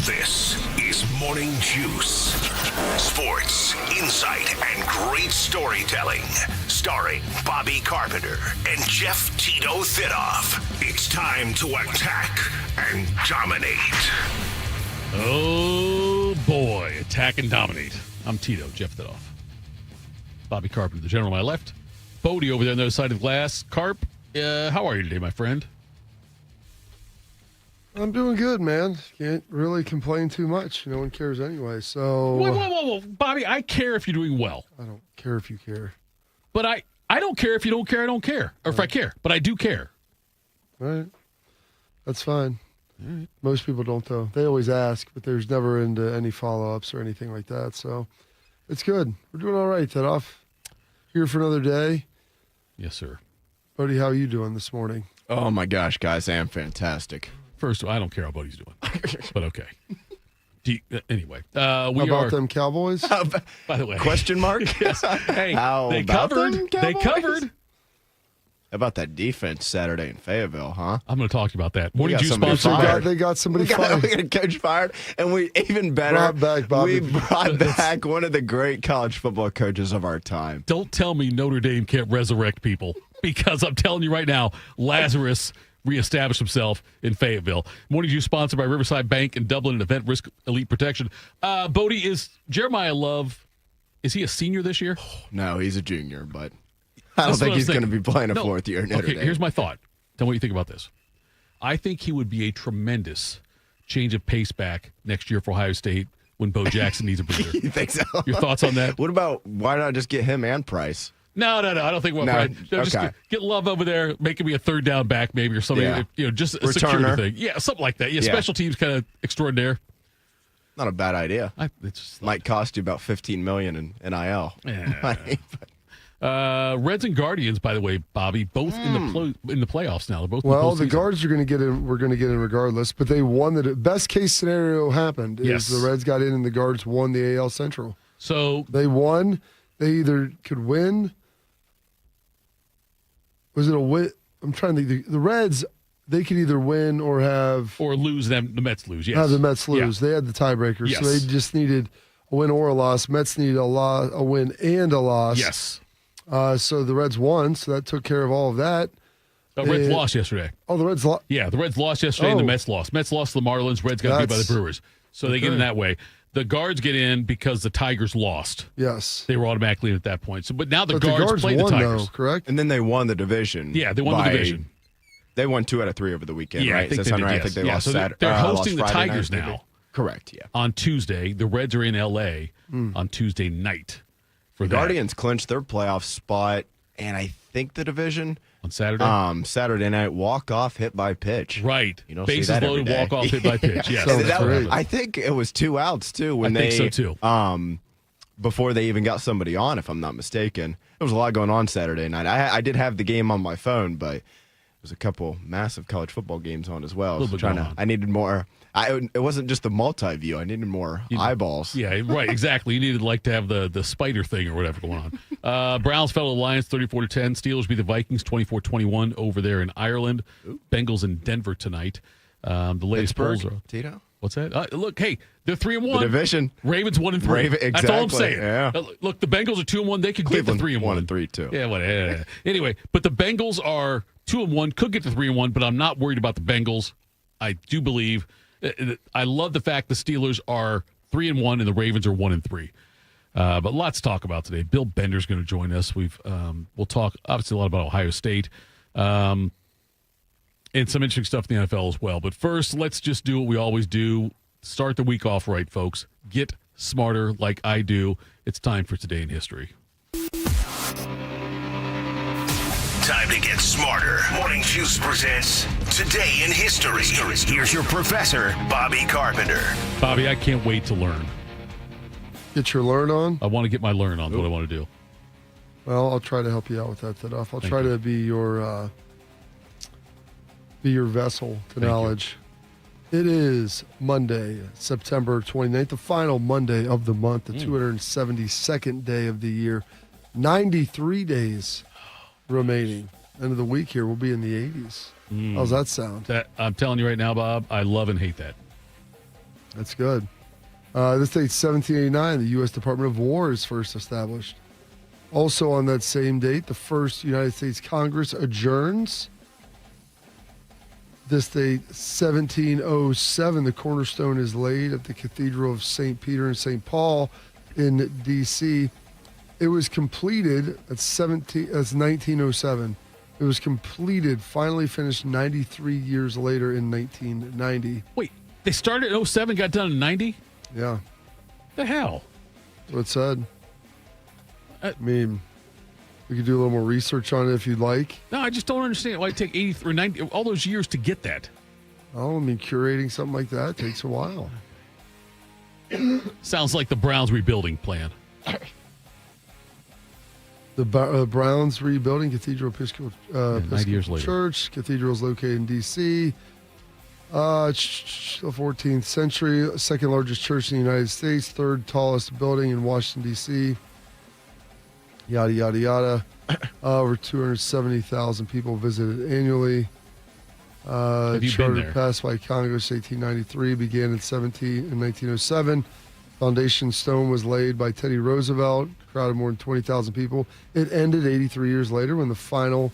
This is Morning Juice. Sports, insight, and great storytelling. Starring Bobby Carpenter and Jeff Tito Thitoff. It's time to attack and dominate. Oh, boy. Attack and dominate. I'm Tito, Jeff Thitoff. Bobby Carpenter, the general on my left. Bodie over there on the other side of the glass. Carp, how are you today, my friend? I'm doing good, man. Can't really complain too much. No one cares anyway, so... Whoa. Bobby, I care if you're doing well. I don't care if you care. But I don't care if you don't care, I don't care. Or if I care, but I do care. All right. That's fine. All right. Most people don't, though. They always ask, but there's never into any follow-ups or anything like that, so it's good. We're doing all right, Thitoff. Here for another day. Yes, sir. Bodie, how are you doing this morning? Oh, my gosh, guys, I am fantastic. First of all, I don't care how Bodie's doing, but okay. Anyway, How about them Cowboys? By the way, Question mark? yes. Hey, How they about covered. them They Cowboys? covered. How about that defense Saturday in Fayetteville, huh? I'm going to talk to you about that. Morning got Juice somebody sponsored fired. by They got somebody We fired. got a coach fired, and we even better. Brought back Bobby. We brought back one of the great college football coaches of our time. Don't tell me Notre Dame can't resurrect people, because I'm telling you right now, Lazarus reestablished himself in Fayetteville. Morning Juice sponsored by Riverside Bank and Dublin Event Risk Elite Protection. Bodie, is Jeremiah Love, is he a senior this year? No, he's a junior, but I don't That's what think I was he's going to thinking. be playing a No. fourth year in Notre Okay, Dame. here's my thought. Tell me what you think about this. I think he would be a tremendous change of pace back next year for Ohio State when Bo Jackson needs a breather. You think so? Your thoughts on that? What about why not just get him and Price? No. I don't think we'll No, just okay. get Love over there, make him be a third down back maybe or something. Yeah. Just a security Returner. thing. Yeah, something like that. Yeah, Yeah. special teams kind of extraordinaire. Not a bad idea. It's just Might cost you about $15 million in NIL. Yeah. Reds and Guardians, by the way, Bobby, both in the playoffs now. They're both in Well, the the Guards are going to get in. We're going to get in regardless. But they won the best case scenario happened is Yes. the Reds got in and the Guards won the AL Central. So They won. They either could win. Was it a win? I'm trying to think. The Reds, they could either win or have lose them. The Mets lose. Yes. have the Mets lose. Yeah. They had the tiebreaker, Yes. so they just needed a win or a loss. Mets needed a win and a loss. Yes. So the Reds won, so that took care of all of that. The Reds lost yesterday. Oh, the Reds lost. Yeah, the Reds lost yesterday and the Oh. Mets lost. Mets lost to the Marlins. Reds got beat by the That's- Brewers. So they get in that way. The Guards get in because the Tigers lost. Yes. They were automatically in at that point. So, but now the But Guards play won, the Tigers. though, correct? And then they won the division. Yeah, they won the division. They won 2 out of 3 over the weekend, Yeah, right? I think Does they that sound did, right? yes. I think they Yeah, lost so Saturday. they're lost hosting the Friday Tigers night, maybe. now. Correct, yeah. On Tuesday, the Reds are in L.A. On Tuesday night for that. Guardians clinched their playoff spot, and I think the division On Saturday? Saturday night walk-off hit by pitch. Right. You don't see Bases that every loaded, day. walk-off, hit by pitch. Yes. So And that- great. I think it was 2 outs, too, when I think so, too. before they even got somebody on, if I'm not mistaken. There was a lot going on Saturday night. I did have the game on my phone, but there's a couple massive college football games on as well. A little bit going on. I needed more. It wasn't just the multi-view. I needed more eyeballs. Yeah, right, exactly. You needed to have the spider thing or whatever going on. Browns fell to the Lions 34-10. Steelers beat the Vikings 24-21 over there in Ireland. Bengals in Denver tonight. The latest polls are. Tito? What's that? Look, hey, they're 3-1. The division. Ravens 1-3. Raven- That's all I'm exactly, saying. yeah. Look, the Bengals are 2-1. They could Cleveland get to 3-1. 1-3 too. Yeah, whatever. Anyway, but the Bengals are 2-1. Could get to 3-1, but I'm not worried about the Bengals. I do believe. I love the fact the Steelers are 3-1 and the Ravens are 1-3. But lots to talk about today. Bill Bender's going to join us. We'll talk obviously a lot about Ohio State. And some interesting stuff in the NFL as well. But first, let's just do what we always do. Start the week off right, folks. Get smarter like I do. It's time for Today in History. Time to get smarter. Morning Juice presents Today in History. Here's your professor, Bobby Carpenter. Bobby, I can't wait to learn. Get your learn on. I want to get my learn on. What I want to do. Well, I'll try to help you out with that, Thitoff. I'll Thank try you. to be your vessel to Thank knowledge. It is Monday, September 29th, the final Monday of the month, the 272nd day of the year. 93 days remaining. End of the week here, we'll be in the 80s. How's that sound? I'm telling you right now, Bob, I love and hate that. That's good. This date's 1789. The U.S. Department of War is first established. Also on that same date, the first United States Congress adjourns. This date, 1707, the cornerstone is laid at the Cathedral of St. Peter and St. Paul in D.C. It was completed at 1907. It was completed, finally finished 93 years later in 1990. Wait, they started in 07, got done in 90? Yeah. The hell? That's what it said. I mean, we could do a little more research on it if you'd like. No, I just don't understand why it take 83 or 90, all those years to get that. Oh, I mean, curating something like that takes a while. Sounds like the Browns rebuilding plan. The Browns rebuilding Cathedral Episcopal, 90 years later. Church. Cathedral is located in D.C. 14th century, second largest church in the United States, third tallest building in Washington, D.C. Yada, yada, yada. Over 270,000 people visited annually. Have you been there? Passed by Congress 1893, began in 1907. Foundation stone was laid by Teddy Roosevelt, crowded more than 20,000 people. It ended 83 years later when the final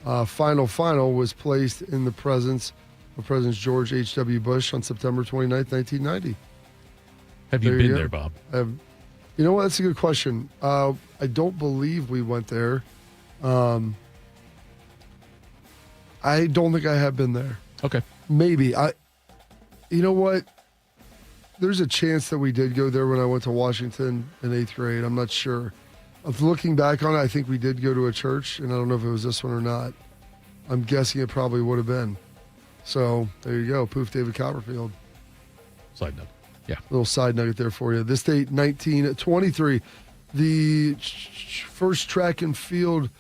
was placed in the presence of President George H.W. Bush on September 29th, 1990. Have you been there, Bob? You know what? That's a good question. I don't believe we went there. I don't think I have been there. Okay. Maybe. You know what? There's a chance that we did go there when I went to Washington in 8th grade. I'm not sure. Of looking back on it, I think we did go to a church, and I don't know if it was this one or not. I'm guessing it probably would have been. So there you go. Poof, David Copperfield. Side note. Yeah. Little side nugget there for you. This date, 1923. The first track and field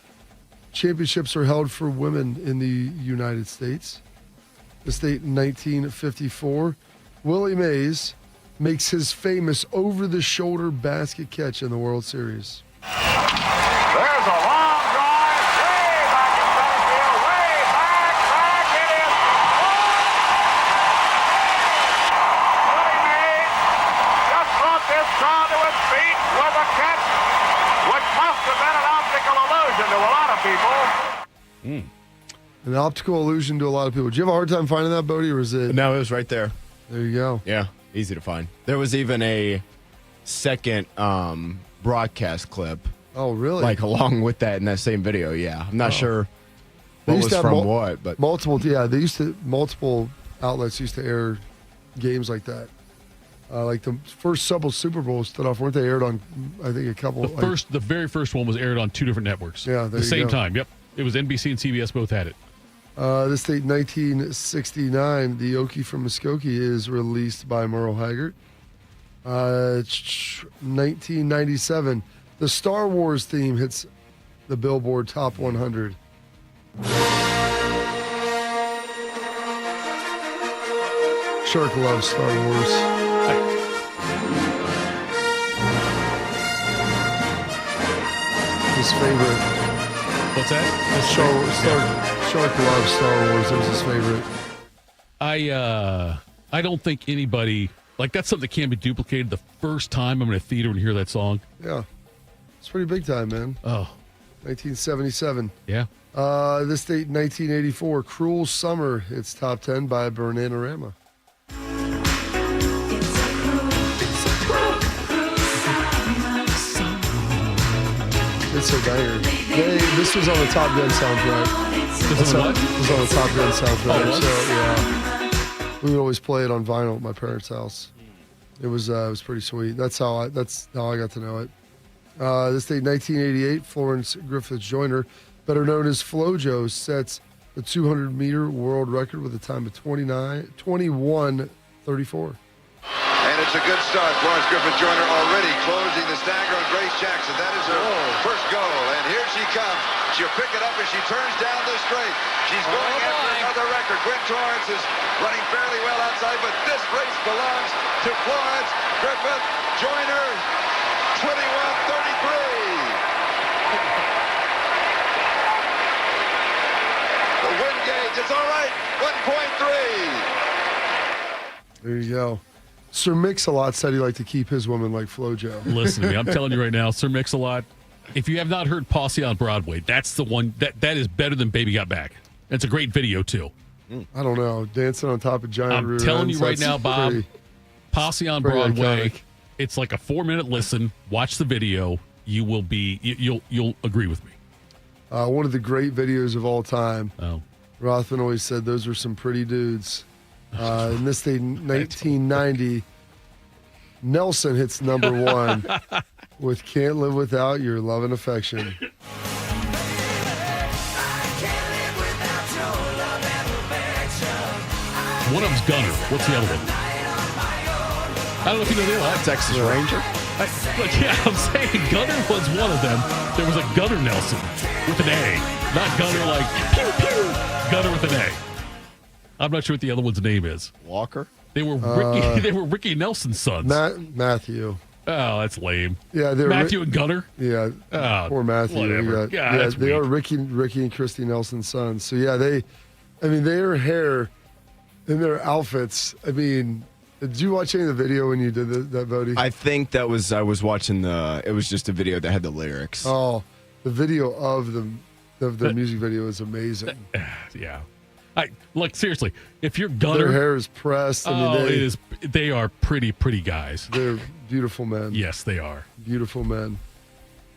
championships are held for women in the United States. This date, 1954. Willie Mays makes his famous over-the-shoulder basket catch in the World Series. There's a long drive, way back in center field, way back, it is. Willie Mays just brought this crowd to its feet with a catch which must have been an optical illusion to a lot of people. An optical illusion to a lot of people. Did you have a hard time finding that, Bodie, or is it? No, it was right there. There you go. Yeah, easy to find. There was even a second broadcast clip, Oh, really? like along with that in that same video. Yeah, I'm not sure They what used was to have from what, but multiple outlets used to air games like that. Like the first Super Bowls stood off, weren't they aired on? I think a couple. The very first one was aired on two different networks. Yeah, there the you same go. time. Yep, it was NBC and CBS both had it. This date, 1969, the Okie from Muskogee is released by Merle Haggard. 1997, the Star Wars theme hits the Billboard Top 100. Shark loves Star Wars. His favorite. What's that? Shark loves Star Wars. It was his favorite. I don't think anybody, like, that's something that can't be duplicated. The first time I'm in a theater and hear that song. Yeah. It's pretty big time, man. Oh, 1977. yeah. This date, 1984, Cruel Summer. It's top 10 by Bananarama. It's a banger. This was on the Top Gun soundtrack. This is what? It was on the Top Gun soundtrack. Oh, So, yeah. We would always play it on vinyl at my parents' house. It was pretty sweet. That's how I got to know it. This day, 1988, Florence Griffith Joyner, better known as FloJo, sets the 200-meter world record with a time of 21:34. And it's a good start. Florence Griffith Joyner already closing the stagger on Grace Jackson. That is her first goal. And here she comes. She'll pick it up as she turns down the straight. She's going after another record. Gwen Torrance is running fairly well outside, but this race belongs to Florence Griffith Joyner. 21:33. The win gauge is all right. 1.3. There you go. Sir Mix-a-Lot said he liked to keep his woman like FloJo. Listen to me. I'm telling you right now, Sir Mix-a-Lot, if you have not heard Posse on Broadway, that's the one that is better than Baby Got Back. It's a great video, too. I don't know. Dancing on top of giant rear I'm telling ends, you right that's now, Bob, Posse on Broadway, iconic. it's like a 4-minute listen. Watch the video. You'll agree with me. One of the great videos of all time. Oh. Rothman always said those were some pretty dudes. In this day, 1990, Nelson hits number 1 with Can't Live Without Your Love and Affection. One of them's Gunner. What's the other one? I don't know if you know the other one. Texas Ranger. I'm saying Gunner was one of them. There was a Gunner Nelson with an A. Not Gunner like pew pew. Gunner with an A. I'm not sure what the other one's name is. Walker. They were Ricky. They were Ricky Nelson's sons. Matthew. Oh, that's lame. Yeah, they're Matthew and Gunner. Yeah, Oh, poor Matthew. whatever. That's they weak. are Ricky and Christy Nelson's sons. So yeah, their hair and their outfits. I mean, did you watch any of the video when you did that, Bodie? I think I was watching it was just a video that had the lyrics. Oh, the video of the music video is amazing. Yeah. Look, seriously, if you're Gunner, Their hair is pressed. I mean, they are pretty guys. they're beautiful men. Yes, they are. Beautiful men.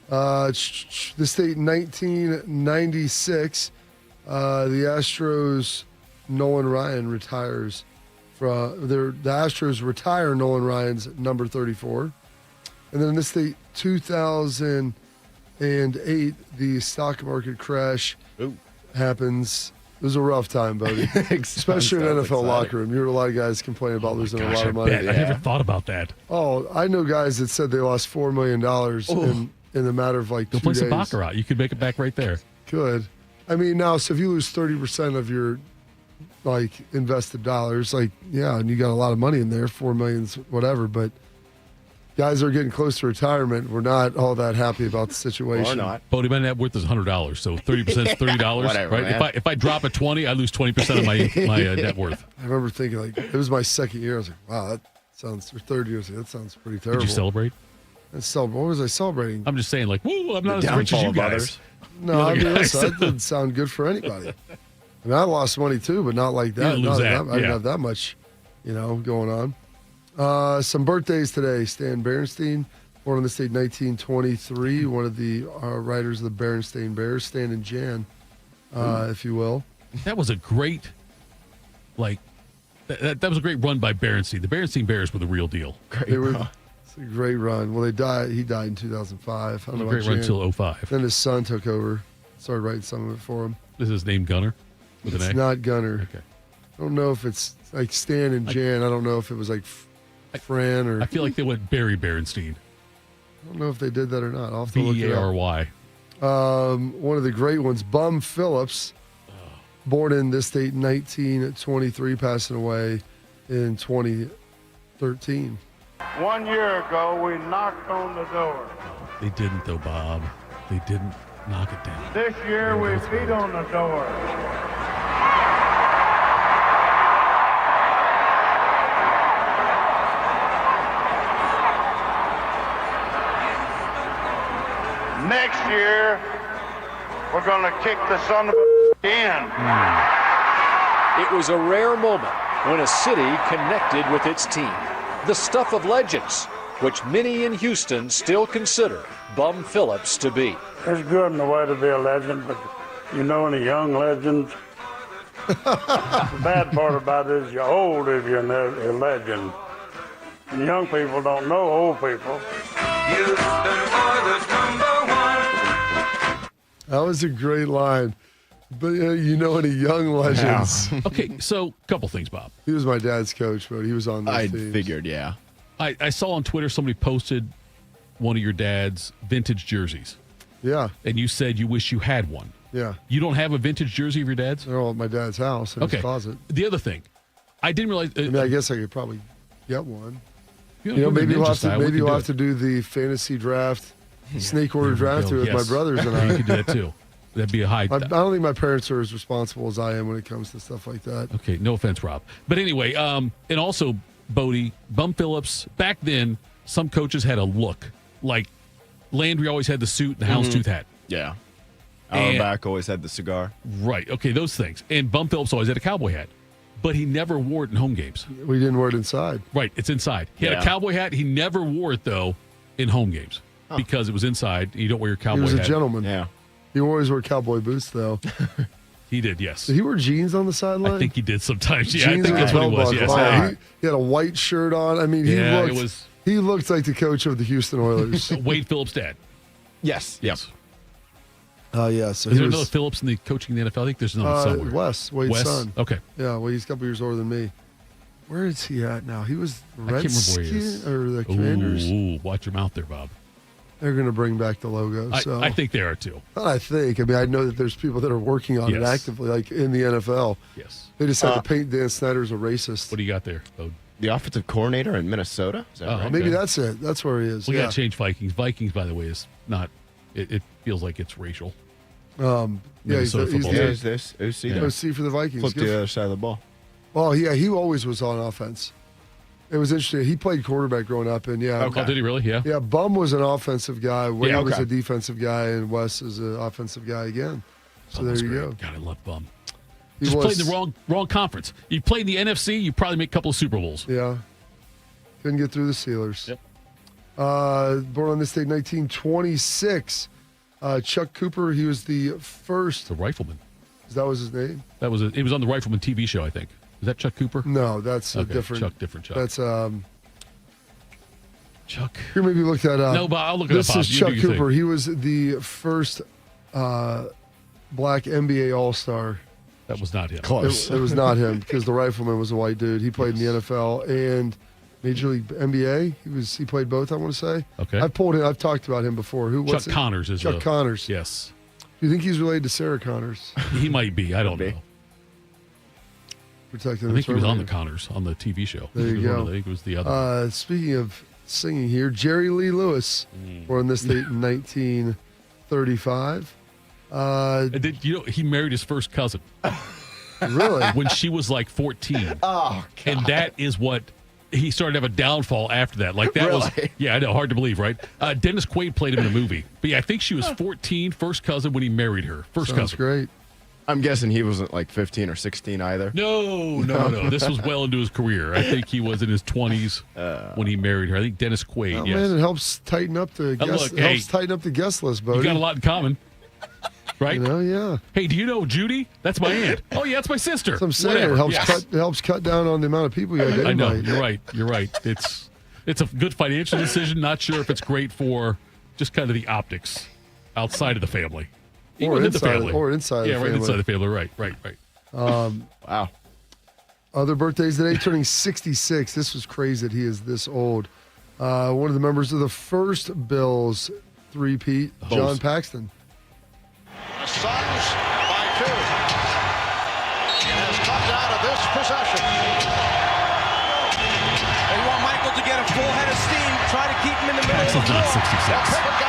The state 1996, the Astros, Nolan Ryan retires. The Astros retire Nolan Ryan's number 34. And then in this state 2008, the stock market crash happens. It was a rough time, Bodie. Especially in an NFL locker room. You heard a lot of guys complaining about losing a lot of money. I never thought about that. Oh, I know guys that said they lost $4 million in the matter of like 2 Go days. play some baccarat. You could make it back right there. Could. I mean, now, so if you lose 30% of your like invested dollars, like, yeah, and you got a lot of money in there, 4 million, whatever, but guys are getting close to retirement. We're not all that happy about the situation. Or not. Bodie, my net worth is $100, so 30% is $30. Whatever, right? man. If I drop at 20, I lose 20% of my net worth. I remember thinking, like, it was my second year. I was like, wow, that sounds, or third year, I was like, that sounds pretty terrible. Did you celebrate? What was I celebrating? I'm just saying, like, woo, I'm not as rich as downfall you of guys. others. No, I mean, guys. listen, that didn't sound good for anybody. I mean, I lost money too, but not like that. didn't lose that, I didn't yeah. have that much, going on. Some birthdays today. Stan Berenstain, born in the state 1923, one of the writers of the Berenstain Bears, Stan and Jan, if you will. That was a great, that was a great run by Berenstain. The Berenstain Bears were the real deal. It's a great run. Well, he died in 2005. I don't know about Great run Jan. until 05. Then his son took over, started writing some of it for him. Is his name Gunner? With It's an A? not Gunner. Okay. I don't know if it's like Stan and Jan. I don't know if it was like Fran or I feel like they went Barry Berenstein. I don't know if they did that or not. I'll have to look it up. B-A-R-Y. One of the great ones, Bum Phillips, born in this state in 1923, passing away in 2013. 1 year ago, we knocked on the door. They didn't, though, Bob. They didn't knock it down. This year, we beat on the door. Next year, we're going to kick the son of a in. It was a rare moment when a city connected with its team. The stuff of legends, which many in Houston still consider Bum Phillips to be. It's good in a way to be a legend, but any young legends. The bad part about it is you're old if you're a legend. And young people don't know old people. That was a great line. But any young legends. Okay, so a couple things, Bob. He was my dad's coach, but he was on those I teams. figured, yeah. I saw on Twitter somebody posted one of your dad's vintage jerseys, Yeah, and you said you wish you had one. yeah. You don't have a vintage jersey of your dad's? They're all at my dad's house in his closet. The other thing, I didn't realize. I mean, I guess I could probably get one. Maybe Maybe we'll have to do the fantasy draft, snake order draft with my brothers and You I. could do that too. That'd be a high. I don't think my parents are as responsible as I am when it comes to stuff like that. Okay, no offense, Rob. But anyway, and also Bodie, Bum Phillips, back then, some coaches had a look. Like Landry always had the suit and the houndstooth hat. Yeah. Auerbach always had the cigar. Right. Okay, those things. And Bum Phillips always had a cowboy hat. But he never wore it in home games. We didn't wear it inside. Right, it's inside. He had a cowboy hat. He never wore it, though, in home games because it was inside. You don't wear your cowboy hat. He was a gentleman. Yeah. He always wore cowboy boots, though. He did, yes. Did he wear jeans on the sideline? I think he did sometimes. Yeah, Jeans I think that's what he was. Yes. He had a white shirt on. I mean, he looked like the coach of the Houston Oilers. Wade Phillips' dad. Yes. Yes. So is there another Phillips in the coaching in the NFL? I think there's another somewhere. Wade's son. Okay. Yeah, well, he's a couple years older than me. Where is he at now? He was Redskins or the Commanders. Ooh, watch your mouth there, Bob. They're going to bring back the logo. So I think they are too. I mean, I know that there's people that are working on it actively, like in the NFL. Yes. They just had to paint Dan Snyder as a racist. What do you got there, Bode? The offensive coordinator in Minnesota? Is that right? Maybe that's it. That's where he is. We got to change Vikings. Vikings, by the way, is not. It feels like it's racial. He's this OC. OC for the Vikings. Flip the other side of the ball. Well, yeah, he always was on offense. It was interesting. He played quarterback growing up, and Oh, did he really? Yeah. Yeah, Bum was an offensive guy. Wade was a defensive guy, and Wes is an offensive guy again. So there you go. God, I love Bum. Just played in the wrong conference. You played in the NFC, you probably make a couple of Super Bowls. Yeah. Couldn't get through the Steelers. Yep. Born on this date, 1926. Chuck Cooper, he was the first. The Rifleman. That was his name? It was on the Rifleman TV show, I think. Is that Chuck Cooper? No, that's a different. Different Chuck. That's Chuck. Here, maybe look that up. No, but I'll look it up. This is Chuck Cooper. He was the first black NBA All-Star. That was not him. Close. It was not him because the Rifleman was a white dude. He played in the NFL and Major League NBA. He played both, I want to say. Okay. I've talked about him before. Chuck Connors is Chuck Connors. Yes. Do you think he's related to Sarah Connors? He might be. I don't know. Protecting I think he was on the Connors on the TV show. There you go. I think it was the other. Speaking of singing here, Jerry Lee Lewis, born this date in 1935. He married his first cousin. Really? When she was like 14. Oh, God. And that is what he started to have a downfall after that. Like that was, I know, hard to believe, right? Dennis Quaid played him in a movie. But yeah, I think she was 14, first cousin when he married her. First Sounds cousin. Great. I'm guessing he wasn't like 15 or 16 either. No. This was well into his career. I think he was in his 20s when he married her. I think Dennis Quaid. Yes. Man, it helps tighten up the guest list, Bodie. You got a lot in common, right? Yeah. Hey, do you know Judy? That's my aunt. Oh yeah, that's my sister. That's what I'm saying. It helps cut down on the amount of people you identify. I know. You're right. It's a good financial decision. Not sure if it's great for just kind of the optics outside of the family. Or inside the family. Yeah, right inside the family. Right. Wow. Other birthdays today, turning 66. This was crazy that he is this old. One of the members of the first Bills three-peat, John Paxton. The Suns by 2. Has come down to this possession. They want Michael to get a full head of steam. Try to keep him in the middle. Paxton's not 66.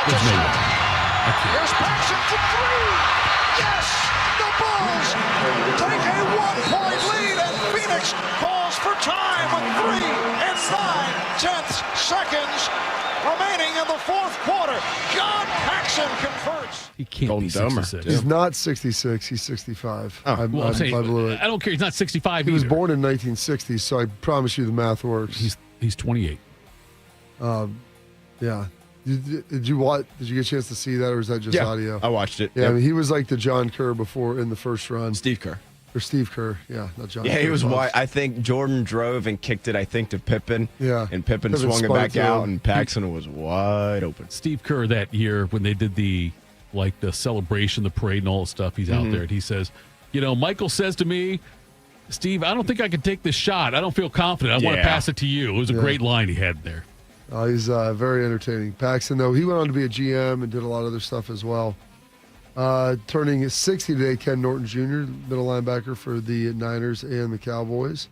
There's no way. Here's Paxton for 3. Yes! The Bulls take a 1-point lead, and Phoenix calls for time with 3 9/10 seconds remaining in the fourth quarter. John Paxton converts. He can't Golden be 66. He's not 66. He's 65. I don't care. He's not 65 He either. was born in 1960, so I promise you the math works. He's 28. Yeah. Did you get a chance to see that, or was that just audio? I watched it. Yeah, I mean, he was like the John Kerr before in the first run. Steve Kerr. Or Steve Kerr, yeah, not John. Yeah, Kerr, he was wide. I think Jordan drove and kicked it, to Pippen. Yeah. And Pippen swung it back out, and Paxton was wide open. Steve Kerr that year when they did the celebration, the parade, and all that stuff, he's out there, and he says, Michael says to me, Steve, I don't think I can take this shot. I don't feel confident. I want to pass it to you. It was a great line he had there. He's very entertaining. Paxton, though, he went on to be a GM and did a lot of other stuff as well. Turning 60 today, Ken Norton Jr., middle linebacker for the Niners and the Cowboys.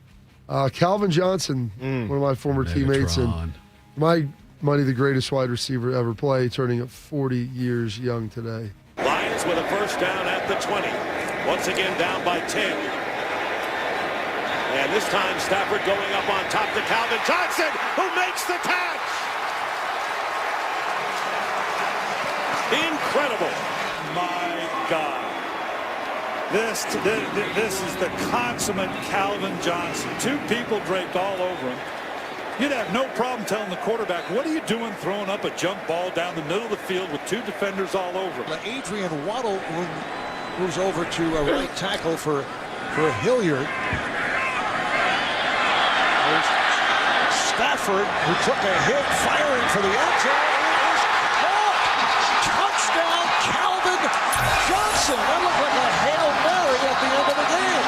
Calvin Johnson, one of my former teammates, and my money, the greatest wide receiver ever play, turning 40 years young today. Lions with a first down at the 20. Once again down by 10. And And this time, Stafford going up on top to Calvin Johnson, who makes the catch. Incredible. My God. This is the consummate Calvin Johnson. Two people draped all over him. You'd have no problem telling the quarterback, what are you doing throwing up a jump ball down the middle of the field with two defenders all over him? Adrian Waddle moves over to a right tackle for Hilliard. There's Stafford, who took a hit, firing for the end zone. It is caught. Touchdown, Calvin Johnson. That looked like a Hail Mary at the end of the game.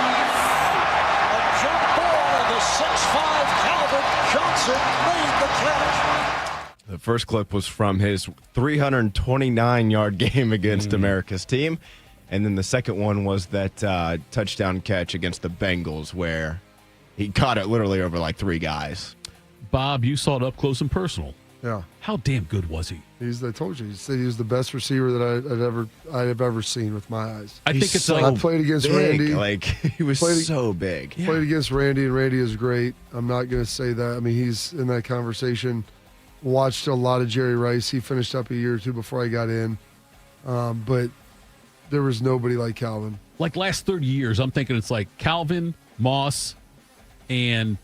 A jump ball, and the 6'5" Calvin Johnson made the catch. The first clip was from his 329-yard game against America's team. And then the second one was that touchdown catch against the Bengals where he caught it literally over like three guys. Bob, you saw it up close and personal. Yeah. How damn good was he? I told you, he said he was the best receiver that I've ever seen with my eyes. I think it's so I played against big. Randy. Like, he was so big. Played against Randy, and Randy is great. I'm not going to say that. I mean, he's in that conversation. Watched a lot of Jerry Rice. He finished up a year or two before I got in. But there was nobody like Calvin. Like last 30 years, I'm thinking it's like Calvin, Moss, and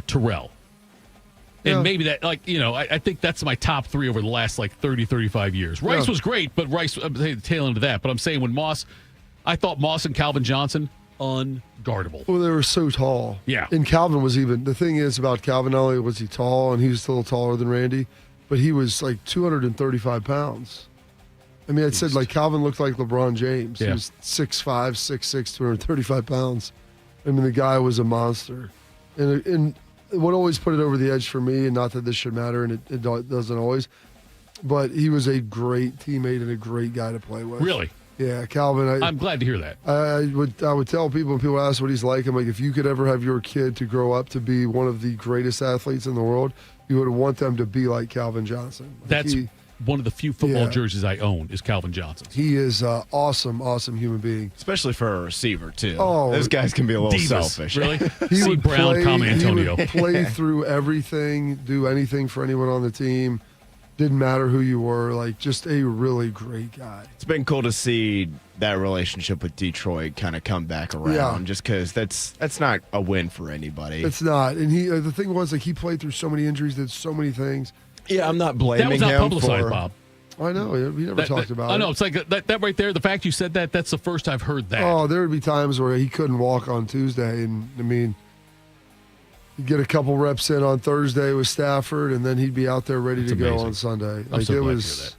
Terrell. And maybe that, I think that's my top three over the last, 30, 35 years. Rice was great, but Rice, I'm saying the tail end of that. But I'm saying I thought Moss and Calvin Johnson, unguardable. Well, they were so tall. Yeah. And Calvin was the thing is about Calvin, not only was he tall, and he was a little taller than Randy, but he was 235 pounds. I mean, I said, Calvin looked like LeBron James. Yeah. He was 6'5", 6'6", 235 pounds. I mean, the guy was a monster. And what always put it over the edge for me, and not that this should matter, and it doesn't always, but he was a great teammate and a great guy to play with. Really? Yeah, Calvin. I'm glad to hear that. I would tell people when people ask what he's like, I'm like, if you could ever have your kid to grow up to be one of the greatest athletes in the world, you would want them to be like Calvin Johnson. That's one of the few football jerseys I own is Calvin Johnson's. He is an awesome human being. Especially for a receiver, too. Oh, those guys can be a little divas, selfish. Really? He would Brown, Tom Antonio. He would play through everything, do anything for anyone on the team. Didn't matter who you were. Just a really great guy. It's been cool to see that relationship with Detroit kind of come back around, just because that's not a win for anybody. It's not. And the thing was, he played through so many injuries, did so many things. Yeah, I'm not blaming him. That was not publicized, Bob. I know. We never talked about it. I know. It's like that right there. The fact you said that's the first I've heard that. Oh, there would be times where he couldn't walk on Tuesday. And, I mean, he'd get a couple reps in on Thursday with Stafford, and then he'd be out there ready to go on Sunday. I'm so glad to hear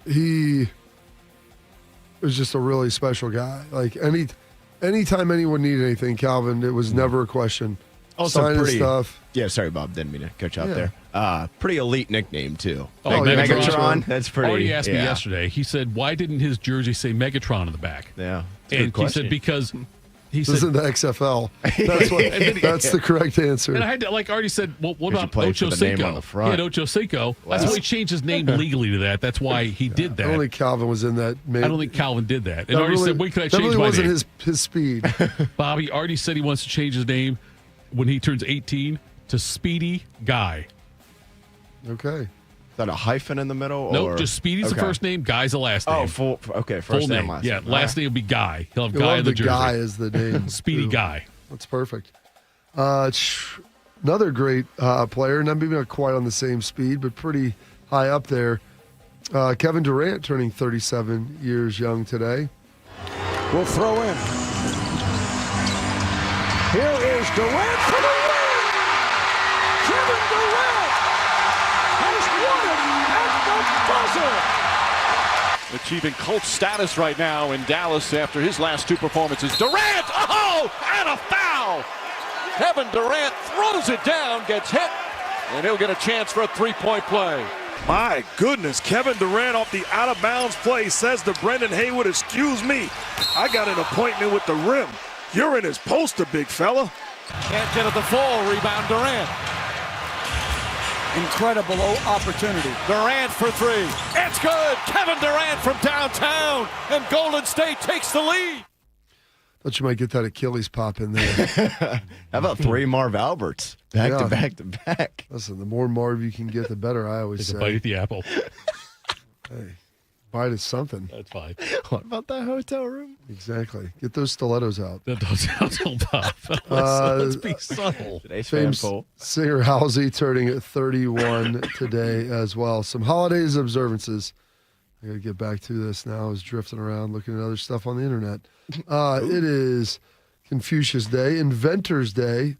that. He was just a really special guy. Anytime anyone needed anything, Calvin, it was never a question. Also signing pretty stuff. Yeah, sorry, Bob. Didn't mean to cut you off there. Pretty elite nickname, too. Oh, Megatron. That's pretty. Already asked me yesterday. He said, why didn't his jersey say Megatron on the back? Yeah. And he said, because he said. This isn't the XFL. That's the correct answer. And I had to, already said, well, what about Ocho Cinco? on the front. He had Ocho Cinco. That's why he changed his name legally to that. That's why he did that. I don't think Calvin was in that. I don't think Calvin did that. And Artie said, when can I change my name? That really wasn't his speed. Bobby, Artie said he wants to change his name when he turns 18 to Speedy Guy. Okay. Is that a hyphen in the middle? Nope, just Speedy's the first name, Guy's the last name. Oh, first full name, last name. Yeah, last name will be Guy. He'll have Guy in the jersey. Guy is the name. Speedy Guy. That's perfect. Another great player, not maybe not quite on the same speed, but pretty high up there. Kevin Durant turning 37 years young today. Will throw in. Here is Durant for the win! Kevin Durant has won it at the buzzer! Achieving cult status right now in Dallas after his last two performances. Durant! Oh! And a foul! Kevin Durant throws it down, gets hit, and he'll get a chance for a three-point play. My goodness, Kevin Durant off the out-of-bounds play says to Brendan Haywood, excuse me, I got an appointment with the rim. You're in his poster, big fella. Can't get at the full. Rebound Durant. Incredible opportunity. Durant for three. It's good. Kevin Durant from downtown. And Golden State takes the lead. Thought you might get that Achilles pop in there. How about 3 Marv Alberts back to back to back? Listen, the more Marv you can get, the better, I always say. A bite at the apple. Hey, bite is something. That's fine. What about that hotel room? Exactly. Get those stilettos out. That does sound tough. Let's be subtle. Today's Famed fan poll. singer Halsey turning 31 today as well. Some holidays observances. I got to get back to this now. I was drifting around looking at other stuff on the internet. It is Confucius Day, Inventor's Day,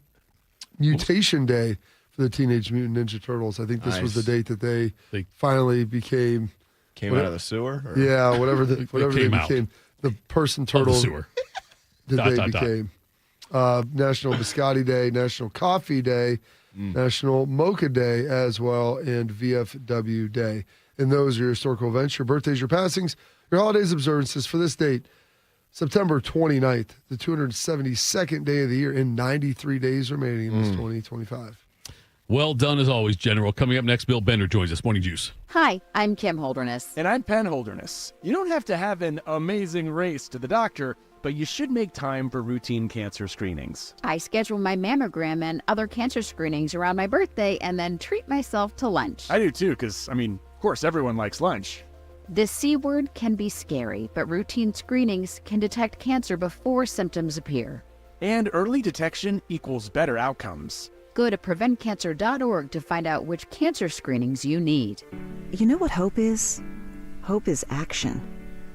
Mutation Day for the Teenage Mutant Ninja Turtles. I think this was the date that they finally became... Came out of the sewer? Or? Yeah, whatever they became. The person turtle the sewer. that they became. National Biscotti Day, National Coffee Day, National Mocha Day as well, and VFW Day. And those are your historical events, your birthdays, your passings, your holidays, observances for this date, September 29th, the 272nd day of the year, and 93 days remaining in this 2025. Well done as always, General. Coming up next, Bill Bender joins us. Morning Juice. Hi, I'm Kim Holderness. And I'm Penn Holderness. You don't have to have an amazing race to the doctor, but you should make time for routine cancer screenings. I schedule my mammogram and other cancer screenings around my birthday and then treat myself to lunch. I do too, because, of course, everyone likes lunch. The C word can be scary, but routine screenings can detect cancer before symptoms appear. And early detection equals better outcomes. Go to preventcancer.org to find out which cancer screenings you need. You know what hope is? Hope is action.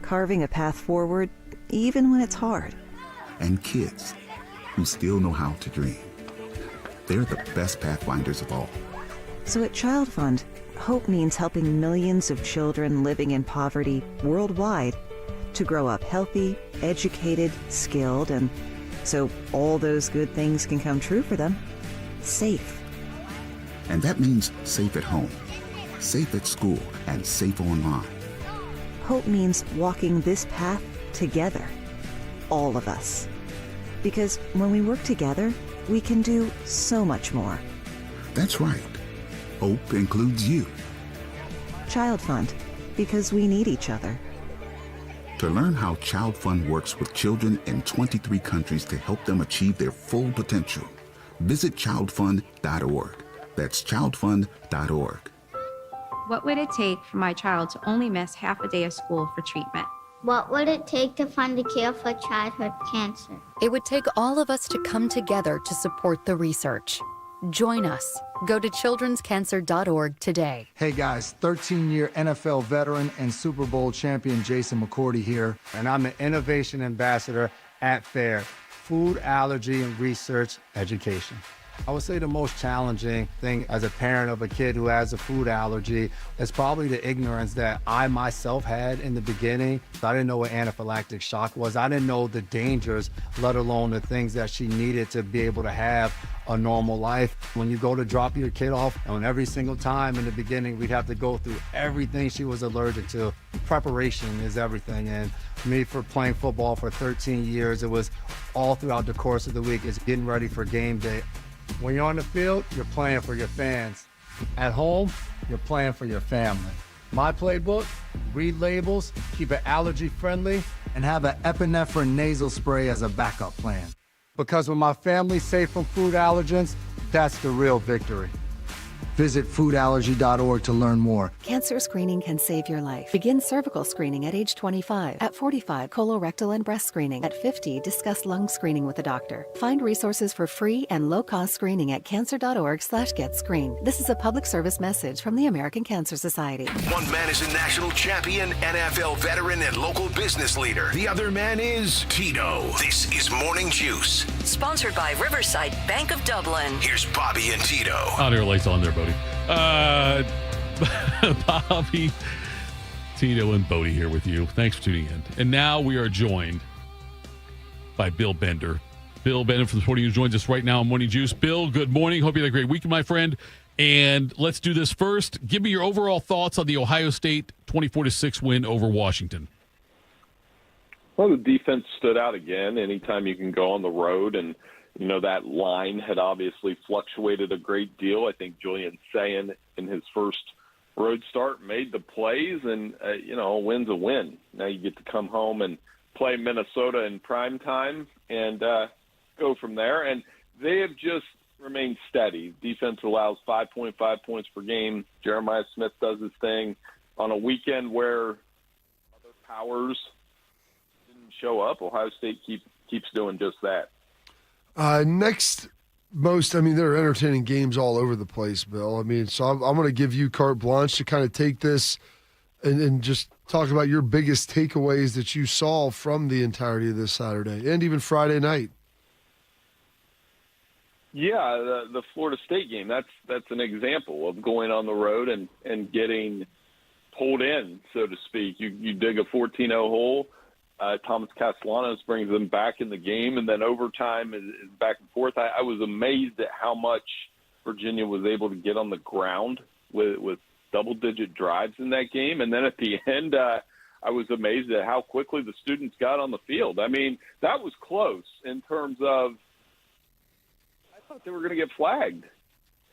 Carving a path forward, even when it's hard. And kids who still know how to dream. They're the best pathfinders of all. So at Child Fund, hope means helping millions of children living in poverty worldwide to grow up healthy, educated, skilled, and so all those good things can come true for them. Safe. And that means safe at home, safe at school, and safe online. Hope means walking this path together. All of us. Because when we work together, we can do so much more. That's right. Hope includes you. Child Fund, because we need each other. To learn how Child Fund works with children in 23 countries to help them achieve their full potential, visit childfund.org. That's childfund.org. What would it take for my child to only miss half a day of school for treatment? What would it take to fund a cure for childhood cancer? It would take all of us to come together to support the research. Join us. Go to childrenscancer.org today. Hey guys, 13-year NFL veteran and Super Bowl champion Jason McCourty here, and I'm the Innovation Ambassador at FAIR, Food Allergy and Research Education. I would say the most challenging thing as a parent of a kid who has a food allergy is probably the ignorance that I myself had in the beginning. I didn't know what anaphylactic shock was. I didn't know the dangers, let alone the things that she needed to be able to have a normal life. When you go to drop your kid off, and every single time in the beginning, we'd have to go through everything she was allergic to. Preparation is everything. And me, for playing football for 13 years, it was all throughout the course of the week. It's getting ready for game day. When you're on the field, you're playing for your fans. At home, you're playing for your family. My playbook, read labels, keep it allergy friendly, and have an epinephrine nasal spray as a backup plan. Because when my family's safe from food allergens, that's the real victory. Visit foodallergy.org to learn more. Cancer screening can save your life. Begin cervical screening at age 25. At 45, colorectal and breast screening. At 50, discuss lung screening with a doctor. Find resources for free and low-cost screening at cancer.org/getscreened. This is a public service message from the American Cancer Society. One man is a national champion, NFL veteran, and local business leader. The other man is Tito. This is Morning Juice. Sponsored by Riverside Bank of Dublin. Here's Bobby and Tito. Oh, there are lights on there, Bodie. Bobby, Tito, and Bodie here with you. Thanks for tuning in. And now we are joined by Bill Bender. Bill Bender from the Sporting News joins us right now on Morning Juice. Bill, good morning. Hope you had a great weekend, my friend. And let's do this first. Give me your overall thoughts on the Ohio State 24-6 win over Washington. Well, the defense stood out again. Anytime you can go on the road, and that line had obviously fluctuated a great deal. I think Julian Sayin in his first road start made the plays, and a win's a win. Now you get to come home and play Minnesota in prime time and go from there. And they have just remained steady. Defense allows 5.5 points per game. Jeremiah Smith does his thing on a weekend where other powers didn't show up. Ohio State keeps doing just that. There are entertaining games all over the place, Bill. I mean, so I'm going to give you carte blanche to kind of take this and just talk about your biggest takeaways that you saw from the entirety of this Saturday and even Friday night. Yeah, the Florida State game, that's an example of going on the road and getting pulled in, so to speak. You dig a 14-0 hole. Thomas Castellanos brings them back in the game, and then overtime is back and forth. I was amazed at how much Virginia was able to get on the ground with double-digit drives in that game. And then at the end, I was amazed at how quickly the students got on the field. I mean, that was close in terms of I thought they were going to get flagged.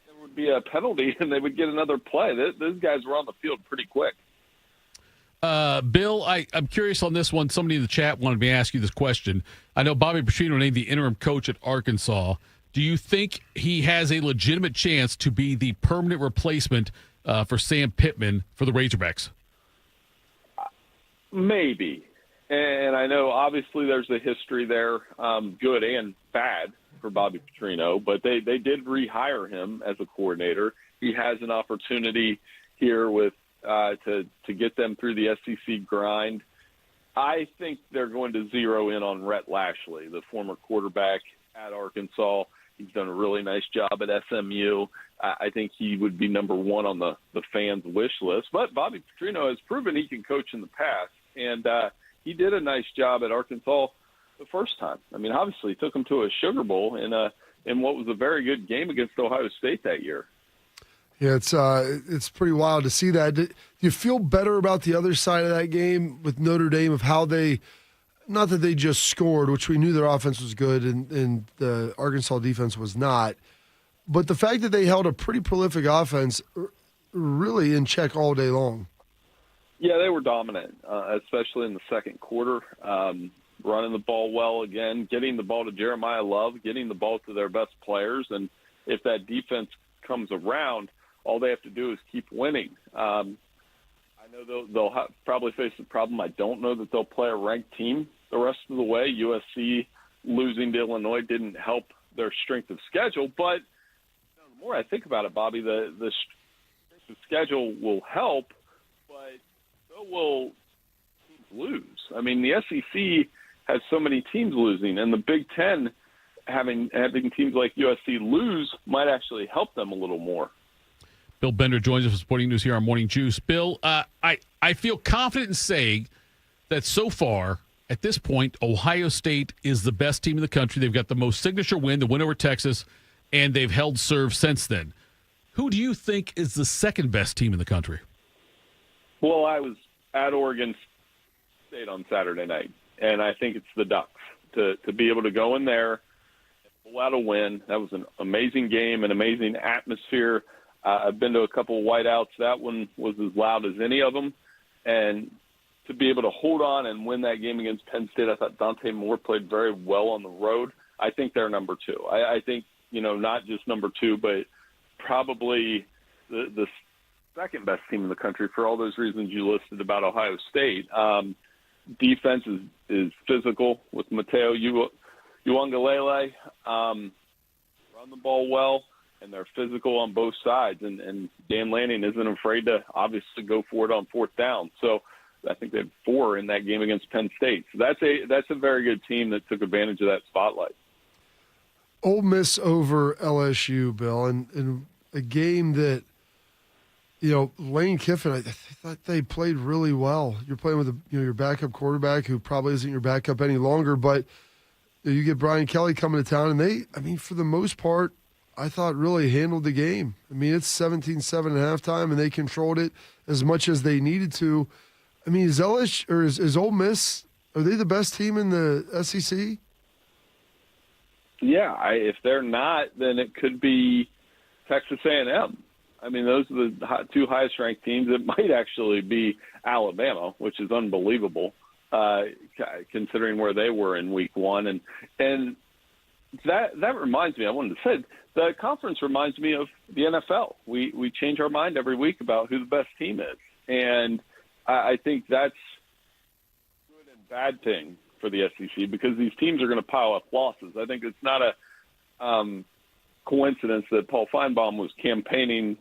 There would be a penalty, and they would get another play. Those guys were on the field pretty quick. Bill, I'm curious on this one. Somebody in the chat wanted me to ask you this question. I know Bobby Petrino named the interim coach at Arkansas. Do you think he has a legitimate chance to be the permanent replacement for Sam Pittman for the Razorbacks? Maybe. And I know obviously there's a history there, good and bad for Bobby Petrino, but they did rehire him as a coordinator. He has an opportunity here with to get them through the SEC grind. I think they're going to zero in on Rhett Lashley, the former quarterback at Arkansas. He's done a really nice job at SMU. I think he would be number one on the fans' wish list. But Bobby Petrino has proven he can coach in the past, and he did a nice job at Arkansas the first time. I mean, obviously, he took them to a Sugar Bowl in what was a very good game against Ohio State that year. Yeah, it's pretty wild to see that. Do you feel better about the other side of that game with Notre Dame of how they, not that they just scored, which we knew their offense was good and the Arkansas defense was not, but the fact that they held a pretty prolific offense really in check all day long? Yeah, they were dominant, especially in the second quarter, running the ball well again, getting the ball to Jeremiah Love, getting the ball to their best players, and if that defense comes around, all they have to do is keep winning. I know they'll probably face the problem. I don't know that they'll play a ranked team the rest of the way. USC losing to Illinois didn't help their strength of schedule. But the more I think about it, Bobby, the strength of schedule will help, but so will teams lose. I mean, the SEC has so many teams losing, and the Big Ten having teams like USC lose might actually help them a little more. Bill Bender joins us for Sporting News here on Morning Juice. Bill, I feel confident in saying that so far, at this point, Ohio State is the best team in the country. They've got the most signature win, the win over Texas, and they've held serve since then. Who do you think is the second best team in the country? Well, I was at Oregon State on Saturday night, and I think it's the Ducks. To be able to go in there and pull out a win, that was an amazing game, an amazing atmosphere. I've been to a couple of whiteouts. That one was as loud as any of them. And to be able to hold on and win that game against Penn State, I thought Dante Moore played very well on the road. I think they're number two. I think, not just number two, but probably the second best team in the country for all those reasons you listed about Ohio State. Defense is physical with Mateo Uiagalelei. Run the ball well. And they're physical on both sides, and Dan Lanning isn't afraid to obviously go for it on fourth down. So I think they had 4 in that game against Penn State. So that's a very good team that took advantage of that spotlight. Ole Miss over LSU, Bill, and a game that, Lane Kiffin, I thought they played really well. You're playing with your backup quarterback who probably isn't your backup any longer, but you get Brian Kelly coming to town, and for the most part, I thought really handled the game. I mean, it's 17-7 at halftime, and they controlled it as much as they needed to. I mean, is Ole Miss, are they the best team in the SEC? Yeah, if they're not, then it could be Texas A&M. I mean, those are the 2 highest-ranked teams. It might actually be Alabama, which is unbelievable. considering where they were in week one. And that reminds me, I wanted to say, the conference reminds me of the NFL. We change our mind every week about who the best team is. And I think that's a good and bad thing for the SEC because these teams are going to pile up losses. I think it's not a coincidence that Paul Feinbaum was campaigning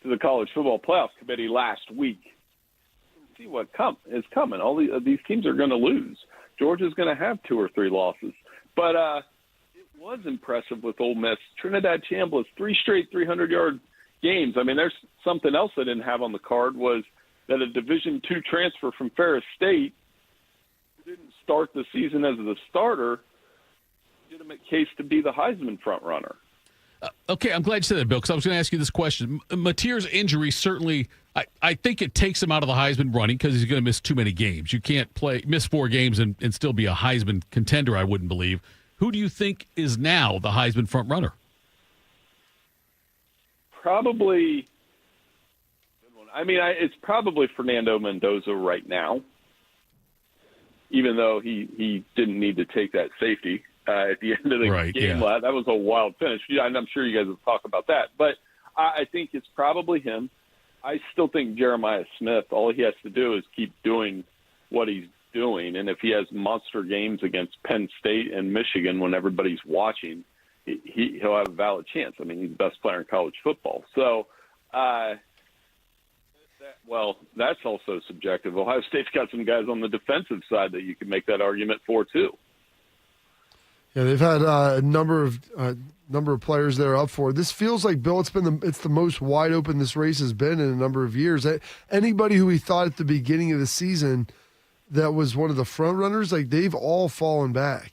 to the College Football Playoff Committee last week. See what is coming. All these teams are going to lose. Georgia's going to have 2 or 3 losses. But it was impressive with Ole Miss. Trinidad Chambliss, 3 straight 300-yard games. I mean, there's something else they didn't have on the card was that a Division II transfer from Ferris State who didn't start the season as the starter, legitimate case to be the Heisman frontrunner. Okay, I'm glad you said that, Bill, because I was going to ask you this question. Mateer's injury certainly, I think it takes him out of the Heisman running because he's going to miss too many games. You can't miss 4 games and still be a Heisman contender, I wouldn't believe. Who do you think is now the Heisman front runner? Probably, it's probably Fernando Mendoza right now, even though he didn't need to take that safety at the end of the game. Yeah. That was a wild finish. And I'm sure you guys will talk about that. But I think it's probably him. I still think Jeremiah Smith, all he has to do is keep doing what he's doing. And if he has monster games against Penn State and Michigan when everybody's watching, he'll have a valid chance. I mean, he's the best player in college football. So, that's also subjective. Ohio State's got some guys on the defensive side that you can make that argument for, too. Yeah, they've had a number of players that are up for it. This feels like, Bill, it's the most wide open this race has been in a number of years. Anybody who we thought at the beginning of the season that was one of the front runners, like they've all fallen back.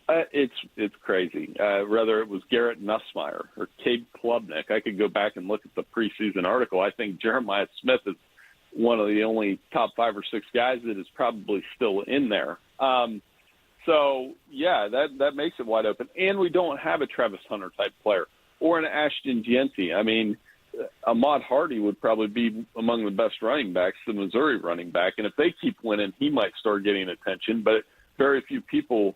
It's crazy. Whether it was Garrett Nussmeier or Cade Klubnik, I could go back and look at the preseason article. I think Jeremiah Smith is one of the only top 5 or 6 guys that is probably still in there. So, yeah, that makes it wide open. And we don't have a Travis Hunter-type player or an Ashton Jeanty. I mean, Ahmad Hardy would probably be among the best running backs, the Missouri running back. And if they keep winning, he might start getting attention. But very few people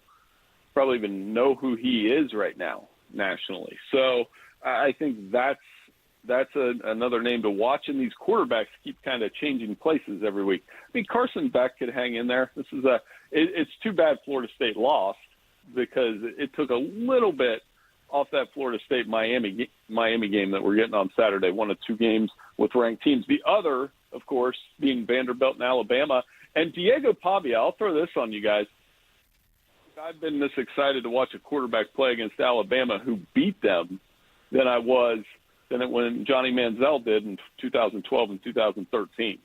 probably even know who he is right now nationally. So I think that's another name to watch. And these quarterbacks keep kind of changing places every week. I mean, Carson Beck could hang in there. This is it's too bad Florida State lost because it took a little bit off that Florida State Miami game that we're getting on Saturday, one of 2 games with ranked teams. The other, of course, being Vanderbilt and Alabama. And Diego Pavia, I'll throw this on you guys. I've been this excited to watch a quarterback play against Alabama who beat them than when Johnny Manziel did in 2012 and 2013.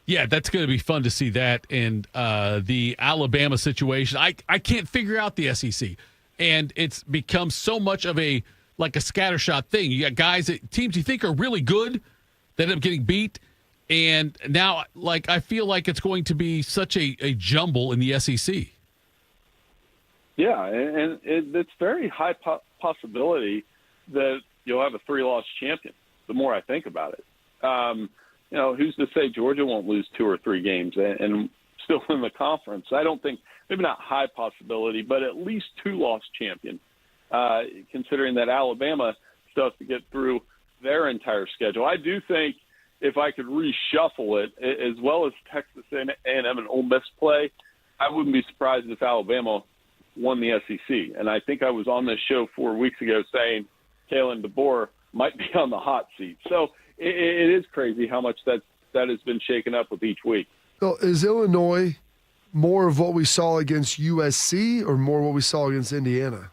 Yeah, that's going to be fun to see that. And the Alabama situation, I can't figure out the SEC. And it's become so much of a scattershot thing. You got teams you think are really good that end up getting beat. And now, I feel like it's going to be such a jumble in the SEC. Yeah, and it's very high possibility that you'll have a 3-loss champion, the more I think about it. Who's to say Georgia won't lose 2 or 3 games and still win the conference? I don't think, maybe not high possibility, but at least 2-loss champion, considering that Alabama still has to get through their entire schedule. I do think if I could reshuffle it, as well as Texas A&M and Ole Miss play, I wouldn't be surprised if Alabama won the SEC. And I think I was on this show 4 weeks ago saying Kalen DeBoer might be on the hot seat. So it is crazy how much that has been shaken up with each week. So is Illinois more of what we saw against USC or more what we saw against Indiana?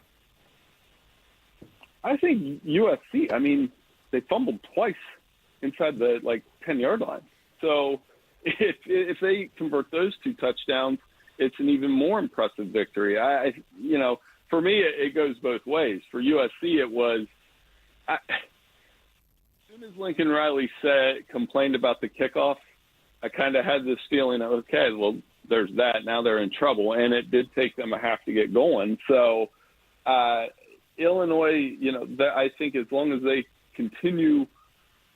I think USC, I mean, they fumbled twice inside the 10-yard line. So if they convert those 2 touchdowns, it's an even more impressive victory. For me, it goes both ways. For USC, it was as soon as Lincoln Riley complained about the kickoff, I kind of had this feeling of, okay, well, there's that. Now they're in trouble, and it did take them a half to get going. So Illinois, I think as long as they continue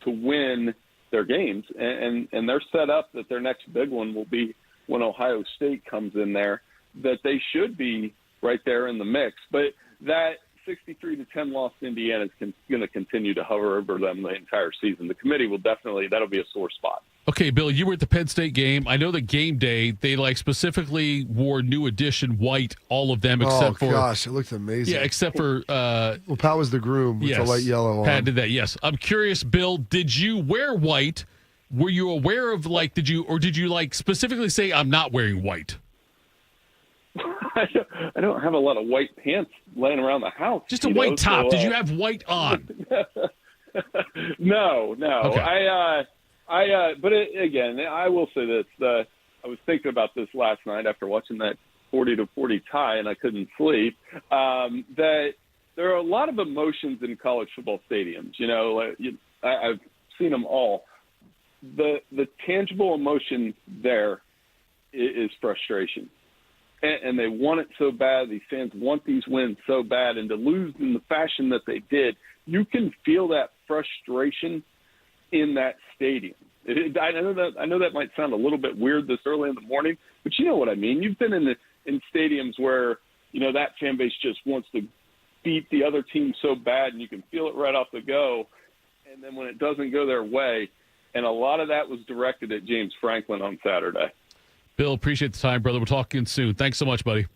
to win their games, and they're set up that their next big one will be when Ohio State comes in there, that they should be right there in the mix. But that 63-10 loss to Indiana is going to continue to hover over them the entire season. The committee will definitely, that'll be a sore spot. Okay, Bill, you were at the Penn State game. I know that game day, they specifically wore new edition white, all of them except for. Oh, gosh, it looked amazing. Yeah, except for. Pat was the groom with the light yellow on. Pat did that, yes. I'm curious, Bill, did you wear white? Were you aware of, did you specifically say, I'm not wearing white? I don't have a lot of white pants laying around the house. Just a white top. Did you have white on? No. Okay. Again, I will say this. I was thinking about this last night after watching that 40-40 tie, and I couldn't sleep, that there are a lot of emotions in college football stadiums. I've seen them all. The tangible emotion there is frustration. And they want it so bad. These fans want these wins so bad. And to lose in the fashion that they did, you can feel that frustration in that stadium. I know that might sound a little bit weird this early in the morning, but you know what I mean. You've been in stadiums where, that fan base just wants to beat the other team so bad, and you can feel it right off the go. And then when it doesn't go their way, and a lot of that was directed at James Franklin on Saturday. Bill, appreciate the time, brother. We'll talk again soon. Thanks so much, buddy.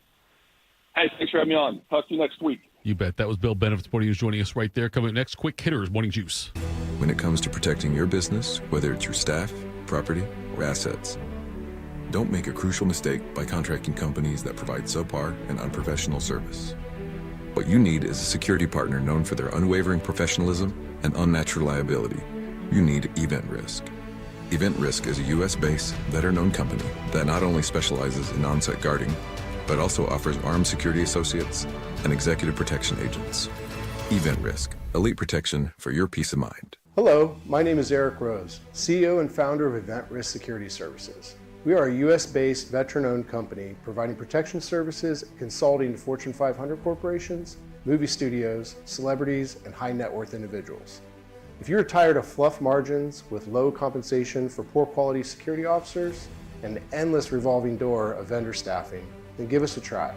Hey, thanks for having me on. Talk to you next week. You bet. That was Bill Bennett of Sporting News joining us right there. Coming up next, Quick Hitters Morning Juice. When it comes to protecting your business, whether it's your staff, property, or assets, don't make a crucial mistake by contracting companies that provide subpar and unprofessional service. What you need is a security partner known for their unwavering professionalism and unmatched reliability. You need Event Risk. Event Risk is a U.S.-based, veteran-owned company that not only specializes in on-site guarding, but also offers armed security associates and executive protection agents. Event Risk, elite protection for your peace of mind. Hello, my name is Eric Rose, CEO and founder of Event Risk Security Services. We are a U.S.-based, veteran-owned company providing protection services and consulting to Fortune 500 corporations, movie studios, celebrities, and high-net-worth individuals. If you're tired of fluff margins with low compensation for poor quality security officers and the endless revolving door of vendor staffing, then give us a try.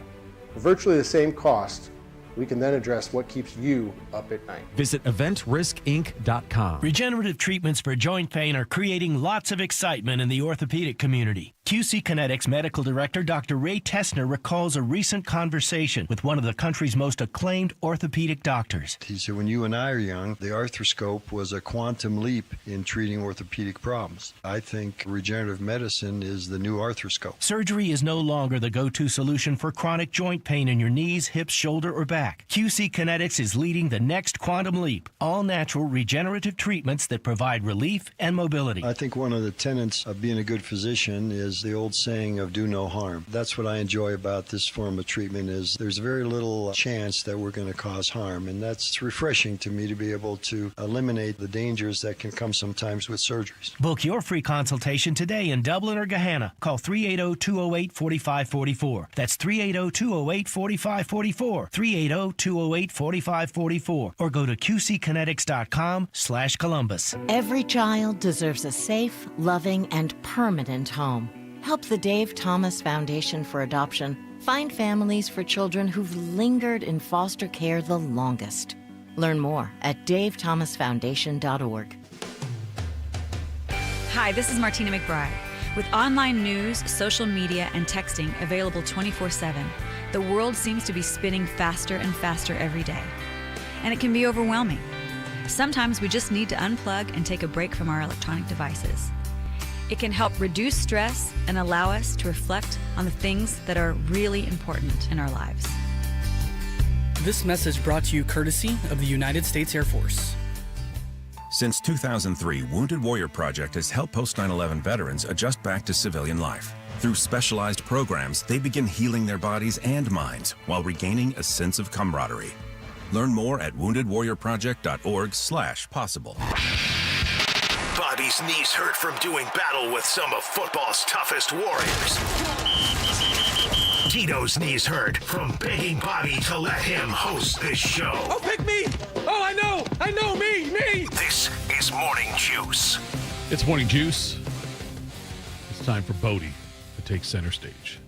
For virtually the same cost, we can then address what keeps you up at night. Visit EventRiskInc.com. Regenerative treatments for joint pain are creating lots of excitement in the orthopedic community. QC Kinetics Medical Director Dr. Ray Tessner recalls a recent conversation with one of the country's most acclaimed orthopedic doctors. He said, when you and I are young, the arthroscope was a quantum leap in treating orthopedic problems. I think regenerative medicine is the new arthroscope. Surgery is no longer the go-to solution for chronic joint pain in your knees, hips, shoulder, or back. QC Kinetics is leading the next quantum leap. All-natural regenerative treatments that provide relief and mobility. I think one of the tenets of being a good physician is the old saying of do no harm. That's what I enjoy about this form of treatment is there's very little chance that we're going to cause harm, and that's refreshing to me to be able to eliminate the dangers that can come sometimes with surgeries. Book your free consultation today in Dublin or Gahanna. Call 380-208-4544. That's 380-208-4544. 380-208-4544. Or go to qckinetics.com/Columbus. Every child deserves a safe, loving, and permanent home. Help the Dave Thomas Foundation for Adoption find families for children who've lingered in foster care the longest. Learn more at davethomasfoundation.org. Hi, this is Martina McBride. With online news, social media, and texting available 24/7, the world seems to be spinning faster and faster every day. And it can be overwhelming. Sometimes we just need to unplug and take a break from our electronic devices. It can help reduce stress and allow us to reflect on the things that are really important in our lives. This message brought to you courtesy of the United States Air Force. Since 2003, Wounded Warrior Project has helped post 9/11 veterans adjust back to civilian life. Through specialized programs, they begin healing their bodies and minds while regaining a sense of camaraderie. Learn more at woundedwarriorproject.org/possible. Bobby's knees hurt from doing battle with some of football's toughest warriors. Tito's knees hurt from begging Bobby to let him host this show. Oh, pick me! Oh, I know, me! This is Morning Juice. It's Morning Juice. It's time for Bodie to take center stage.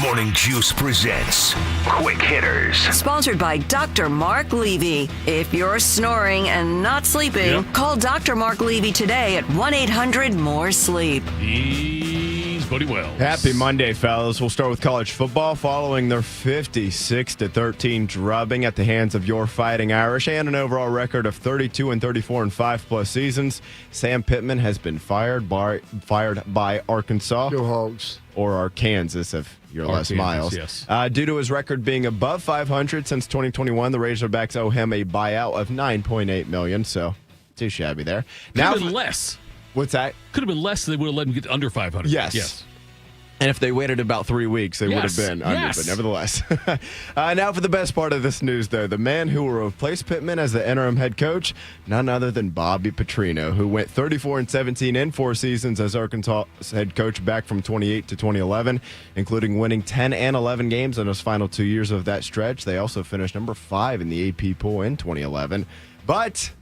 Morning Juice presents Quick Hitters. Sponsored by Dr. Mark Levy. If you're snoring and not sleeping, call Dr. Mark Levy today at 1-800-MORE-SLEEP. He's Bodie Wells. Happy Monday, fellas. We'll start with college football. Following their 56-13 drubbing at the hands of your Fighting Irish and an overall record of 32-34 in 5+ seasons, Sam Pittman has been fired by Arkansas. Go Hogs. Or Arkansas, if you're less miles. Yes. Due to his record being above 500 since 2021, the Razorbacks owe him a buyout of $9.8 million, so too shabby there. Could have been less. What's that? Could have been less. They would have let him get under 500. Yes. And if they waited about 3 weeks, they would have been under. But nevertheless. Now for the best part of this news, though. The man who will replace Pittman as the interim head coach, none other than Bobby Petrino, who went 34-17 in 4 seasons as Arkansas head coach back from 2008 to 2011, including winning 10 and 11 games in his final 2 years of that stretch. They also finished number 5 in the AP poll in 2011. But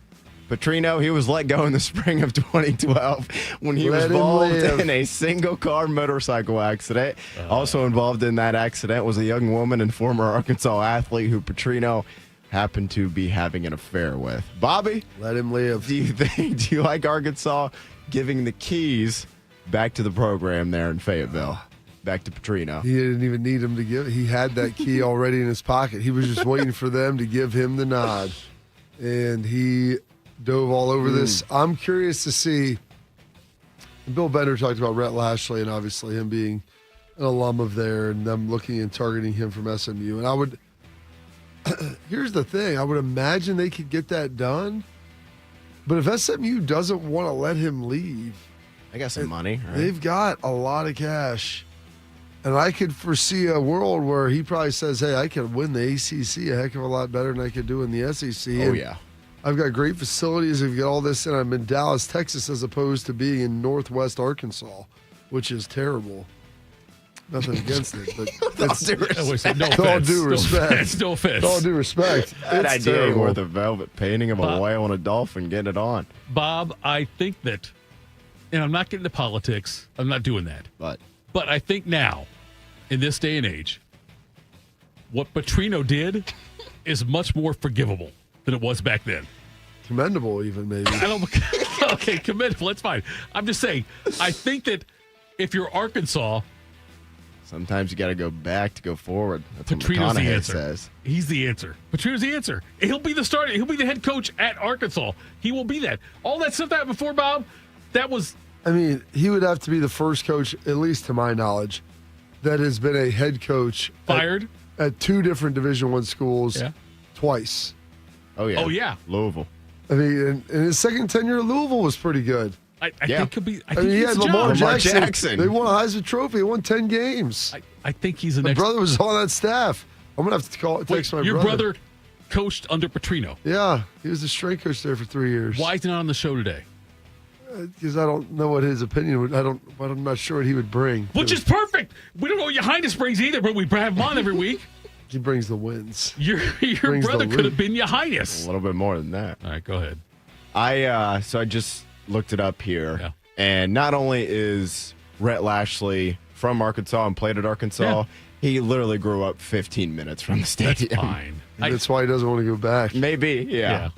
Petrino, he was let go in the spring of 2012 when he was involved in a single-car motorcycle accident. Also involved in that accident was a young woman and former Arkansas athlete who Petrino happened to be having an affair with. Bobby? Let him live. Do you like Arkansas giving the keys back to the program there in Fayetteville? Back to Petrino. He didn't even need him to give. He had that key already in his pocket. He was just waiting for them to give him the nod. And he dove all over this. I'm curious to see. Bill Bender talked about Rhett Lashley and obviously him being an alum of there and them looking and targeting him from SMU. And I would, here's the thing, I would imagine they could get that done. But if SMU doesn't want to let him leave, I got some money. Right? They've got a lot of cash. And I could foresee a world where he probably says, hey, I could win the ACC a heck of a lot better than I could do in the SEC. Oh, yeah. I've got great facilities. I've got all this, and I'm in Dallas, Texas, as opposed to being in Northwest Arkansas, which is terrible. Nothing against it, but all due respect. No offense. All due respect. That it's idea terrible. worth a velvet painting of a whale and a dolphin. Get it on. Bob, I think that, and I'm not getting into politics. I'm not doing that. But I think now, in this day and age, what Petrino did is much more forgivable than it was back then. Commendable, even, maybe. Okay, commendable. That's fine. I'm just saying, I think that if you're Arkansas, sometimes you got to go back to go forward. That's Petrino's what the McConaughey answer. says. He's the answer. Petrino's the answer. He'll be the starter. He'll be the head coach at Arkansas. He will be that. All that stuff that happened before, Bob, that was... I mean, he would have to be the first coach, at least to my knowledge, that has been a head coach fired at 2 different Division I schools twice. Oh, yeah. Oh, yeah. Louisville. I mean, and his second tenure at Louisville was pretty good. I think he'll be. I mean, think he had Lamar Jackson. They won a Heisman Trophy. They won 10 games. I think he's the My next. brother was on that staff. I'm going to have to text my brother. Your brother coached under Petrino. Yeah, he was the strength coach there for 3 years. Why is he not on the show today? Because I don't know what his opinion would. I'm not sure what he would bring. Which is perfect. We don't know what your highness brings either, but we have him on every week. He brings the wins. Your brother could have been your highness. A little bit more than that. All right, go ahead. So I just looked it up here, and not only is Rhett Lashley from Arkansas and played at Arkansas, he literally grew up 15 minutes from the stadium. That's fine. That's why he doesn't want to go back. Maybe, yeah.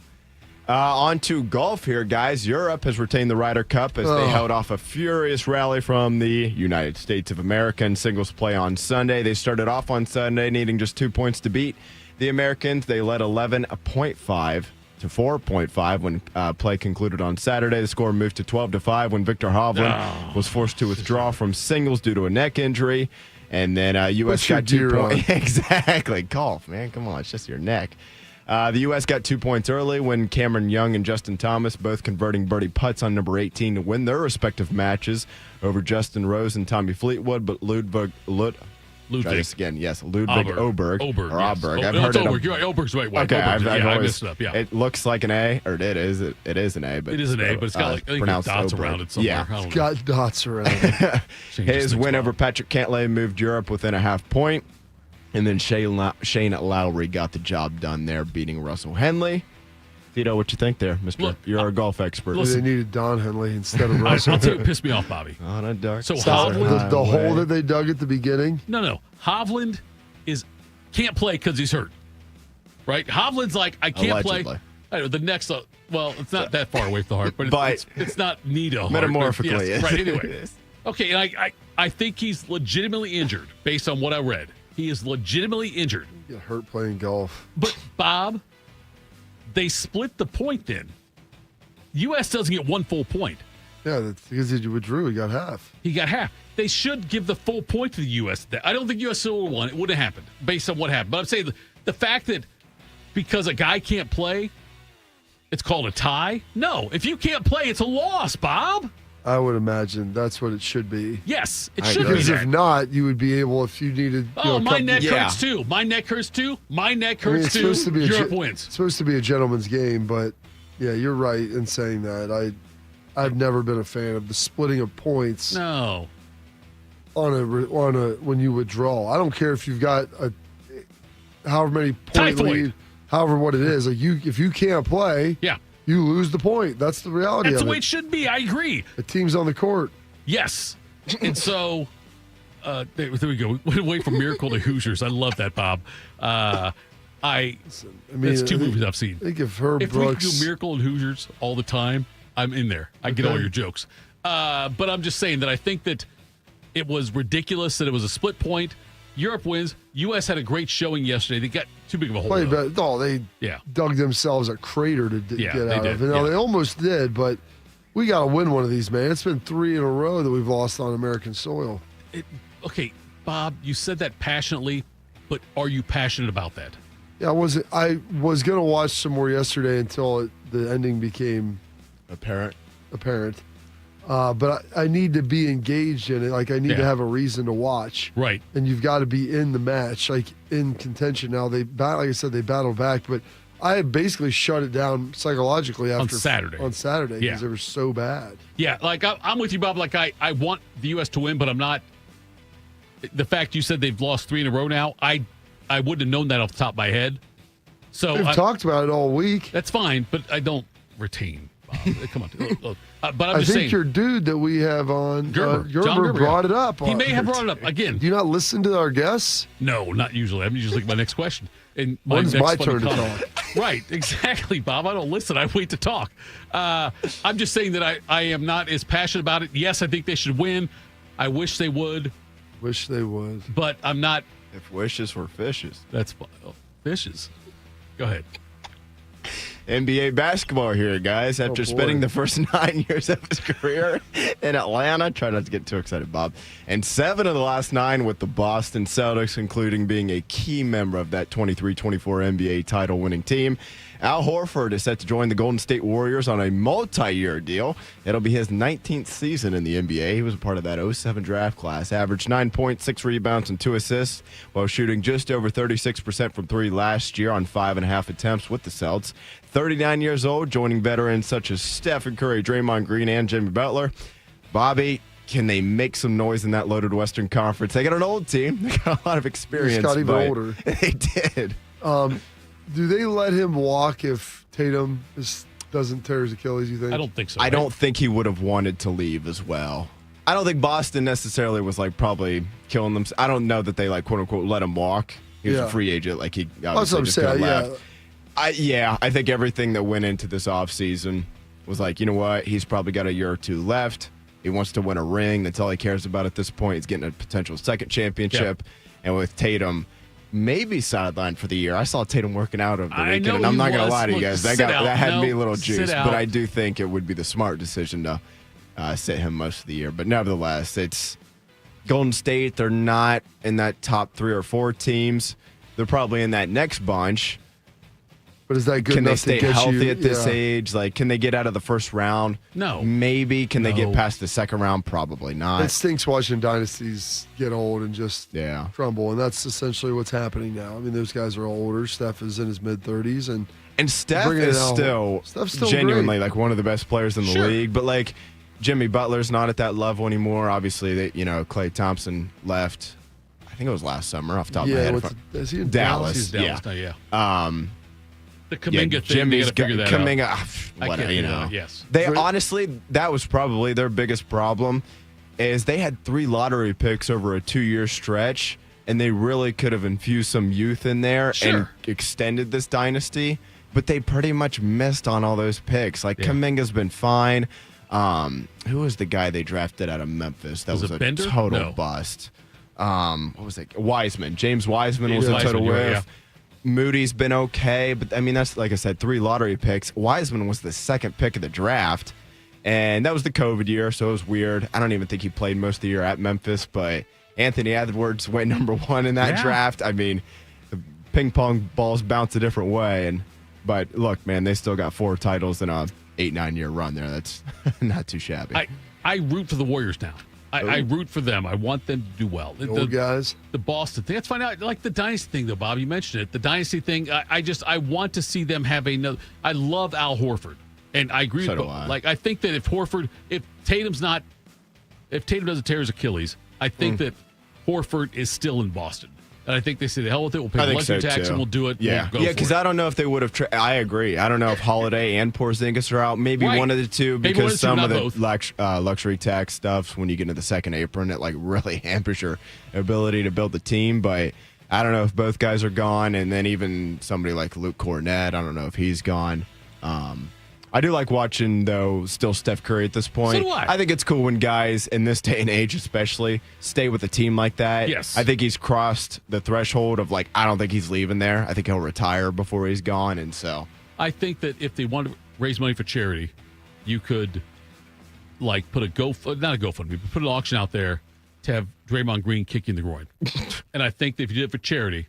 On to golf here, guys. Europe has retained the Ryder Cup as they held off a furious rally from the United States of America in singles play on Sunday. They started off on Sunday needing just 2 points to beat the Americans. They led 11.5 to 4.5 when play concluded on Saturday. The score moved to 12-5 when Victor Hovland was forced to withdraw from singles due to a neck injury. And then U.S. got 2 points. Exactly. Golf, man. Come on. It's just your neck. The U.S. got 2 points early when Cameron Young and Justin Thomas both converting birdie putts on number 18 to win their respective matches over Justin Rose and Tommy Fleetwood, but Ludwig Oberg. Oberg. I've heard Oberg. You're right. Oberg's right. Okay, Oberg. I've I always, messed it up. Yeah. It looks like an A, or it is an A, but it is an A, but it's got like pronounced dots Oberg. around it somewhere. Yeah, it's got dots around it. His win over Patrick Cantlay moved Europe within a half point. And then Shane Lowry got the job done there, beating Russell Henley. Tito, what you think there, Mister? Look, You're a golf expert. They needed Don Henley instead of Russell. I'll tell you what pissed me off, Bobby. On a dark So side Hovland, the hole that they dug at the beginning. No. Hovland can't play because he's hurt. Right? Hovland's like, I can't Allegedly. play. I don't know, the next, well, it's not that far away from the heart, but it's not Nito. Metaphorically, yes, right. Anyway, okay, and I think he's legitimately injured based on what I read. He is legitimately injured. Get hurt playing golf. But Bob, they split the point. Then U.S. doesn't get one full point. Yeah, that's because he withdrew. He got half. He got half. They should give the full point to the U.S. I don't think U.S. still would have won. It wouldn't have happened based on what happened. But I'm saying the fact that because a guy can't play, it's called a tie. No, if you can't play, it's a loss, Bob. I would imagine that's what it should be. Yes, it should be. Because if not, you would be able, if you needed. My neck hurts too. My neck hurts too. My neck hurts too. Europe wins. It's supposed to be a gentleman's game, but yeah, you're right in saying that. I've never been a fan of the splitting of points. No. On a when you withdraw, I don't care if you've got a however many point lead, however what it is. Like if you can't play, you lose the point. That's the reality. That's of the way it. it should be. I agree. The team's on the court. Yes, and so there we go. We went away from Miracle to Hoosiers. I love that, Bob. That's two movies I've seen. I think if Herb Brooks, we could do Miracle and Hoosiers all the time, I'm in there. I get all your jokes. But I'm just saying that I think that it was ridiculous that it was a split point. Europe wins. U.S. had a great showing yesterday. They got too big of a hole. They dug themselves a crater to get out of. Yeah. They almost did, but we got to win one of these, man. It's been 3 in a row that we've lost on American soil. Okay, Bob, you said that passionately, but are you passionate about that? Yeah, I was going to watch some more yesterday until the ending became apparent. But I need to be engaged in it. Like, I need to have a reason to watch. Right. And you've got to be in the match, like in contention. Now, like I said, they battled back, but I basically shut it down psychologically after On Saturday because they were so bad. Yeah, like I'm with you, Bob. Like I want the U.S. to win, but I'm not. The fact you said they've lost 3 in a row now, I wouldn't have known that off the top of my head. So we've talked about it all week. That's fine, but I don't retain. Come on. Look. But I'm just I saying. think your dude that we have on, John Gerber brought it up. He may have brought it up again. Do you not listen to our guests? No, not usually. I'm usually my next question. And when's my turn to talk? Right, exactly, Bob. I don't listen. I wait to talk. I'm just saying that I am not as passionate about it. Yes, I think they should win. I wish they would. Wish they would. But I'm not. If wishes were fishes. That's fishes. Go ahead. NBA basketball here, guys. After spending the first 9 years of his career in Atlanta, try not to get too excited, Bob, and 7 of the last 9 with the Boston Celtics, including being a key member of that 23-24 NBA title-winning team. Al Horford is set to join the Golden State Warriors on a multi-year deal. It'll be his 19th season in the NBA. He was a part of that 07 draft class, averaged 9 points, 6 rebounds, and 2 assists, while shooting just over 36% from 3 last year on 5.5 attempts with the Celts. 39 years old, joining veterans such as Stephen Curry, Draymond Green, and Jimmy Butler. Bobby, can they make some noise in that loaded Western Conference? They got an old team. They got a lot of experience. He's got even older. They did. Do they let him walk if Tatum doesn't tear his Achilles, you think? I don't think so. I don't think he would have wanted to leave as well. I don't think Boston necessarily was probably killing them. I don't know that they quote unquote let him walk. He was a free agent. He obviously just could have left. I think everything that went into this offseason was you know what? He's probably got a year or 2 left. He wants to win a ring. That's all he cares about at this point. He's getting a potential second championship. Yep. And with Tatum, maybe sidelined for the year. I saw Tatum working out over the weekend, and I'm not going to lie to you guys. That had me a little juiced, but I do think it would be the smart decision to sit him most of the year. But nevertheless, it's Golden State. They're not in that top 3 or 4 teams. They're probably in that next bunch. But is that good Can they enough stay to get healthy you, at this age? Can they get out of the first round? No. Maybe. Can they get past the second round? Probably not. It stinks watching dynasties get old and just crumble, and that's essentially what's happening now. I mean, those guys are all older. Steph is in his mid-30s, and Steph is still genuinely great. One of the best players in the league. But Jimmy Butler's not at that level anymore. Obviously, Klay Thompson left. I think it was last summer, off the top of my head. Is he in Dallas? He's Dallas now, The Kuminga thing, Jimmy's they got to figure that Kuminga, out. whatever, you know. Yes. They honestly, that was probably their biggest problem, is they had 3 lottery picks over a 2-year stretch, and they really could have infused some youth in there and extended this dynasty, but they pretty much missed on all those picks. Like, Kuminga's been fine. Who was the guy they drafted out of Memphis? That was a Bender? total bust. What was it? Wiseman. James Wiseman was a total whiff. Moody's been okay, but I mean, that's, like I said, 3 lottery picks. Wiseman was the 2nd pick of the draft, and that was the COVID year, so it was weird. I don't even think he played most of the year at Memphis, but Anthony Edwards went number 1 in that draft. I mean, the ping pong balls bounce a different way, but look, man, they still got 4 titles in a 8-9 year run there. That's not too shabby. I root for the Warriors now. I root for them. I want them to do well. The old guys. The Boston thing. Let's find out. Like the dynasty thing, though, Bob. You mentioned it. The dynasty thing. I want to see them have another. I love Al Horford, and I agree with Bob. Like, I think that if Tatum doesn't tear his Achilles, I think that Horford is still in Boston. And I think they say the hell with it. We'll pay the luxury tax and we'll do it. Yeah, because I don't know if they would have. I agree. I don't know if Holiday and Porzingis are out. Maybe one of the two, because some of the luxury tax stuff, when you get into the second apron, it like really hampers your ability to build the team. But I don't know if both guys are gone, and then even somebody like Luke Cornett, I don't know if he's gone. I do like watching, though, still Steph Curry at this point. So do I. I think it's cool when guys, in this day and age especially, stay with a team like that. Yes. I think he's crossed the threshold of, like, I don't think he's leaving there. I think he'll retire before he's gone, and so. I think that if they want to raise money for charity, you could, like, put not a GoFundMe, but put an auction out there to have Draymond Green kick you in the groin. And I think that if you did it for charity,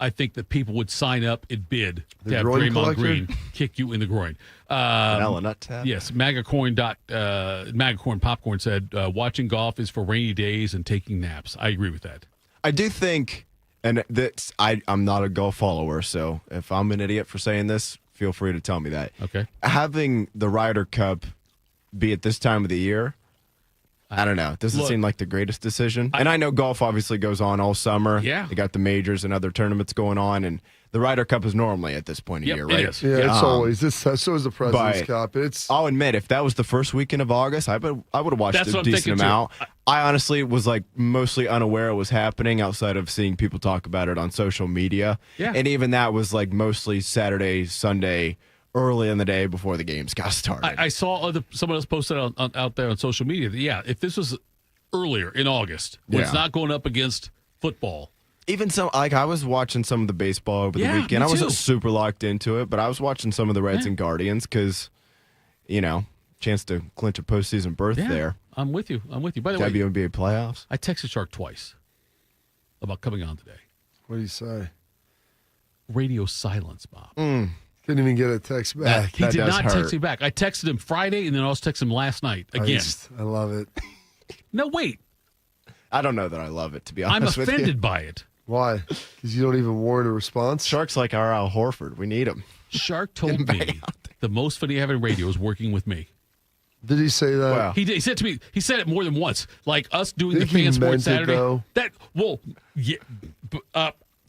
I think that people would sign up and bid to have Draymond Green kick you in the groin. Nut tap? Yes. MagaCoin Popcorn said, watching golf is for rainy days and taking naps. I agree with that. I do think, and I'm not a golf follower, so if I'm an idiot for saying this, feel free to tell me that. Okay. Having the Ryder Cup be at this time of the year, I don't know. It doesn't seem like the greatest decision. And I know golf obviously goes on all summer. Yeah. They got the majors and other tournaments going on, and the Ryder Cup is normally at this point of year, right? It is. Yeah, it's always. So is the President's Cup. I'll admit, if that was the first weekend of August, I would have watched a decent amount. I honestly was like mostly unaware it was happening outside of seeing people talk about it on social media. Yeah. And even that was like mostly Saturday, Sunday, early in the day before the games got started. I saw someone else posted out there on social media that, if this was earlier in August, when it's not going up against football. Even I was watching some of the baseball over the weekend. I wasn't super locked into it, but I was watching some of the Reds and Guardians because, chance to clinch a postseason berth there. I'm with you. By the way, WNBA playoffs. I texted Shark twice about coming on today. What do you say? Radio silence, Bob. Couldn't even get a text back. He did not text me back. I texted him Friday, and then I also texted him last night again. I love it. No, wait. I don't know that I love it, to be honest with you. I'm offended by it. Why? Because you don't even warrant a response? Shark's like our Al Horford. We need him. Shark told me the most fun he have in radio is working with me. Did he say that? Wow. He said to me, he said it more than once. Like us doing the Fan Sports Saturday.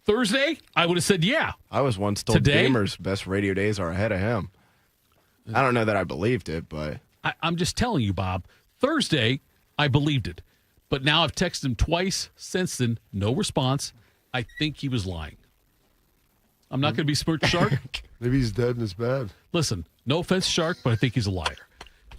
Thursday, I would have said yeah. I was once told Gamer's best radio days are ahead of him. I don't know that I believed it, but. I'm just telling you, Bob. Thursday, I believed it. But now I've texted him twice since then. No response. I think he was lying. I'm not going to be smart Shark. Maybe he's dead and it's bad. Listen, no offense, Shark, but I think he's a liar.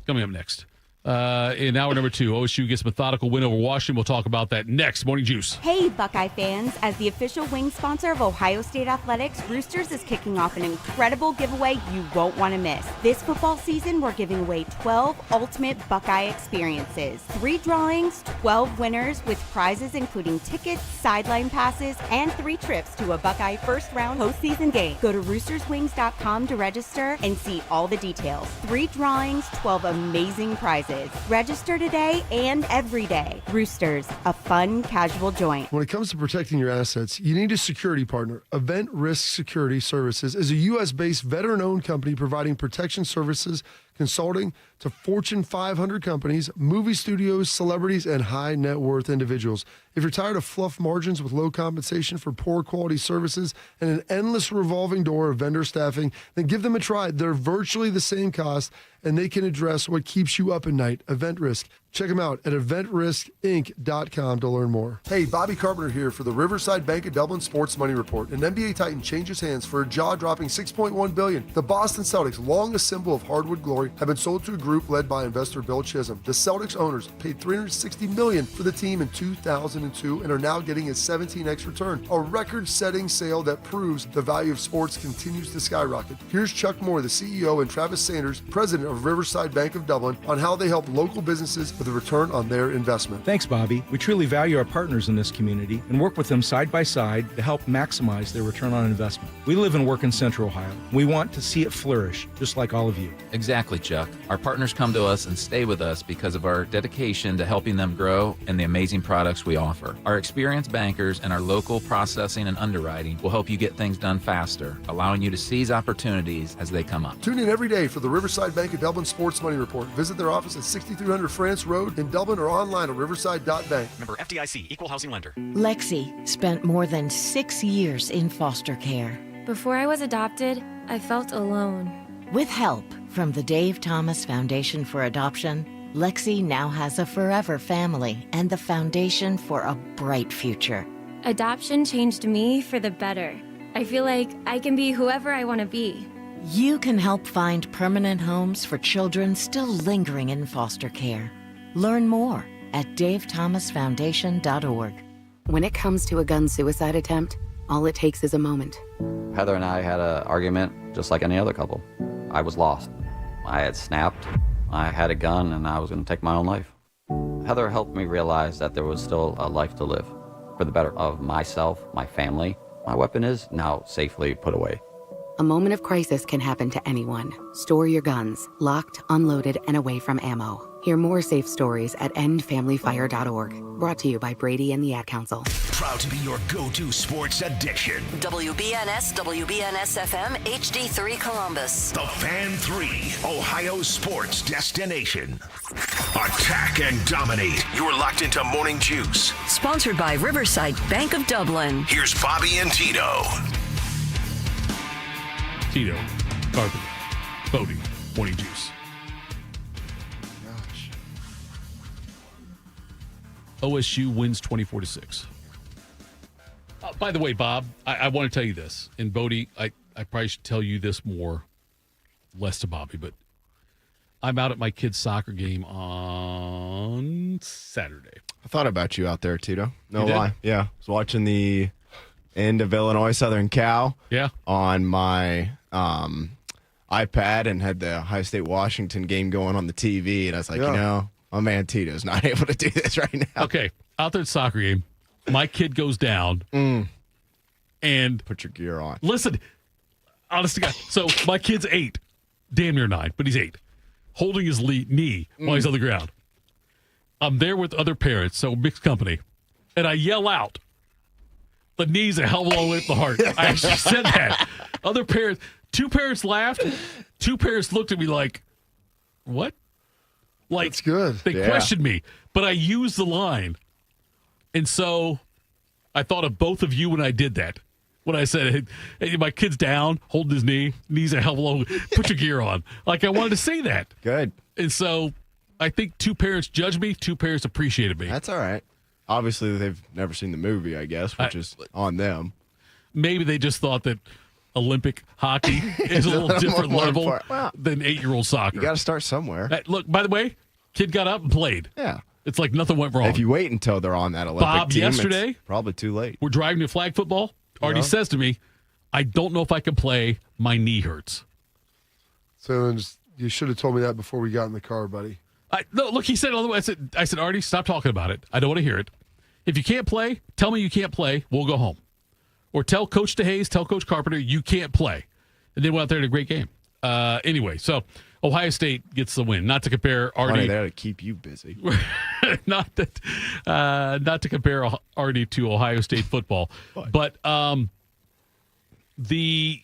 Coming up next. In hour number 2, OSU gets methodical win over Washington. We'll talk about that next. Morning Juice. Hey, Buckeye fans. As the official wing sponsor of Ohio State Athletics, Roosters is kicking off an incredible giveaway you won't want to miss. This football season, we're giving away 12 ultimate Buckeye experiences. 3 drawings, 12 winners with prizes including tickets, sideline passes, and 3 trips to a Buckeye first-round postseason game. Go to roosterswings.com to register and see all the details. 3 drawings, 12 amazing prizes. Register today and every day. Roosters, a fun, casual joint. When it comes to protecting your assets, you need a security partner. Event Risk Security Services is a U.S.-based veteran-owned company providing protection services, consulting to Fortune 500 companies, movie studios, celebrities, and high net worth individuals. If you're tired of fluff margins with low compensation for poor quality services and an endless revolving door of vendor staffing, then give them a try. They're virtually the same cost, and they can address what keeps you up at night, event risk. Check them out at eventriskinc.com to learn more. Hey, Bobby Carpenter here for the Riverside Bank of Dublin Sports Money Report. An NBA Titan changes hands for a jaw-dropping $6.1 billion. The Boston Celtics, long a symbol of hardwood glory, have been sold to a group led by investor Bill Chisholm. The Celtics owners paid $360 million for the team in 2002 and are now getting a 17x return, a record-setting sale that proves the value of sports continues to skyrocket. Here's Chuck Moore, the CEO, and Travis Sanders, president of Riverside Bank of Dublin, on how they help local businesses with a return on their investment. Thanks, Bobby. We truly value our partners in this community and work with them side by side to help maximize their return on investment. We live and work in Central Ohio. We want to see it flourish, just like all of you. Exactly, Chuck. Our partners come to us and stay with us because of our dedication to helping them grow and the amazing products we offer. Our experienced bankers and our local processing and underwriting will help you get things done faster, allowing you to seize opportunities as they come up. Tune in every day for the Riverside Bank of Dublin Sports Money Report. Visit their office at 6300 France Road in Dublin or online at riverside.bank. Member FDIC, Equal Housing Lender. Lexi spent more than 6 years in foster care. Before I was adopted, I felt alone. With help from the Dave Thomas Foundation for Adoption, Lexi now has a forever family and the foundation for a bright future. Adoption changed me for the better. I feel like I can be whoever I want to be. You can help find permanent homes for children still lingering in foster care. Learn more at davethomasfoundation.org. When it comes to a gun suicide attempt, all it takes is a moment. Heather and I had an argument just like any other couple. I was lost. I had snapped. I had a gun and I was going to take my own life. Heather helped me realize that there was still a life to live for the better of myself, my family. My weapon is now safely put away. A moment of crisis can happen to anyone. Store your guns, locked, unloaded, and away from ammo. Hear more safe stories at endfamilyfire.org. Brought to you by Brady and the Ad Council. Proud to be your go-to sports addiction. WBNS, WBNS FM, HD3 Columbus. The Fan 3, Ohio sports destination. Attack and dominate. You're locked into Morning Juice. Sponsored by Riverside Bank of Dublin. Here's Bobby and Tito. Tito, Carpenter, Bodie, Morning Juice. Gosh. OSU wins 24-6. By the way, Bob, I want to tell you this. And Bodie, I probably should tell you this more, less to Bobby, but I'm out at my kid's soccer game on Saturday. I thought about you out there, Tito. No lie. Yeah. I was watching the end of Illinois Southern Cal on my iPad and had the Ohio State Washington game going on the TV. And I was like, my man Tito's not able to do this right now. Okay. Out there at the soccer game, my kid goes down and put your gear on. Listen, honest to God. So my kid's 8, damn near 9, but he's 8, holding his knee while he's on the ground. I'm there with other parents, so mixed company, and I yell out, "The knee's a hell of a long way from the heart." I actually said that. Other parents, 2 parents laughed. 2 parents looked at me like, "What?" Like, that's good. They questioned me, but I used the line. And so I thought of both of you when I did that. When I said, hey, my kid's down, holding his knees a hell of a long way, put your gear on. Like, I wanted to say that. Good. And so I think 2 parents judged me, 2 parents appreciated me. That's all right. Obviously, they've never seen the movie, I guess, which is on them. Maybe they just thought that Olympic hockey is a little different level than 8-year-old soccer. You got to start somewhere. Look, by the way, kid got up and played. Yeah. It's like nothing went wrong. If you wait until they're on that Olympic team, yesterday, it's probably too late. We're driving to flag football. Artie says to me, I don't know if I can play. My knee hurts. So you should have told me that before we got in the car, buddy. No, look, he said it all the way. I said, Artie, stop talking about it. I don't want to hear it. If you can't play, tell me you can't play. We'll go home. Or tell Coach DeHaze, tell Coach Carpenter you can't play. And they went out there and had a great game. Anyway, so Ohio State gets the win. Not to compare Artie. Funny, there to keep you busy. not to compare Artie to Ohio State football. But the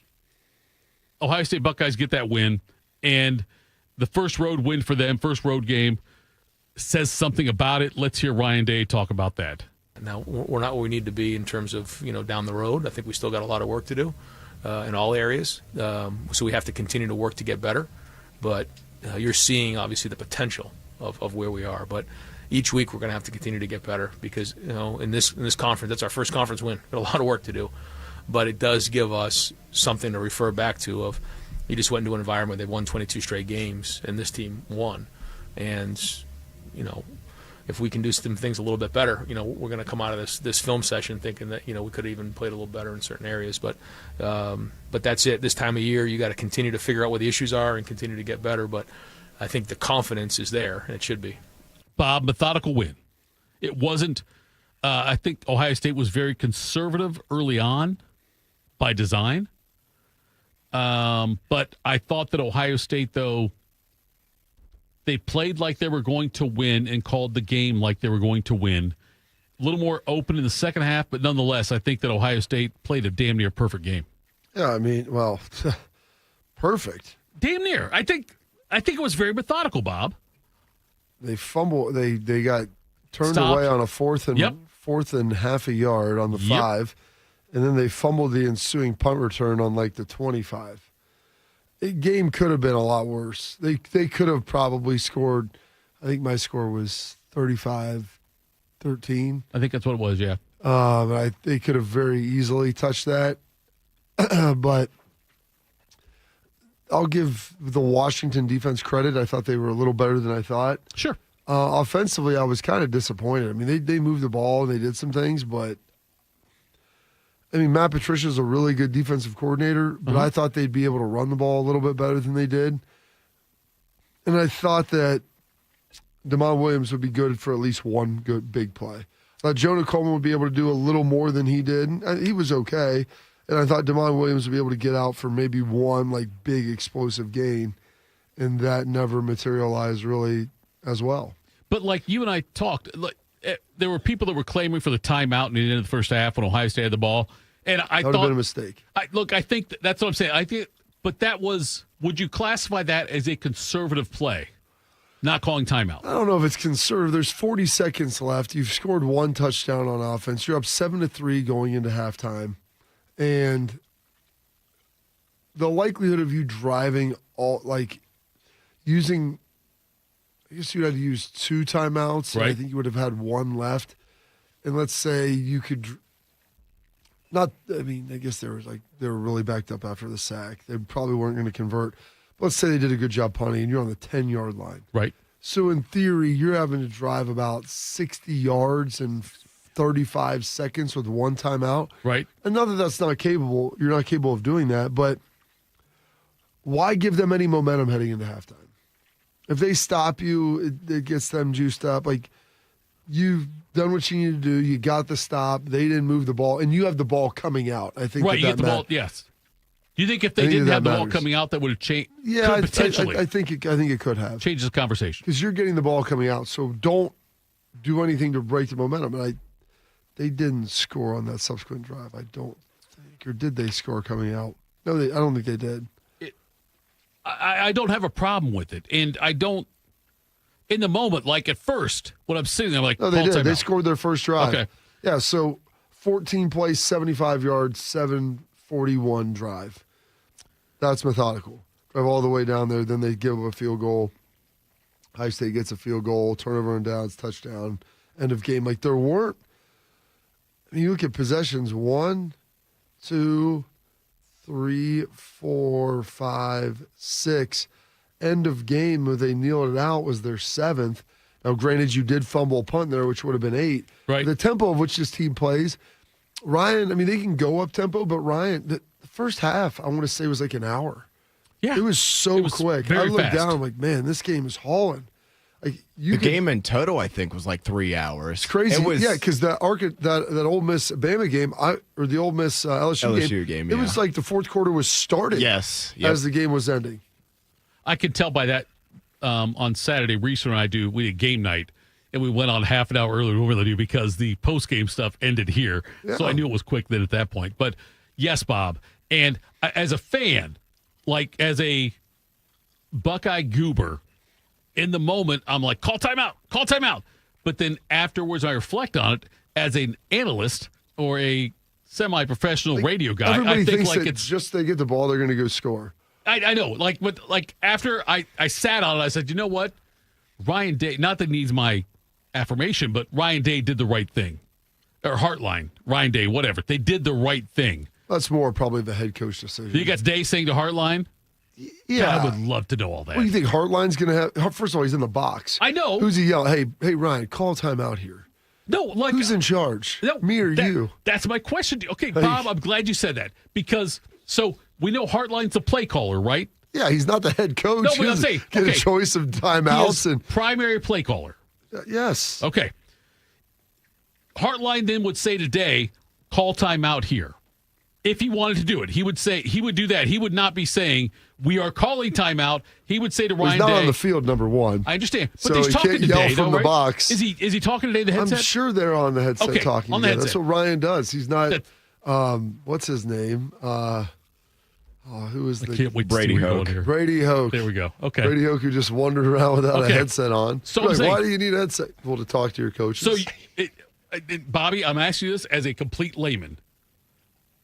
Ohio State Buckeyes get that win. And the first road win for them, first road game, says something about it. Let's hear Ryan Day talk about that. Now, we're not where we need to be in terms of, down the road. I think we still got a lot of work to do in all areas. So we have to continue to work to get better. But you're seeing, obviously, the potential of where we are. But each week we're going to have to continue to get better because, in this conference, that's our first conference win. Got a lot of work to do. But it does give us something to refer back to of you just went into an environment where they've won 22 straight games, and this team won. And, if we can do some things a little bit better, we're going to come out of this film session thinking that, we could have even played a little better in certain areas. But that's it. This time of year, you got to continue to figure out what the issues are and continue to get better. But I think the confidence is there, and it should be. Bob, methodical win. It wasn't, I think Ohio State was very conservative early on by design. But I thought that Ohio State, though, they played like they were going to win and called the game like they were going to win. A little more open in the second half, but nonetheless, I think that Ohio State played a damn near perfect game. Yeah, perfect. Damn near. I think it was very methodical, Bob. They fumbled. They got turned away on a fourth and half a yard on the 5, and then they fumbled the ensuing punt return on like the 25. The game could have been a lot worse. They could have probably scored. I think my score was 35-13. I think that's what it was, yeah. They could have very easily touched that. But I'll give the Washington defense credit. I thought they were a little better than I thought. Sure. Offensively, I was kind of disappointed. I mean, they moved the ball and they did some things, but Matt Patricia's a really good defensive coordinator, but I thought they'd be able to run the ball a little bit better than they did. And I thought that Damon Williams would be good for at least one good big play. I thought Jonah Coleman would be able to do a little more than he did. He was okay. And I thought Damon Williams would be able to get out for maybe one big explosive gain, and that never materialized really as well. But you and I talked, there were people that were clamoring for the timeout in the end of the first half when Ohio State had the ball. And I thought that would have been a mistake. I think that's what I'm saying. But that was, would you classify that as a conservative play? Not calling timeout. I don't know if it's conservative. There's 40 seconds left. You've scored one touchdown on offense. You're up 7-3 going into halftime. And the likelihood of you driving using, I guess you'd have to use 2 timeouts. Right. I think you would have had one left. And let's say you could I guess they were really backed up after the sack. They probably weren't going to convert. But let's say they did a good job punting and you're on the 10-yard line. Right. So in theory, you're having to drive about 60 yards in 35 seconds with one timeout. Right. And not that that's not capable. You're not capable of doing that, but why give them any momentum heading into halftime? If they stop you, it gets them juiced up. You've done what you need to do. You got the stop. They didn't move the ball, and you have the ball coming out. I think right. You get the ball. Yes. Do you think if they didn't have the ball coming out, that would have changed? Yeah, potentially. I think it could have changes the conversation because you're getting the ball coming out. So don't do anything to break the momentum. And they didn't score on that subsequent drive. I don't think, or did they score coming out? No, I don't think they did. I don't have a problem with it, and I don't. In the moment, at first, when I'm sitting there, no, they did. They scored their first drive. Okay. Yeah, so 14 plays, 75 yards, 7:41 drive. That's methodical. Drive all the way down there, then they give a field goal. Ohio State gets a field goal, turnover and downs, touchdown, end of game. There weren't. You look at possessions: 1, 2, 3, 4, 5, 6. End of game where they kneeled it out was their 7th. Now, granted, you did fumble a punt there, which would have been 8. Right. The tempo of which this team plays, Ryan, they can go up tempo, but Ryan, the first half, I want to say, was an hour. Yeah. It was so quick. I looked down, I'm like, man, this game is hauling. The game in total, I think, was 3 hours. It's crazy. Because that Ole Miss Bama game, or the Ole Miss LSU game, yeah. It was the fourth quarter was starting. Yes. Yep. As the game was ending. I could tell by that on Saturday. Reese and I we did game night, and we went on half an hour earlier than we really do because the post game stuff ended here. Yeah. So I knew it was quick then at that point. But yes, Bob, and as a fan, as a Buckeye goober, in the moment I'm like, call timeout. But then afterwards, I reflect on it. as an analyst or a semi-professional radio guy, everybody I think thinks like that it's just they get the ball, they're going to go score. I know. Like after I sat on it, I said, you know what? Ryan Day, not that needs my affirmation, but Ryan Day did the right thing. Or Heartline, Ryan Day, whatever. They did the right thing. That's more probably the head coach decision. You got Day saying to Heartline? Yeah. God, I would love to know all that. What do you think Heartline's going to have? First of all, he's in the box. I know. Who's he yelling? Hey, Ryan, call timeout here. No, like who's in charge? No, me or you? That's my question. Okay, Bob, I'm glad you said that because so we know Heartline's the play caller, right? Yeah, he's not the head coach. No, he but I'm doesn't saying get a choice of timeouts and primary play caller. Yes. Okay. Heartline then would say today, call timeout here. If he wanted to do it, he would do that. He would not be saying we are calling timeout. He would say to Ryan he's not Day, on the field, number one. I understand, but so he's he talking can't today yell from though, the right? box. Is he talking today? The headset? I'm sure they're on the headset talking. On the headset. That's what Ryan does. He's not. What's his name? Who is the Brady Hoke? Brady Hoke. There we go. Okay. Brady Hoke who just wandered around without a headset on. So like, why do you need a headset? Well, to talk to your coaches. So, Bobby, I'm asking you this as a complete layman.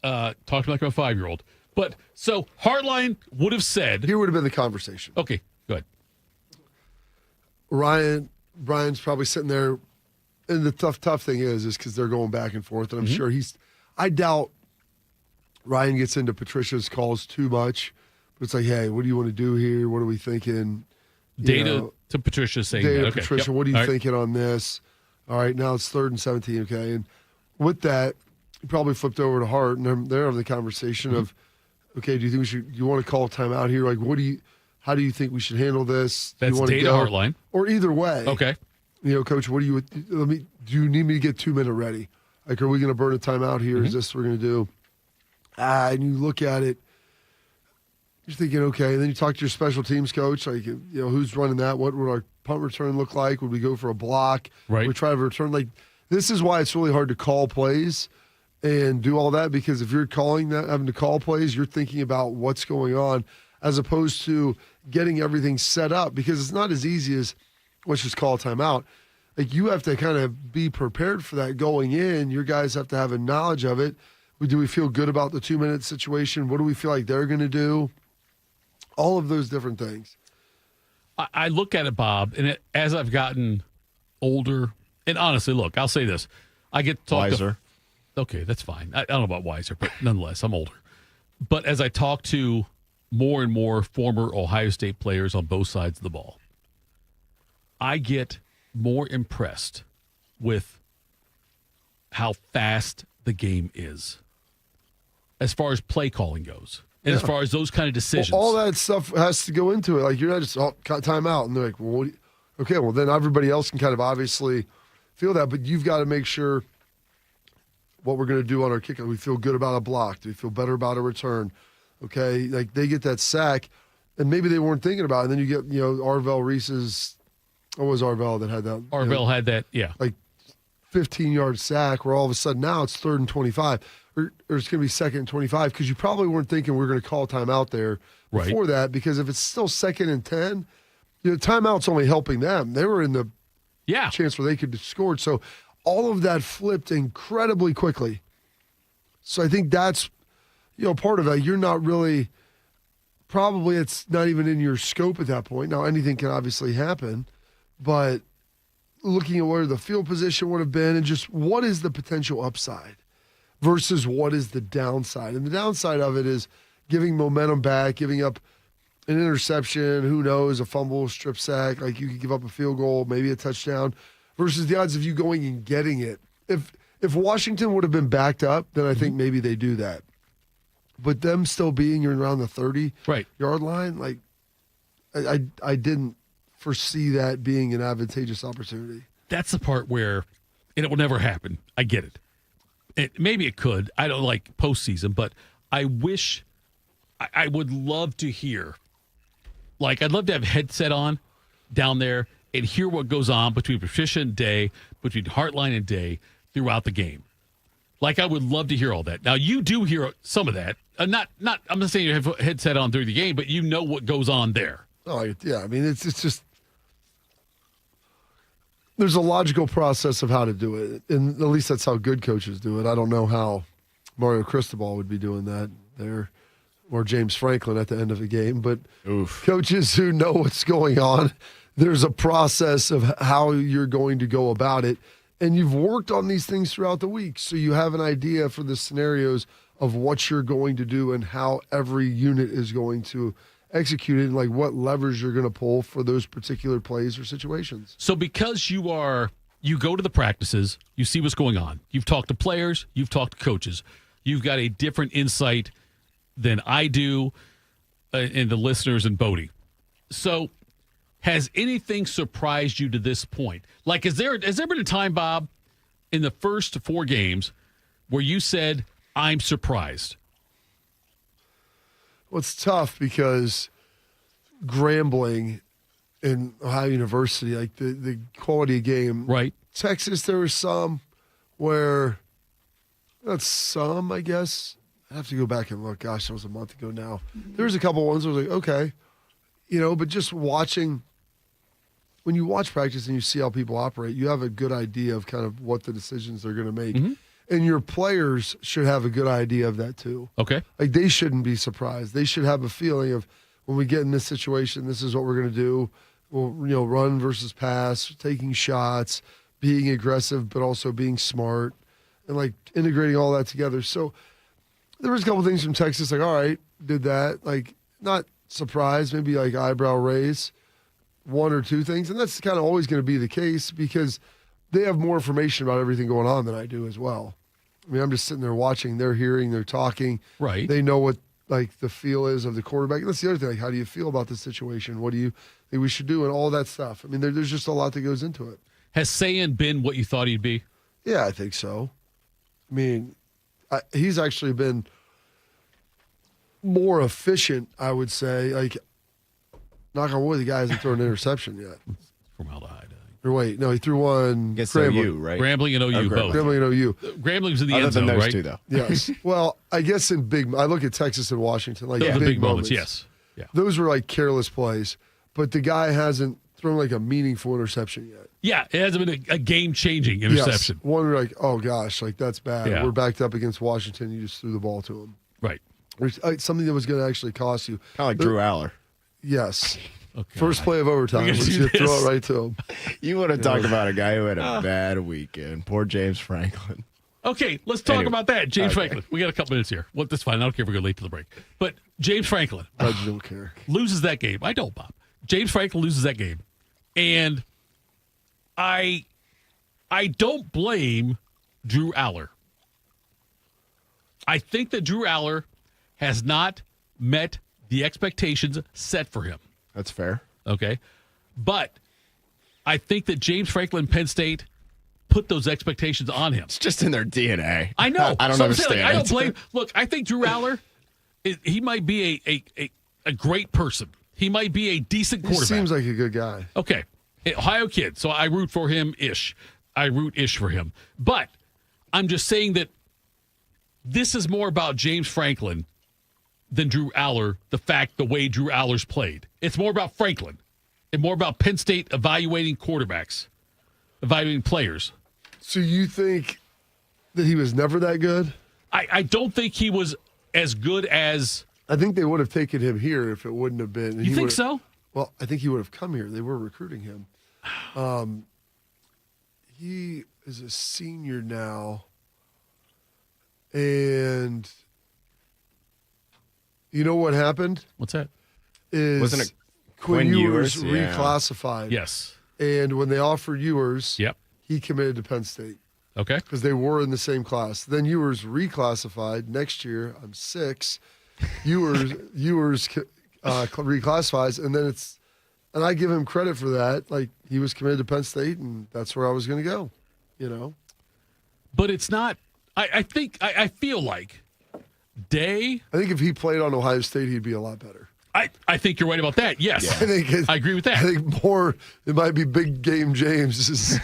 Talking like a 5-year-old. But so Heartline would have said. Here would have been the conversation. Okay, good. Brian's probably sitting there, and the tough thing is because they're going back and forth, and I'm sure I doubt Ryan gets into Patricia's calls too much. But it's like, hey, what do you want to do here? What are we thinking? Data to Patricia saying Data that. Okay. Patricia, what are you thinking on this? All right, now it's 3rd and 17, okay? And with that, he probably flipped over to Hart, and they're having the conversation of, okay, do you think you want to call timeout here? Like, how do you think we should handle this? That's do you want Data to go? Heartline. Or either way. Okay. Coach, what do you need me to get 2 minutes ready? Like, are we going to burn a timeout here? Is this what we're going to do? And you look at it, you're thinking, okay, and then you talk to your special teams coach, like, who's running that? What would our punt return look like? Would we go for a block? Right. Would we try to return? Like, this is why it's really hard to call plays and do all that, because if you're calling that, having to call plays, you're thinking about what's going on as opposed to getting everything set up, because it's not as easy as let's just call a timeout. Like, you have to kind of be prepared for that going in. Your guys have to have a knowledge of it. Do we feel good about the 2-minute situation? What do we feel like they're going to do? All of those different things. I look at it, Bob, and as I've gotten older, and honestly, look, I'll say this. I get to talk wiser. Okay, that's fine. I don't know about wiser, but nonetheless, I'm older. But as I talk to more and more former Ohio State players on both sides of the ball, I get more impressed with how fast the game is as far as play calling goes. And as far as those kind of decisions. Well, all that stuff has to go into it. Like, you're not just, time out. And they're like, well, okay, well, then everybody else can kind of obviously feel that. But you've got to make sure what we're going to do on our kick. Do we feel good about a block? Do we feel better about a return? Okay, like, they get that sack, and maybe they weren't thinking about it. And then you get, Arvell Reese's, what was Arvell that had that? Arvell had that, yeah. Like, 15-yard sack where all of a sudden now it's 3rd and 25. Or it's going to be 2nd and 25, because you probably weren't thinking we're going to call timeout there before that, because if it's still 2nd and 10, timeout's only helping them. They were in the chance where they could have scored. So all of that flipped incredibly quickly. So I think that's, part of that. You're not really, probably it's not even in your scope at that point. Now, anything can obviously happen, but looking at where the field position would have been and just what is the potential upside versus what is the downside. And the downside of it is giving momentum back, giving up an interception, who knows, a fumble, strip sack, like you could give up a field goal, maybe a touchdown, versus the odds of you going and getting it. If Washington would have been backed up, then I think maybe they do that. But them still being around the 30-yard line, like, I didn't foresee that being an advantageous opportunity. That's the part where, and it will never happen. I get it. Maybe it could. I don't like postseason, but I wish I would love to hear. Like, I'd love to have headset on down there and hear what goes on between Patricia and Day, between Heartline and Day throughout the game. Like, I would love to hear all that. Now, you do hear some of that. I'm not saying you have a headset on through the game, but you know what goes on there. Oh, yeah. I mean, it's just there's a logical process of how to do it, and at least that's how good coaches do it. I don't know how Mario Cristobal would be doing that there, or James Franklin at the end of a game, but coaches who know what's going on, there's a process of how you're going to go about it, and you've worked on these things throughout the week, so you have an idea for the scenarios of what you're going to do and how every unit is going to execute it, and like what levers you're going to pull for those particular plays or situations. So because you go to the practices, you see what's going on. You've talked to players, you've talked to coaches. You've got a different insight than I do and the listeners and Bodie. So has anything surprised you to this point? Like, has there been a time, Bob, in the first 4 games where you said, I'm surprised? Well, it's tough because Grambling and Ohio University, like the quality of game. Right. Texas, there was some where, not some, I guess. I have to go back and look. Gosh, that was a month ago now. There was a couple ones where I was like, okay. But just watching, when you watch practice and you see how people operate, you have a good idea of kind of what the decisions they're going to make. Mm-hmm. And your players should have a good idea of that too. Okay. Like, they shouldn't be surprised. They should have a feeling of, when we get in this situation, this is what we're going to do. We'll, run versus pass, taking shots, being aggressive, but also being smart, and like integrating all that together. So there was a couple things from Texas, like, all right, did that. Like, not surprised, maybe like eyebrow raise, 1 or 2 things. And that's kind of always going to be the case because they have more information about everything going on than I do as well. I mean, I'm just sitting there watching, they're hearing, they're talking. Right. They know what like the feel is of the quarterback. And that's the other thing. Like, how do you feel about this situation? What do you think we should do? And all that stuff. I mean, there's just a lot that goes into it. Has Sayan been what you thought he'd be? Yeah, I think so. I mean, he's actually been more efficient, I would say. Like, knock on wood, the guy hasn't thrown an interception yet. Formaldehyde. Or wait, no, he threw one against Grambling. OU, right? Grambling and OU both. Grambling and OU. Grambling's in the Other end zone, than those right? 2, though. Yes. Well, I guess I look at Texas and Washington, like Those are big moments, yes. Yeah. Those were like careless plays, but the guy hasn't thrown like a meaningful interception yet. Yeah, it hasn't been a game-changing interception. Yes. One where like, oh gosh, like that's bad. Yeah. We're backed up against Washington. You just threw the ball to him. Right. Or something that was going to actually cost you. Kind of like Drew Aller. Yes. Okay. First play of overtime, We gotta which do you throw this. it right to him. You want to talk about a guy who had a bad weekend. Poor James Franklin. Okay, let's talk about that. James Okay. Franklin. We got a couple minutes here. Well, that's fine. I don't care if we go late to the break. But James Franklin I don't care. loses that game. I don't, Bob. James Franklin loses that game. And I don't blame Drew Aller. I think that Drew Aller has not met the expectations set for him. That's fair. Okay. But I think that James Franklin, Penn State, put those expectations on him. It's just in their DNA. I know. I don't So I'm understand. saying, like, I don't blame. Look, I think Drew Aller, he might be a great person. He might be a decent He quarterback. seems like a good guy. Okay. Ohio kid. So I root for him-ish. I root-ish for him. But I'm just saying that this is more about James Franklin than Drew Aller, the way Drew Aller's played. It's more about Franklin and more about Penn State evaluating quarterbacks, evaluating players. So you think that he was never that good? I don't think he was as good as... I think they would have taken him here if it wouldn't have been. You think so? Well, I think he would have come here. They were recruiting him. He is a senior now. And you know what happened? What's that? Wasn't it Quinn Quinn Ewers Ewers? Yeah. reclassified? Yes. And when they offered Ewers, Yep. he committed to Penn State. Okay. Because they were in the same class. Then Ewers reclassified. Next year, I'm 6. Ewers reclassifies, and then and I give him credit for that. Like, he was committed to Penn State, and that's where I was going to go, But it's not, I feel like Day. I think if he played on Ohio State, he'd be a lot better. I think you're right about that. Yes. Yeah. I agree with that. I think more, it might be big game James is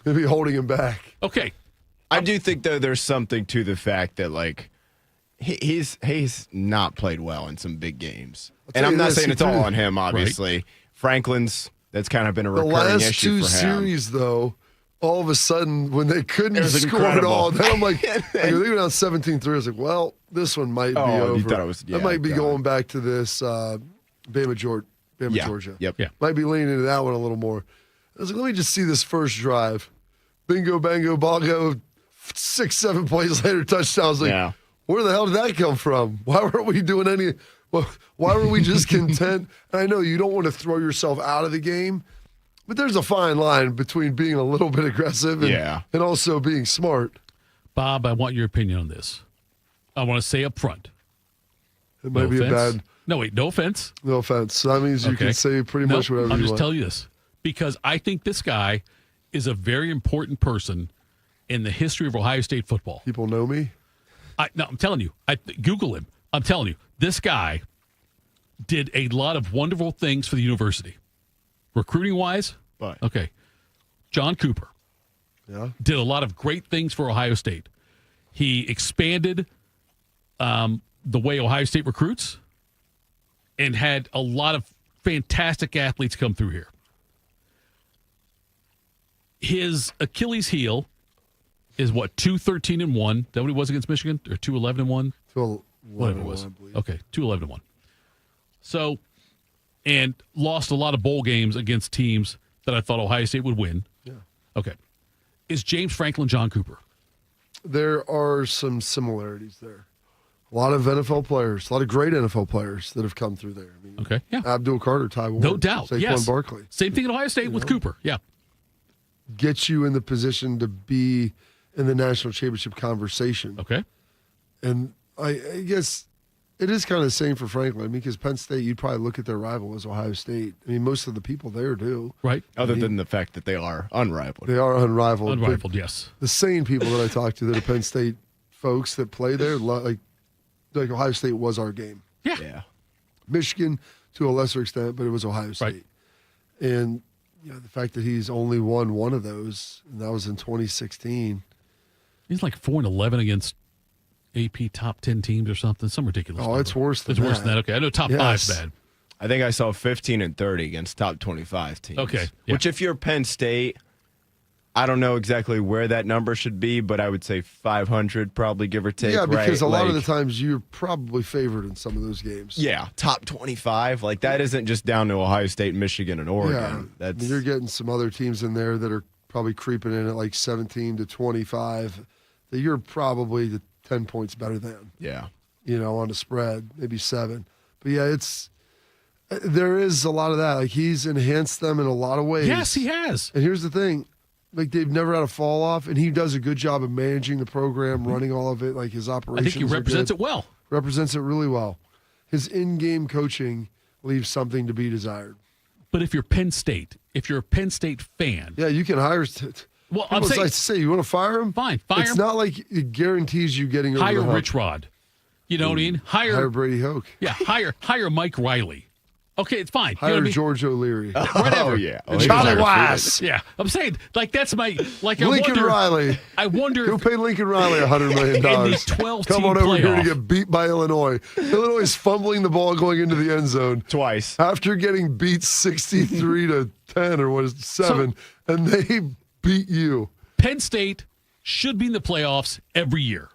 maybe holding him back. Okay. I do think, though, there's something to the fact that, like, he's not played well in some big games. And I'm not saying it's all on him, obviously. Right. Franklin's That's kind of been a The recurring last issue two for him. series, though, all of a sudden, when they couldn't score incredible. at all, then I'm like, they went down 17-3. I was like, well, this one might be over. You thought it was, I might be going back to this Bama, Georgia. Yep. Yeah. Might be leaning into that one a little more. I was like, let me just see this first drive. Bingo, bango, bongo. 6-7 plays later, touchdown. I was like, where the hell did that come from? Why weren't we doing any? Why were we just content? And I know you don't want to throw yourself out of the game, but there's a fine line between being a little bit aggressive and also being smart. Bob, I want your opinion on this. I want to say up front. It might be a bad. No, wait, no offense. No offense. So that means you can say pretty much whatever you want. I'm just telling you this because I think this guy is a very important person in the history of Ohio State football. People know me? No, I'm telling you. Google him. I'm telling you. This guy did a lot of wonderful things for the university. Recruiting-wise, okay. John Cooper did a lot of great things for Ohio State. He expanded the way Ohio State recruits and had a lot of fantastic athletes come through here. His Achilles heel is what, 2-13-1? Is that what he was against Michigan? Or 2-11-1? Whatever it was. Okay, 2-11-1. So, and lost a lot of bowl games against teams that I thought Ohio State would win. Yeah. Okay. Is James Franklin John Cooper? There are some similarities there. A lot of NFL players, a lot of great NFL players that have come through there. I mean, okay, yeah. Abdul Carter, Ty Ward, no doubt. Saquon Barkley. Same thing at Ohio State with Cooper. Yeah. Gets you in the position to be in the national championship conversation. Okay. And I guess it is kind of the same for Franklin. I mean, because Penn State, you'd probably look at their rival as Ohio State. I mean, most of the people there do. Right. Other than the fact that they are unrivaled. They are unrivaled. Unrivaled, yes. The sane people that I talk to that are Penn State folks that play there, like Ohio State was our game. Yeah. Michigan to a lesser extent, but it was Ohio State. Right. And the fact that he's only won one of those, and that was in 2016. He's like 4-11 against AP top 10 teams or something. Some ridiculous number. It's worse than that. It's worse than that. Okay, I know top 5's bad. I think I saw 15-30 against top 25 teams. Okay. Which, if you're Penn State, I don't know exactly where that number should be, but I would say 500 probably, give or take. Yeah, because right? a lot of the times you're probably favored in some of those games. Yeah, top 25. Like, that isn't just down to Ohio State, Michigan, and Oregon. Yeah. I mean, you're getting some other teams in there that are probably creeping in at like 17 to 25 that you're probably the 10 points better than. Yeah. On a spread, maybe 7. But yeah, there is a lot of that. Like, he's enhanced them in a lot of ways. Yes, he has. And here's the thing. Like, they've never had a fall off, and he does a good job of managing the program, running all of it. Like, his operations. I think he represents it well. Represents it really well. His in-game coaching leaves something to be desired. But if you're Penn State, if you're a Penn State fan. Yeah, you can hire. Well, I'm saying. Like to say, you want to fire him? Fine, fire him. It's not like it guarantees you getting over hire the hump. Rich Rod. You know what I mean? Hire Brady Hoke. Yeah, hire Mike Riley. Okay, it's fine. Hire you know what I mean? George O'Leary. Whatever. Oh, yeah. Charlie Wise. Yeah. I'm saying, like, that's my, like, Lincoln Riley. I wonder. Who paid Lincoln Riley $100 million? In the 12-team Come on over here playoff. to get beat by Illinois. Illinois is fumbling the ball going into the end zone. Twice. After getting beat 63 to 10 or what is it, 7, and they beat you. Penn State should be in the playoffs every year.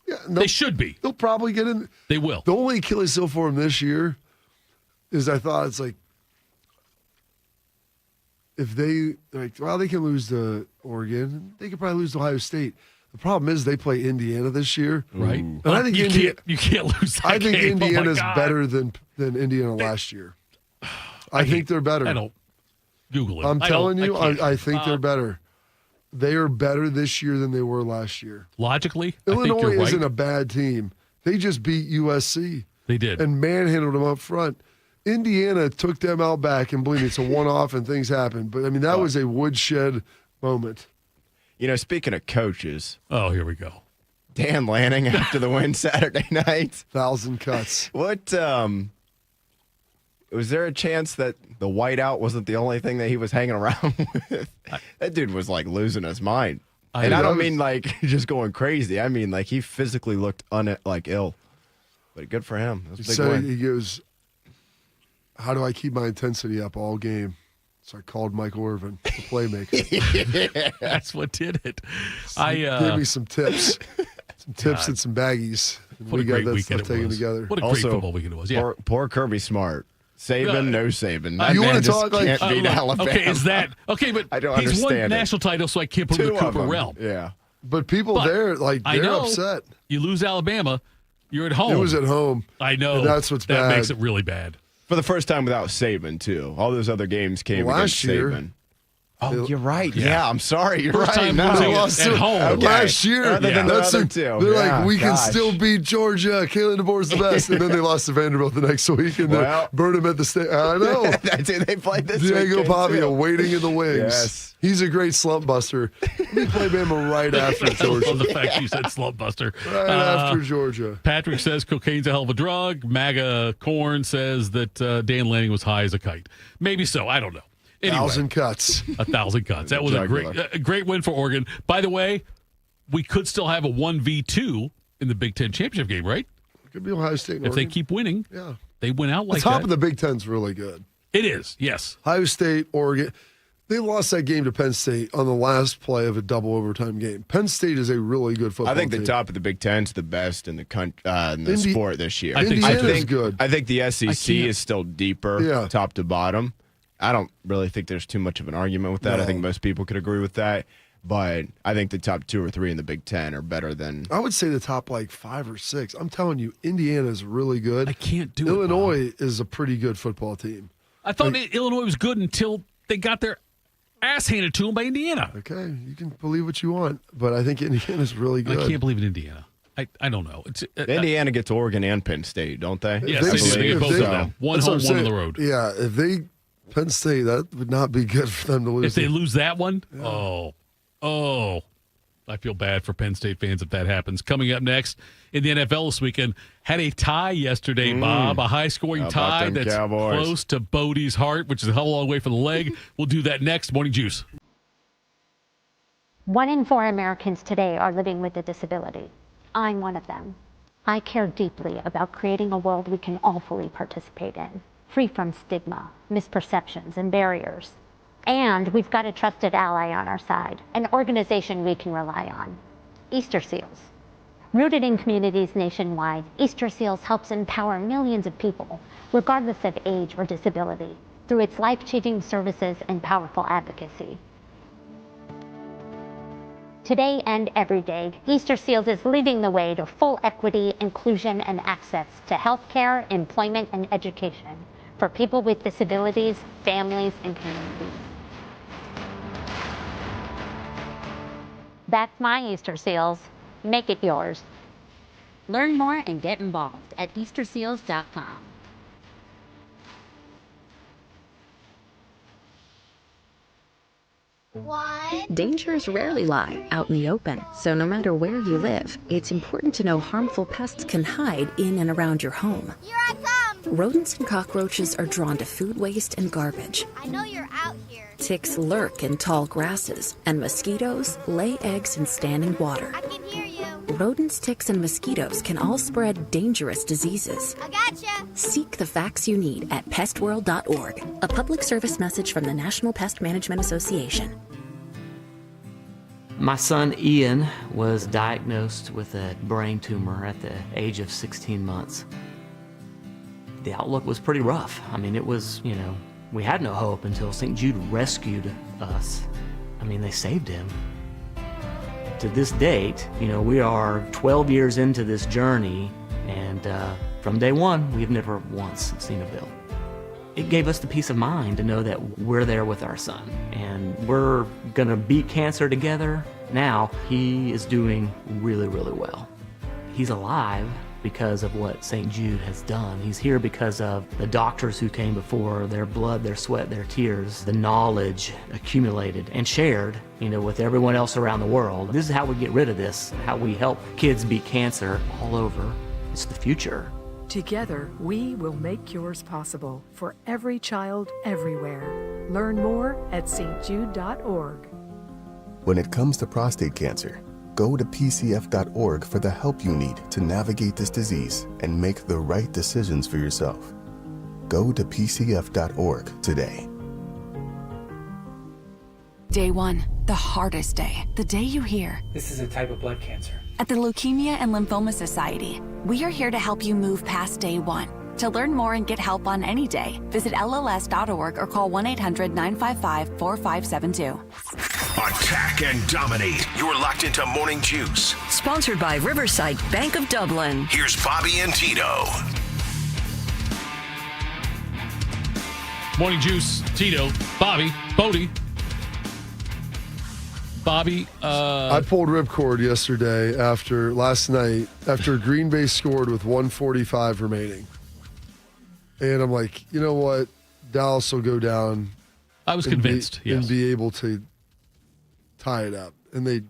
Yeah, they should be. They'll probably get in. They will. The only Achilles heel for them this year is I thought it's like, if they can lose to Oregon, they could probably lose to Ohio State. The problem is they play Indiana this year, right? And I think you can't lose that I think game. Indiana's better than Indiana last year. I think they're better. I don't Google it. I'm telling you, I think they're better. They are better this year than they were last year. Logically, Illinois I think you're isn't right. a bad team. They just beat USC. They did. And manhandled them up front. Indiana took them out back, and believe me, it's a one-off and things happen. But, I mean, that was a woodshed moment. Speaking of coaches. Oh, here we go. Dan Lanning after the win Saturday night. 1,000 cuts. What, was there a chance that the whiteout wasn't the only thing that he was hanging around with? That dude was, like, losing his mind. And I don't mean, like, just going crazy. I mean, like, he physically looked, ill. But good for him. That was a big win. He goes, how do I keep my intensity up all game? So I called Michael Irvin, the playmaker. That's what did it. Give me some tips. Some tips and some baggies. What we a got great that weekend stuff it taken was. together. What a great football weekend it was. Yeah. Poor Kirby Smart. Saban, no Saban. That You man wanna just talk like- can't beat Alabama. Okay, is that okay? But I don't he's won understand it. national titles, so I can't put him in the Two of Cooper them. realm. Yeah. But people But there, I they're know upset. You lose Alabama, you're at home. It was at home. I know. And that's what's that bad. makes it really bad. For the first time without Saban, too. All those other games came Last against year- Saban. Oh, you're right. Yeah, I'm sorry. You're First right. time No. losing They lost at to home. it last year. Other than the That's other a- two. They're Yeah, like, we can gosh. still beat Georgia. Kalen DeBoer's the best. And then they lost to Vanderbilt the next week. And Well- then burned him at the state. I know. That's who they played this Diego weekend, Pavia too. waiting in the wings. Yes. He's a great slump buster. We play Bama right after I love Georgia. the fact you said slump buster. Right after Georgia. Patrick says cocaine's a hell of a drug. MAGA Corn says that Dan Lanning was high as a kite. Maybe so. I don't know. Anyway, 1,000 cuts. 1,000 cuts. That was a great win for Oregon. By the way, we could still have a 1v2 in the Big Ten championship game, right? It could be Ohio State and If they Oregon. keep winning, Yeah. they win out like The top that. of the Big Ten's really good. It is, yes. Ohio State, Oregon. They lost that game to Penn State on the last play of a double overtime game. Penn State is a really good football I think the team. top of the Big Ten's the best in the Indi- sport this year. I think Indiana's so, too. good. I think the SEC is still deeper, Yeah. top to bottom. I don't really think there's too much of an argument with that. No. I think most people could agree with that. But I think the top 2 or 3 in the Big Ten are better than. I would say the top 5 or 6. I'm telling you, Indiana's really good. I can't do it, Illinois is a pretty good football team. I thought Illinois was good until they got their ass handed to them by Indiana. Okay, you can believe what you want, but I think Indiana's really good. I can't believe in Indiana. I don't know. It's Indiana gets Oregon and Penn State, don't they? Yes, They they should- do. They get if both they- of them. One That's what home, I'm one on the saying. road. Yeah, if they Penn State, that would not be good for them to lose. If they lose that one, oh, I feel bad for Penn State fans if that happens. Coming up next in the NFL this weekend, had a tie yesterday, Bob, a high-scoring How about tie them that's Cowboys? close to Bodie's heart, which is a hell of a long way from the leg. We'll do that next. Morning Juice. 1 in 4 Americans today are living with a disability. I'm one of them. I care deeply about creating a world we can all fully participate in, free from stigma, misperceptions, and barriers. And we've got a trusted ally on our side, an organization we can rely on, Easter Seals. Rooted in communities nationwide, Easter Seals helps empower millions of people, regardless of age or disability, through its life-changing services and powerful advocacy. Today and every day, Easter Seals is leading the way to full equity, inclusion, and access to healthcare, employment, and education for people with disabilities, families, and communities. That's my Easter Seals. Make it yours. Learn more and get involved at easterseals.com. Dangers rarely lie out in the open, so no matter where you live, it's important to know harmful pests can hide in and around your home. Here I come! Rodents and cockroaches are drawn to food waste and garbage. I know you're out here. Ticks lurk in tall grasses, and mosquitoes lay eggs in standing water. I can hear you. Rodents, ticks, and mosquitoes can all spread dangerous diseases. I gotcha. Seek the facts you need at pestworld.org, a public service message from the National Pest Management Association. My son Ian was diagnosed with a brain tumor at the age of 16 months. The outlook was pretty rough. I mean, it was, we had no hope until St. Jude rescued us. I mean, they saved him. To this date, we are 12 years into this journey, and from day one, we've never once seen a bill. It gave us the peace of mind to know that we're there with our son, and we're gonna beat cancer together. Now, he is doing really, really well. He's alive because of what St. Jude has done. He's here because of the doctors who came before, their blood, their sweat, their tears, the knowledge accumulated and shared, with everyone else around the world. This is how we get rid of this, how we help kids beat cancer all over. It's the future. Together, we will make yours possible for every child everywhere. Learn more at stjude.org. When it comes to prostate cancer, go to pcf.org for the help you need to navigate this disease and make the right decisions for yourself. Go to pcf.org today. Day 1, the hardest day. The day you hear, "This is a type of blood cancer." At the Leukemia and Lymphoma Society, we are here to help you move past day 1. To learn more and get help on any day, visit LLS.org or call 1-800-955-4572. Attack and dominate. You're locked into Morning Juice. Sponsored by Riverside Bank of Dublin. Here's Bobby and Tito. Morning Juice, Tito, Bobby, Bodie. Bobby, I pulled ripcord last night after Green Bay scored with 1:45 remaining. And I'm like, you know what? Dallas will go down. I was convinced, and be able to tie it up. And they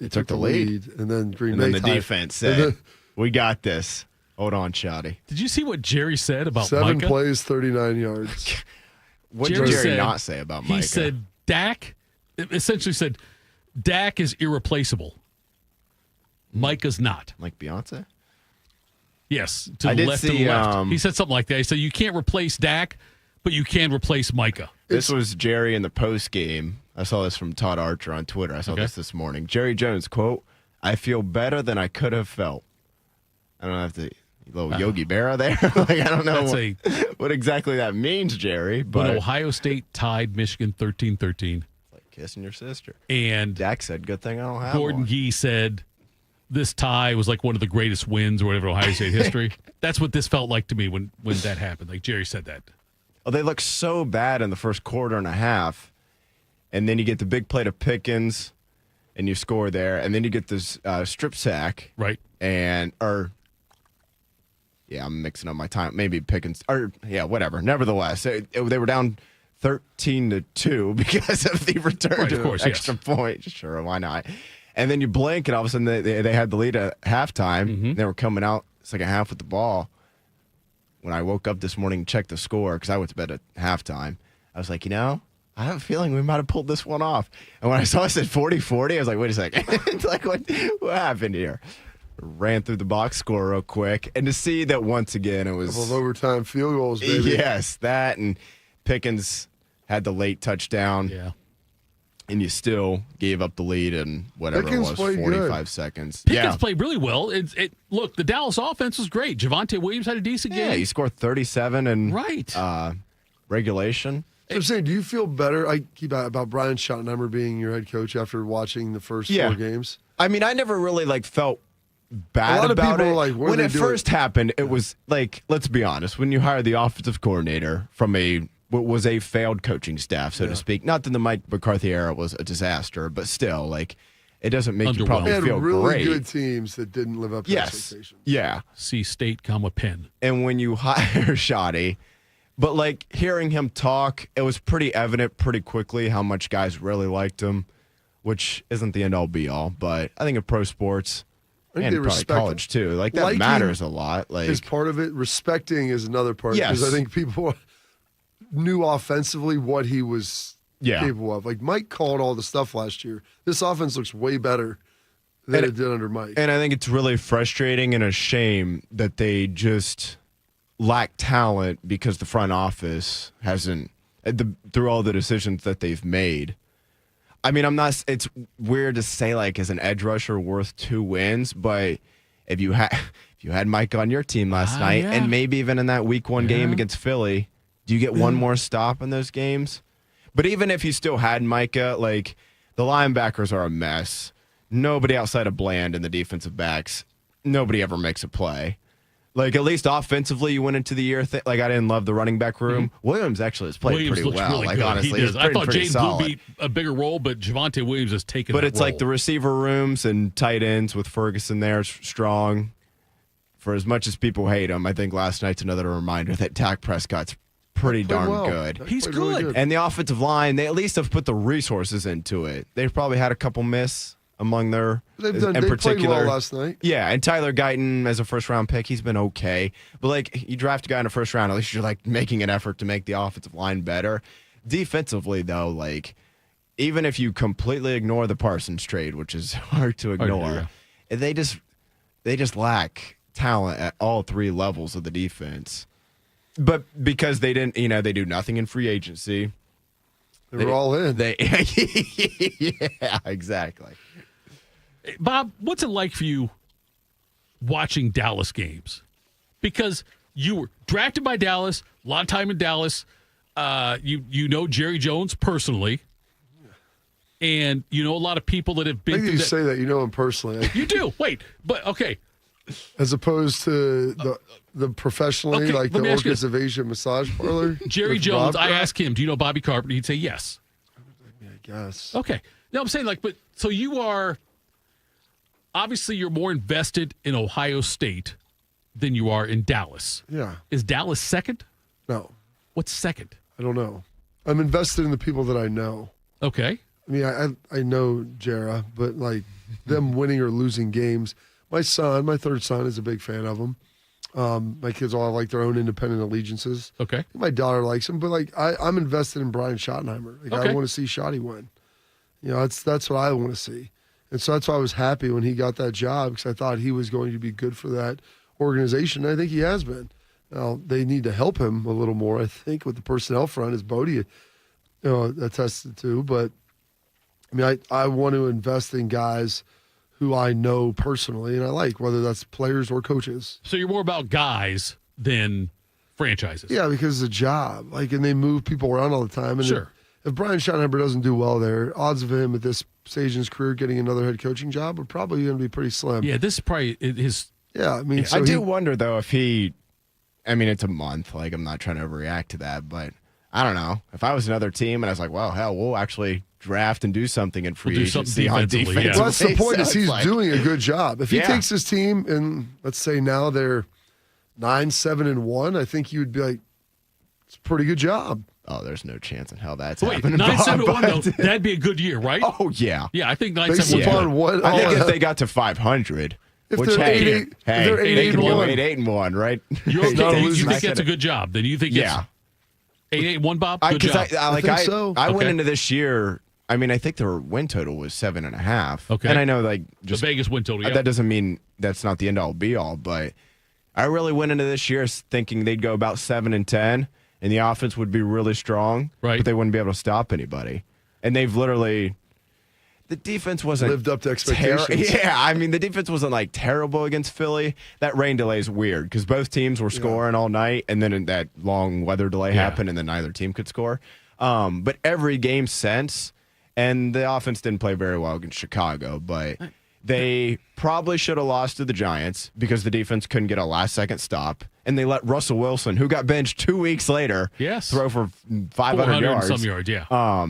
took the lead. And then Green Bay and then the defense said, we got this. Hold on, Shoddy. Did you see what Jerry said about 7 Micah? plays, 39 yards. What did Jerry not say about Micah? He said Dak is irreplaceable. Micah's not. Like Beyonce? Yes, to the left and left. He said something like that. He said, you can't replace Dak, but you can replace Micah. This was Jerry in the post game. I saw this from Todd Archer on Twitter. I saw this morning. Jerry Jones, quote, "I feel better than I could have felt." I don't have to, little Yogi Berra there. I don't know what exactly that means, Jerry. But when Ohio State tied Michigan 13-13. Like kissing your sister. And Dak said, good thing I don't have Gordon one. Gee said, this tie was like one of the greatest wins or whatever Ohio State history. That's what this felt like to me when that happened. Like Jerry said that. Oh, they looked so bad in the first quarter and a half. And then you get the big play to Pickens and you score there. And then you get this strip sack. Right. I'm mixing up my time. Maybe Pickens. Whatever. Nevertheless, they were down 13-2 because of the return to extra point. Sure, why not? And then you blink, and all of a sudden they had the lead at halftime. Mm-hmm. They were coming out second half with the ball. When I woke up this morning and checked the score, because I went to bed at halftime, I was like, I have a feeling we might have pulled this one off. And when I saw it said 40-40, I was like, wait a second. It's like, what happened here? Ran through the box score real quick. And to see that once again, it was... Couple of overtime field goals, baby. Yes, that. And Pickens had the late touchdown. Yeah. And you still gave up the lead in whatever Pickens it was, 45 seconds. Pickens played really well. Look, the Dallas offense was great. Javonte Williams had a decent game. Yeah, he scored 37 in regulation. So I'm saying, do you feel better? I keep about Brian Schottenheimer being your head coach after watching the first 4 games. I mean, I never really felt bad about it. Like, when it first happened, it was like, let's be honest, when you hire the offensive coordinator from what was a failed coaching staff, so to speak. Not that the Mike McCarthy era was a disaster, but still, like, it doesn't make you probably feel really great. Good teams that didn't live up to expectations. Yeah. See State, Penn. And when you hire Shoddy, but like hearing him talk, it was pretty evident pretty quickly how much guys really liked him, which isn't the end all be all. But I think in pro sports and probably college too, like that matters a lot. Like is part of it. Respecting is another part. Yes. Because I think people knew offensively what he was capable of. Like Mike called all the stuff last year. This offense looks way better than it did under Mike. And I think it's really frustrating and a shame that they just lack talent because the front office hasn't, through all the decisions that they've made. I mean, it's weird to say like as an edge rusher worth 2 wins, but if you had Mike on your team last night and maybe even in that week 1 game against Philly, do you get one more stop in those games? But even if you still had Micah, like the linebackers are a mess. Nobody outside of Bland and the defensive backs, nobody ever makes a play. Like, at least offensively, you went into the year, I didn't love the running back room. Mm-hmm. Williams actually has played pretty well. Really like, good. honestly, he does. I thought James Blue beat a bigger role, but Javonte Williams has taken that it's role. like the receiver rooms and tight ends with Ferguson there, strong. For as much as people hate him, I think last night's another reminder that Dak Prescott's pretty darn good. He's good. Really good. And the offensive line, they at least have put the resources into it. They've probably had a couple miss among their they played well last night. Yeah, and Tyler Guyton as a first-round pick, he's been okay. But, like, you draft a guy in the first round, at least you're, like, making an effort to make the offensive line better. Defensively, though, like, even if you completely ignore the Parsons trade, which is hard to ignore, they just lack talent at all 3 levels of the defense. But because they didn't, they do nothing in free agency. They were all in. Yeah, exactly. Bob, what's it like for you watching Dallas games? Because you were drafted by Dallas, a lot of time in Dallas. You know Jerry Jones personally, and you know a lot of people that have been. I think you say that you know him personally. You do. Wait, but okay. As opposed to the professionally, Okay, like let the me ask you Orchids of Asia massage parlor. Jerry with Jones, Bob I Kraft? asked him, do you know Bobby Carpenter? He'd say yes. I guess. Okay. No, I'm saying but so you are, obviously you're more invested in Ohio State than you are in Dallas. Yeah. Is Dallas second? No. What's second? I don't know. I'm invested in the people that I know. Okay. I mean, I know Jera, but like them winning or losing games. My third son, is a big fan of him. My kids all have like their own independent allegiances. Okay. My daughter likes him, but like I'm invested in Brian Schottenheimer. Like I want to see Schotty win. You know, that's what I want to see. And so that's why I was happy when he got that job, because I thought he was going to be good for that organization. And I think he has been. Now, they need to help him a little more, I think, with the personnel front, as Bodie attested to. But, I mean, I want to invest in guys who I know personally and I like, whether that's players or coaches. So you're more about guys than franchises. Yeah, because it's a job. Like, and they move people around all the time. And Sure. If Brian Schottenheimer doesn't do well there, odds of him at this stage in his career getting another head coaching job are probably going to be pretty slim. Yeah, this is probably his. Yeah, I mean, I do wonder, though, if he, I mean, it's a month. Like, I'm not trying to overreact to that, but I don't know. If I was another team and I was like, well, hell, we'll actually draft and do something in free agency on defense. Well, that's the point, is he's like, doing a good job. If he Yeah. takes his team and let's say now they're 9-7-1, I think you would be like, it's a pretty good job. Oh, there's no chance in hell that's Wait, happening. 9-7-1 though, that'd be a good year, right? Oh, yeah. Yeah, I think Based 9-7-1. upon what I think all- if they got to 500, If which, they're hey, 8-8 hey, if they're they can 8-8-1. go 8-8-1, right? You're It's not a okay. You losing think that's a record. good job? Then you think Yeah. it's 8-8-1, Bob? Good Because job. I think so. I went Okay. into this year. I mean, I think their win total was 7.5. Okay. And I know, like, just the Vegas win total. Yeah. that doesn't mean that's not the end all be all. But I really went into this year thinking they'd go about 7-10, and the offense would be really strong, Right. but they wouldn't be able to stop anybody. And they've literally. The defense wasn't Lived up to expectations. Yeah, I mean, the defense wasn't like terrible against Philly. That rain delay is weird because both teams were scoring all night, and then that long weather delay happened, and then neither team could score. But every game since, and the offense didn't play very well against Chicago, but they probably should have lost to the Giants because the defense couldn't get a last-second stop, and they let Russell Wilson, who got benched 2 weeks later, throw for 500 400 yards. and some yards, yeah.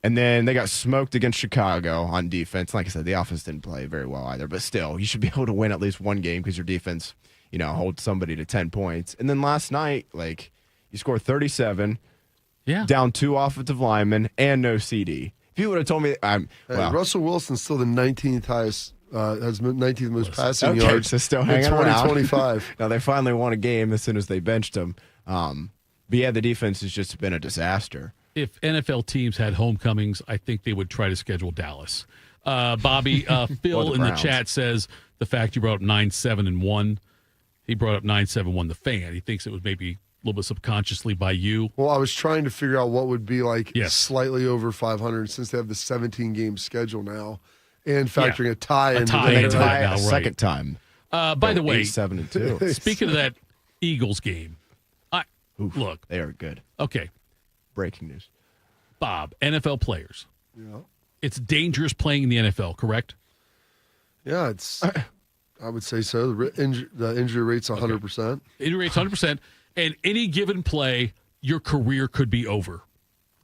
And then they got smoked against Chicago on defense. Like I said, the offense didn't play very well either. But still, you should be able to win at least one game because your defense, holds somebody to 10 points. And then last night, like, you scored 37, down 2 offensive linemen, and no CD. If you would have told me, Russell Wilson's still the 19th highest, has 19th most passing okay, yards so still in hanging around. 2025. Now, they finally won a game as soon as they benched him. But yeah, the defense has just been a disaster. If NFL teams had homecomings, I think they would try to schedule Dallas. Bobby, Phil in the Browns. chat says the fact you brought up 9-7-1. He brought up 9-7-1, the fan. He thinks it was maybe a little bit subconsciously by you. Well, I was trying to figure out what would be like Yes. slightly over 500 since they have the 17-game schedule now, and factoring a tie into tie the into that now, right. Second time. By the way, 7-2. speaking of that Eagles game, look. They are good. Okay. Breaking news. Bob, NFL players. Yeah. It's dangerous playing in the NFL, correct? Yeah, it's. I would say so. The injury rate's 100%. Injury rate's 100%. And any given play, your career could be over.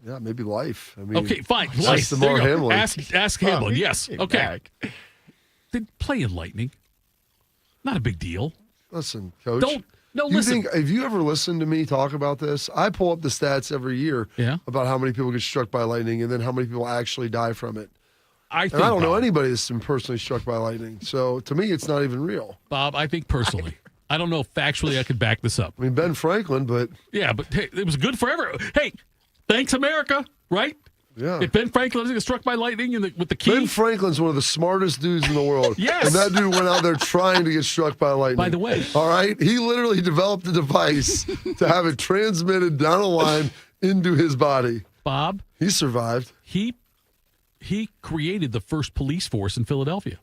Yeah, maybe life. I mean, Okay, fine. ask Life. There Damar you go. Hamlin. Ask Hamlin. Yes. Came Okay. back. Then play in lightning. Not a big deal. Listen, Coach. No, you listen. Have you ever listened to me talk about this? I pull up the stats every year about how many people get struck by lightning and then how many people actually die from it. I I don't know Bob, anybody that's been personally struck by lightning. So to me, it's not even real. Bob, I think personally. I don't know if factually I could back this up. I mean, Ben Franklin, but. Yeah, but hey, it was good for everyone. Hey, thanks, America, right? Yeah. If Ben Franklin doesn't get struck by lightning with the key. Ben Franklin's one of the smartest dudes in the world. Yes. And that dude went out there trying to get struck by lightning. By the way. All right? He literally developed a device to have it transmitted down a line into his body. Bob. He survived. He created the first police force in Philadelphia.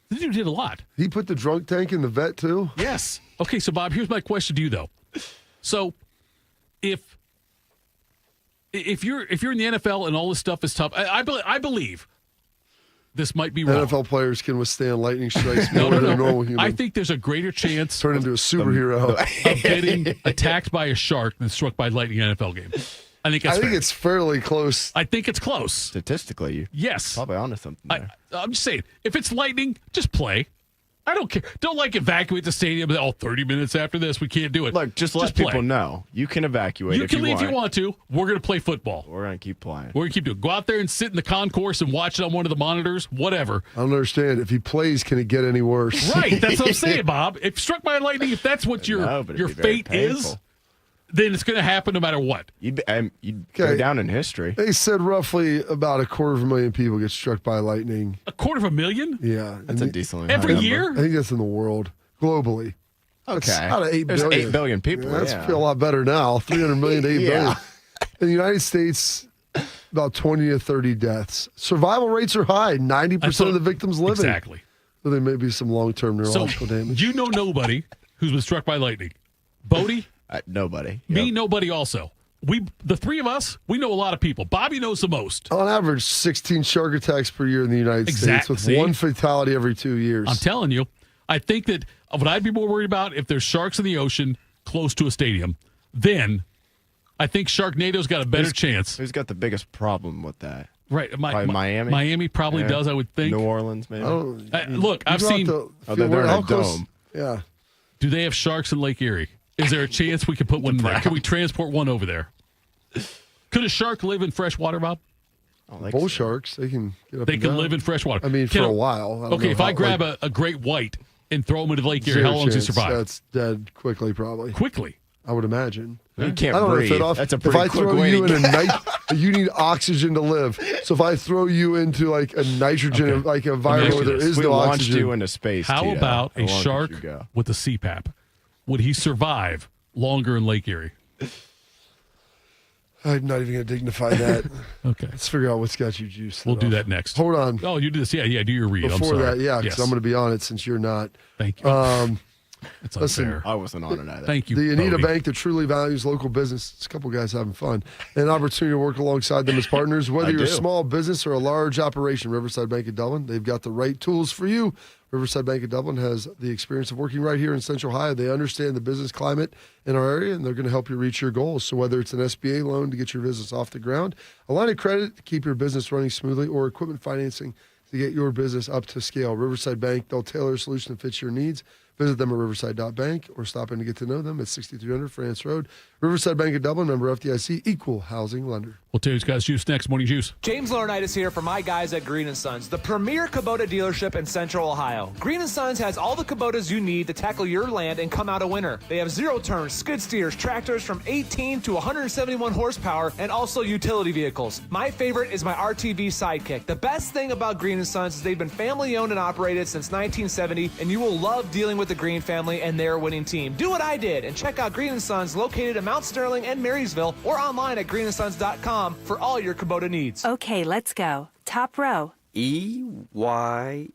The dude did a lot. He put the drunk tank in the vet, too? Yes. Okay, so, Bob, here's my question to you, though. So, if you're in the NFL and all this stuff is tough, I believe this might be wrong. NFL players can withstand lightning strikes more than a normal human. I think there's a greater chance turn into a superhero of getting attacked by a shark than struck by lightning in an NFL game. I think it's fairly close. I think it's close. Statistically, yes. Probably onto something there. I'm just saying, if it's lightning, just play. I don't care. Don't evacuate the stadium. 30 minutes after this, we can't do it. Look, just let people know. You can evacuate You can leave if you want to. We're going to play football. We're going to keep playing. We're going to keep doing it. Go out there and sit in the concourse and watch it on one of the monitors, whatever. I don't understand. If he plays, can it get any worse? Right. That's what I'm saying, Bob. If struck by lightning, if that's what your fate is, then it's going to happen no matter what. You'd go down in history. They said roughly about 250,000 people get struck by lightning. 250,000? Yeah. That's a decently every high year? number. I think that's in the world, globally. Okay. That's out of 8 There's billion. 8 billion people. Yeah, that's a lot better now. 300 million to 8 billion. In the United States, about 20 to 30 deaths. Survival rates are high. 90% of the victims living. Exactly. So there may be some long-term neurological damage. You know nobody who's been struck by lightning. Bodie? Nobody. Me, nobody also. The three of us, we know a lot of people. Bobby knows the most. On average, 16 shark attacks per year in the United States, with one fatality every 2 years. I'm telling you. I think that what I'd be more worried about if there's sharks in the ocean close to a stadium, then I think Sharknado's got a better chance. Who's got the biggest problem with that? Right. Probably Miami? Miami probably does, I would think. New Orleans, maybe? Look, I've seen. They're in a dome. Yeah. Do they have sharks in Lake Erie? Is there a chance we could put one there? Can we transport one over there? Could a shark live in fresh water, Bob? Bull sharks, they can get up They and can down. live in fresh water. I mean, for a while. I don't know if I grab a great white and throw him into Lake Erie, how long does he survive? That's dead quickly, probably. Quickly? I would imagine. You can't I don't breathe. know, Thitoff. That's a if pretty I quick throw way you to in you need oxygen to live. So if I throw you into a nitrogen, like a environment where there is no launched oxygen. you into space. How Tito. about How a long shark could you go? with a CPAP? Would he survive longer in Lake Erie? I'm not even going to dignify that. Okay. Let's figure out what's got you juiced. We'll do that next. Hold on. Oh, you do this. Yeah, do your read. Before I'm sorry. that, yeah, because I'm going to be on it since you're not. Thank you. It's listen, unfair. I wasn't on it either. Thank you. Do you need a Bodie. bank that truly values local business? It's a couple guys having fun. An opportunity to work alongside them as partners. Whether you're a small business or a large operation, Riverside Bank of Dublin, they've got the right tools for you. Riverside Bank of Dublin has the experience of working right here in Central Ohio. They understand the business climate in our area, and they're going to help you reach your goals. So whether it's an SBA loan to get your business off the ground, a line of credit to keep your business running smoothly, or equipment financing to get your business up to scale, Riverside Bank, they'll tailor a solution that fits your needs. Visit them at riverside.bank or stop in to get to know them at 6300 France Road. Riverside Bank of Dublin, member FDIC, equal housing lender. We'll tell you who's got juice next. Morning Juice. James Laurinaitis here for my guys at Green & Sons, the premier Kubota dealership in Central Ohio. Green & Sons has all the Kubotas you need to tackle your land and come out a winner. They have zero-turn skid steers, tractors from 18 to 171 horsepower, and also utility vehicles. My favorite is my RTV Sidekick. The best thing about Green & Sons is they've been family-owned and operated since 1970, and you will love dealing with the Green family and their winning team. Do what I did and check out Green & Sons located in Mount Sterling and Marysville, or online at greenandsons.com for all your Kubota needs. Okay, let's go. Top row. EYECARE.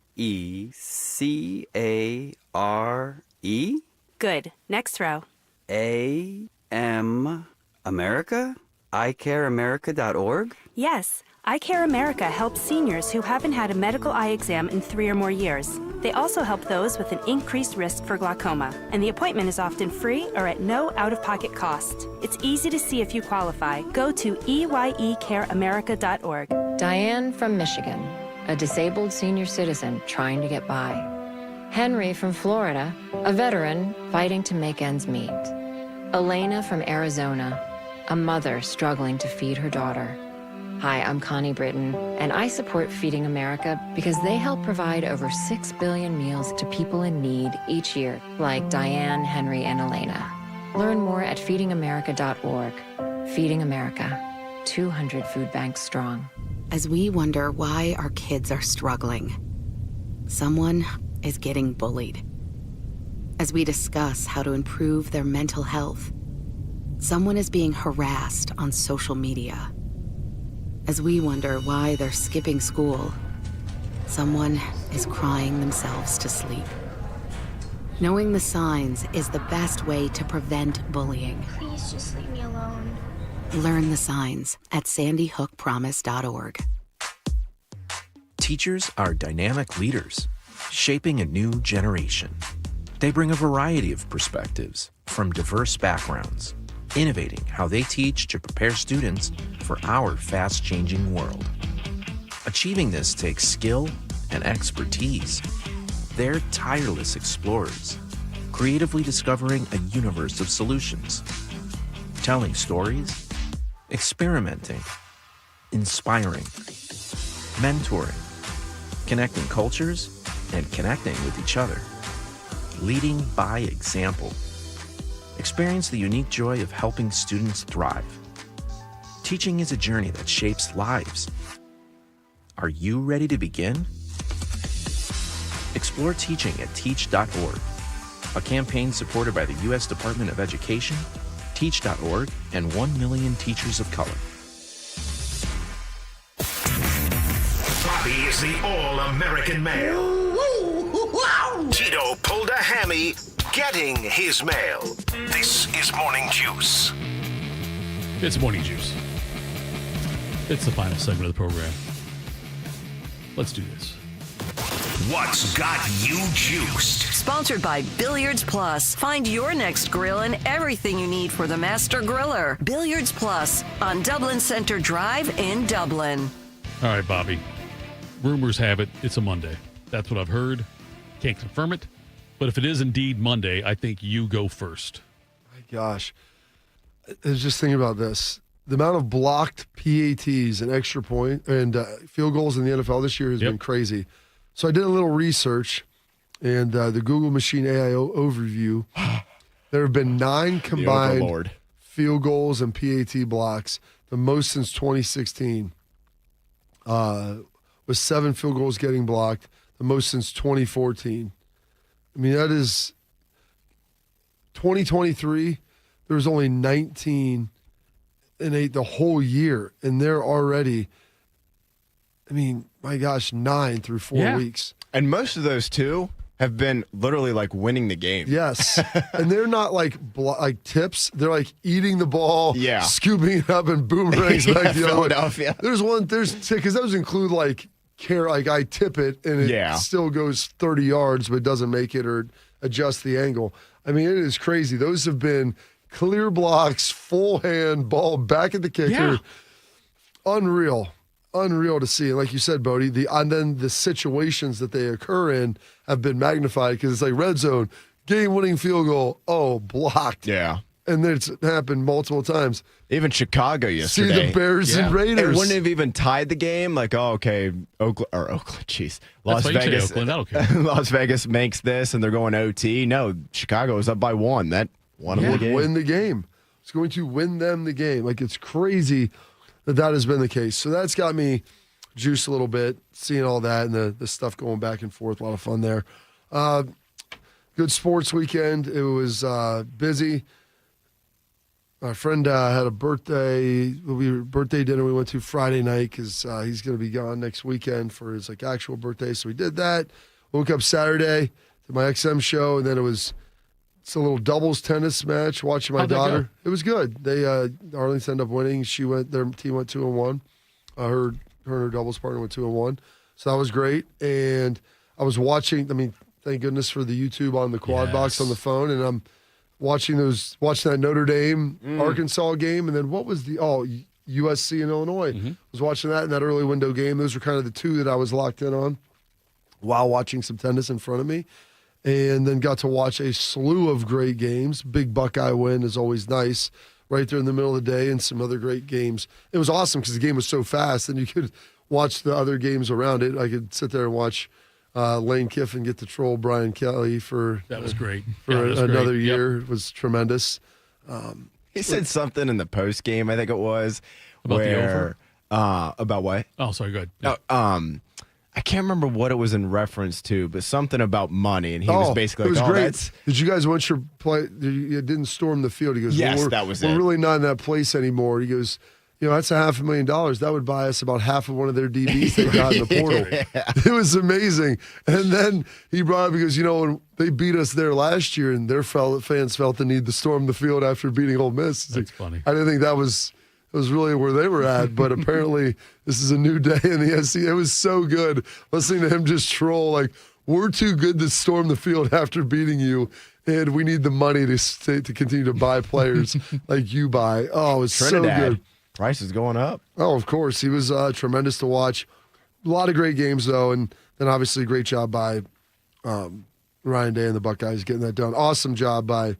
Good. Next row. AM America? iCareAmerica.org? Yes. Eye Care America helps seniors who haven't had a medical eye exam in 3 or more years. They also help those with an increased risk for glaucoma, and the appointment is often free or at no out-of-pocket cost. It's easy to see if you qualify. Go to EYECareAmerica.org. Diane from Michigan, a disabled senior citizen trying to get by. Henry from Florida, a veteran fighting to make ends meet. Elena from Arizona, a mother struggling to feed her daughter. Hi, I'm Connie Britton, and I support Feeding America because they help provide over 6 billion meals to people in need each year, like Diane, Henry, and Elena. Learn more at feedingamerica.org. Feeding America, 200 food banks strong. As we wonder why our kids are struggling, someone is getting bullied. As we discuss how to improve their mental health, Someone is being harassed on social media. As we wonder why they're skipping school, someone is crying themselves to sleep. Knowing the signs is the best way to prevent bullying. Please just leave me alone. Learn the signs at sandyhookpromise.org. Teachers are dynamic leaders, shaping a new generation. They bring a variety of perspectives from diverse backgrounds, innovating how they teach to prepare students for our fast-changing world. Achieving this takes skill and expertise. They're tireless explorers, creatively discovering a universe of solutions, telling stories, experimenting, inspiring, mentoring, connecting cultures, and connecting with each other, leading by example. Experience the unique joy of helping students thrive. Teaching is a journey that shapes lives. Are you ready to begin? Explore teaching at teach.org, a campaign supported by the U.S. Department of Education, teach.org, and 1 million teachers of color. Bobby is the all-American male. Tito pulled a hammy getting his mail. This is Morning Juice. It's Morning Juice. It's the final segment of the program. Let's do this. What's got you juiced? Sponsored by Billiards Plus. Find your next grill and everything you need for the master griller. Billiards Plus on Dublin Center Drive in Dublin. All right, Bobby. Rumors have it it's a Monday. That's what I've heard. Can't confirm it. But if it is indeed Monday, I think you go first. My gosh. I was just thinking about this. The amount of blocked PATs and extra point and field goals in the NFL this year has been crazy. So I did a little research, and the Google Machine AIO overview. There have been 9 combined field goals and PAT blocks, the most since 2016. With 7 field goals getting blocked, the most since 2014. I mean, that is 2023. There was only 19 and 8 the whole year, and they're already, I mean, my gosh, 9 through 4 weeks. And most of those too have been literally like winning the game. Yes. And they're not like tips. They're like eating the ball, scooping it up and boomerangs back the other way. There's because those include like I tip it and it still goes 30 yards but doesn't make it or adjust the angle. I mean, it is crazy. Those have been clear blocks, full hand, ball back at the kicker. Yeah. Unreal to see. And like you said, Bodie, and then the situations that they occur in have been magnified because it's like red zone, game-winning field goal, blocked. Yeah. And it's happened multiple times. Even Chicago yesterday. See the Bears and Raiders. It wouldn't have even tied the game. Like, Oakland, jeez. Las Vegas. Las Vegas makes this, and they're going OT. No, Chicago is up by 1. That won them the game. Win the game. It's going to win them the game. Like, it's crazy that has been the case. So that's got me juiced a little bit, seeing all that and the stuff going back and forth. A lot of fun there. Good sports weekend. It was busy. My friend had a birthday dinner we went to Friday night because he's going to be gone next weekend for his actual birthday. So we did that. Woke up Saturday, did my XM show, and then it's a little doubles tennis match. Watching my daughter. It was good. They Arlington ended up winning. Their team went 2-1. Her and her doubles partner went 2-1. So that was great. And I was watching. I mean, thank goodness for the YouTube on the quad box on the phone, and I'm watching that Notre Dame Arkansas game, and then what was USC and Illinois. I was watching that in that early window game. Those were kind of the 2 that I was locked in on while watching some tennis in front of me, and then got to watch a slew of great games. Big Buckeye win is always nice right there in the middle of the day, and some other great games. It was awesome because the game was so fast, and you could watch the other games around it. I could sit there and watch Lane Kiffin get to troll Brian Kelly for that was great for another year. It was tremendous. He said something in the post game, I think it was, about the over. About what? Oh, sorry. Go ahead. I can't remember what it was in reference to, but something about money, and he was basically it was like, great. Did you guys want your play? You didn't storm the field. He goes, yes, that was it. We're really not in that place anymore. He goes, that's $500,000. That would buy us about half of one of their DBs they got in the portal. It was amazing. And then he brought up, because, when they beat us there last year and their fans felt the need to storm the field after beating Ole Miss. That's funny. I didn't think that was really where they were at, but apparently this is a new day in the SEC. It was so good listening to him just troll, like, we're too good to storm the field after beating you, and we need the money to continue to buy players like you buy. Oh, it was Trinidad. so good. Price is going up. Oh, of course. He was tremendous to watch. A lot of great games, though, and then obviously a great job by Ryan Day and the Buckeyes getting that done. Awesome job by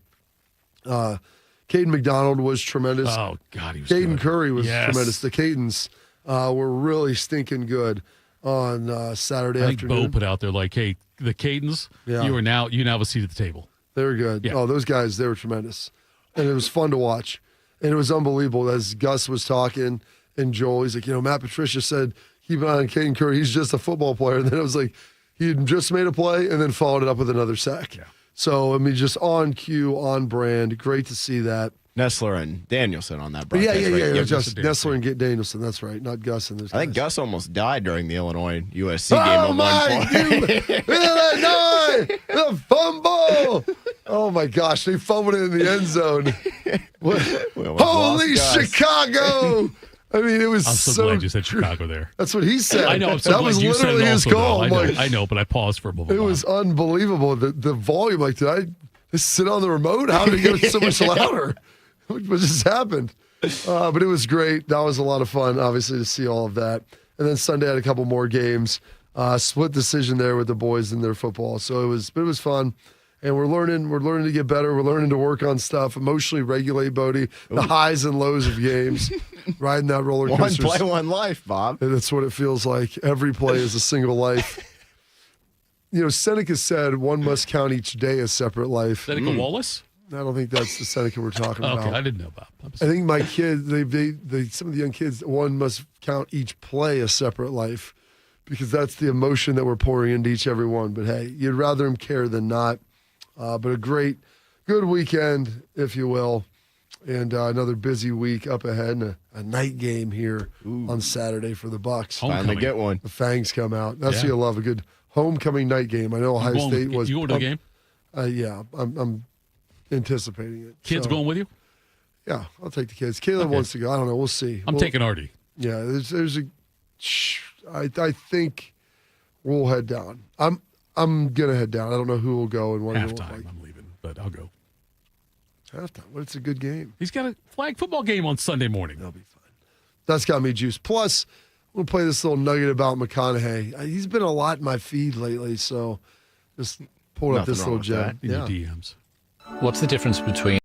Caden McDonald was tremendous. Oh, God, he was Caden good. Curry was Yes. tremendous. The Cadens were really stinking good on Saturday I think afternoon. Bo put out there like, hey, the Cadens, Yeah. you now have a seat at the table. They were good. Yeah. Oh, those guys, they were tremendous. And it was fun to watch. And it was unbelievable. As Gus was talking and Joel, he's like, Matt Patricia said, keep an eye on Caden Curry. He's just a football player. And then it was like, he had just made a play and then followed it up with another sack. Yeah. So, just on cue, on brand. Great to see that. Nestler and Danielson on that But broadcast. yeah. right? Just Nestler and Danielson. That's right. Not Gus and those I think guys. Gus almost died during the Illinois-USC game at one point. Illinois! The fumble! Oh, my gosh. They fumbled it in the end zone. Holy Chicago! It was I'm so glad you said Chicago there. That's what he said. I know. I'm so that glad was you said literally it his also, call. though. I know, but I paused for a moment. It was unbelievable. The volume. Like, did I just sit on the remote? How did it get so much louder? What just happened? But it was great. That was a lot of fun, obviously, to see all of that. And then Sunday had a couple more games. Split decision there with the boys in their football. So it was fun. And we're learning to get better. We're learning to work on stuff, emotionally regulate, Bodie, the highs and lows of games, riding that roller coaster. One play, one life, Bob. And that's what it feels like. Every play is a single life. Seneca said one must count each day a separate life. Seneca Wallace? I don't think that's the Seneca we're talking about. Okay, I didn't know, Bob. I think my kids, some of the young kids, one must count each play a separate life, because that's the emotion that we're pouring into every one. But hey, you'd rather them care than not. But a good weekend, if you will, and another busy week up ahead, and a night game here on Saturday for the Bucks. Finally get one. The Fangs come out. That's what you love, a good homecoming night game. I know Ohio State was. You going to the game? Yeah, I'm anticipating it. Kids going with you? Yeah, I'll take the kids. Caleb wants to go. I don't know. We'll see. I'm taking Artie. Yeah, I think we'll head down. I'm gonna head down. I don't know who will go and what it will look like. Halftime, I'm leaving, but I'll go. Halftime. Well, it's a good game. He's got a flag football game on Sunday morning. That'll be fun. That's got me juiced. Plus, we'll play this little nugget about McConaughey. He's been a lot in my feed lately, so just pulled up this little gem. In your DMs. What's the difference between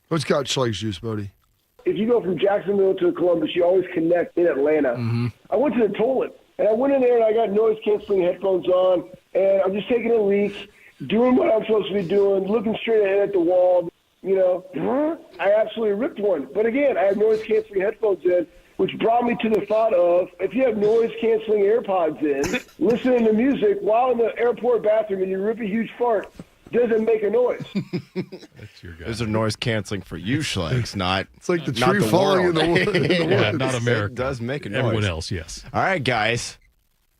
What's got Schleich juice, Bodie? If you go from Jacksonville to Columbus, you always connect in Atlanta. Mm-hmm. I went to the toilet, and I went in there, and I got noise-canceling headphones on, and I'm just taking a leak, doing what I'm supposed to be doing, looking straight ahead at the wall. I absolutely ripped one. But again, I have noise-canceling headphones in, which brought me to the thought of, if you have noise-canceling AirPods in, listening to music while in the airport bathroom and you rip a huge fart, doesn't make a noise. That's your guy. Those are noise canceling for you, Schlegs, not It's like the not tree the falling world. in the woods. Yeah, not America. It does make a noise. Everyone else, yes. All right, guys.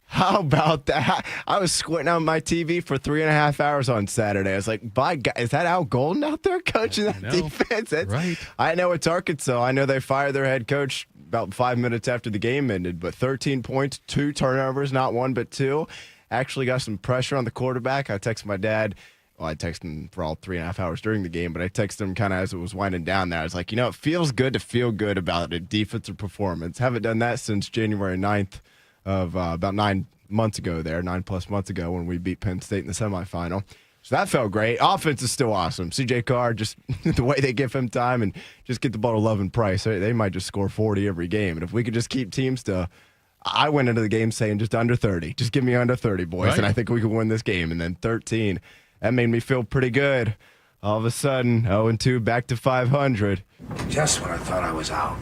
How about that? I was squinting on my TV for 3.5 hours on Saturday. I was like, by God, is that Al Golden out there coaching that defense? Right. I know it's Arkansas. I know they fired their head coach about 5 minutes after the game ended, but 13 points, 2 turnovers, not 1 but 2. Actually got some pressure on the quarterback. I texted my dad. Well, I texted him for all 3.5 hours during the game, but I texted him kind of as it was winding down there. I was like, it feels good to feel good about a defensive performance. Haven't done that since January 9th of about 9 months ago there, 9+ months ago when we beat Penn State in the semifinal. So that felt great. Offense is still awesome. CJ Carr, just the way they give him time and just get the ball to Love and Price. They might just score 40 every game. And if we could just keep teams to, I went into the game saying just under 30. Just give me under 30, boys. Right. And I think we could win this game. And then 13. That made me feel pretty good. All of a sudden, 0-2, back to 500. Just when I thought I was out,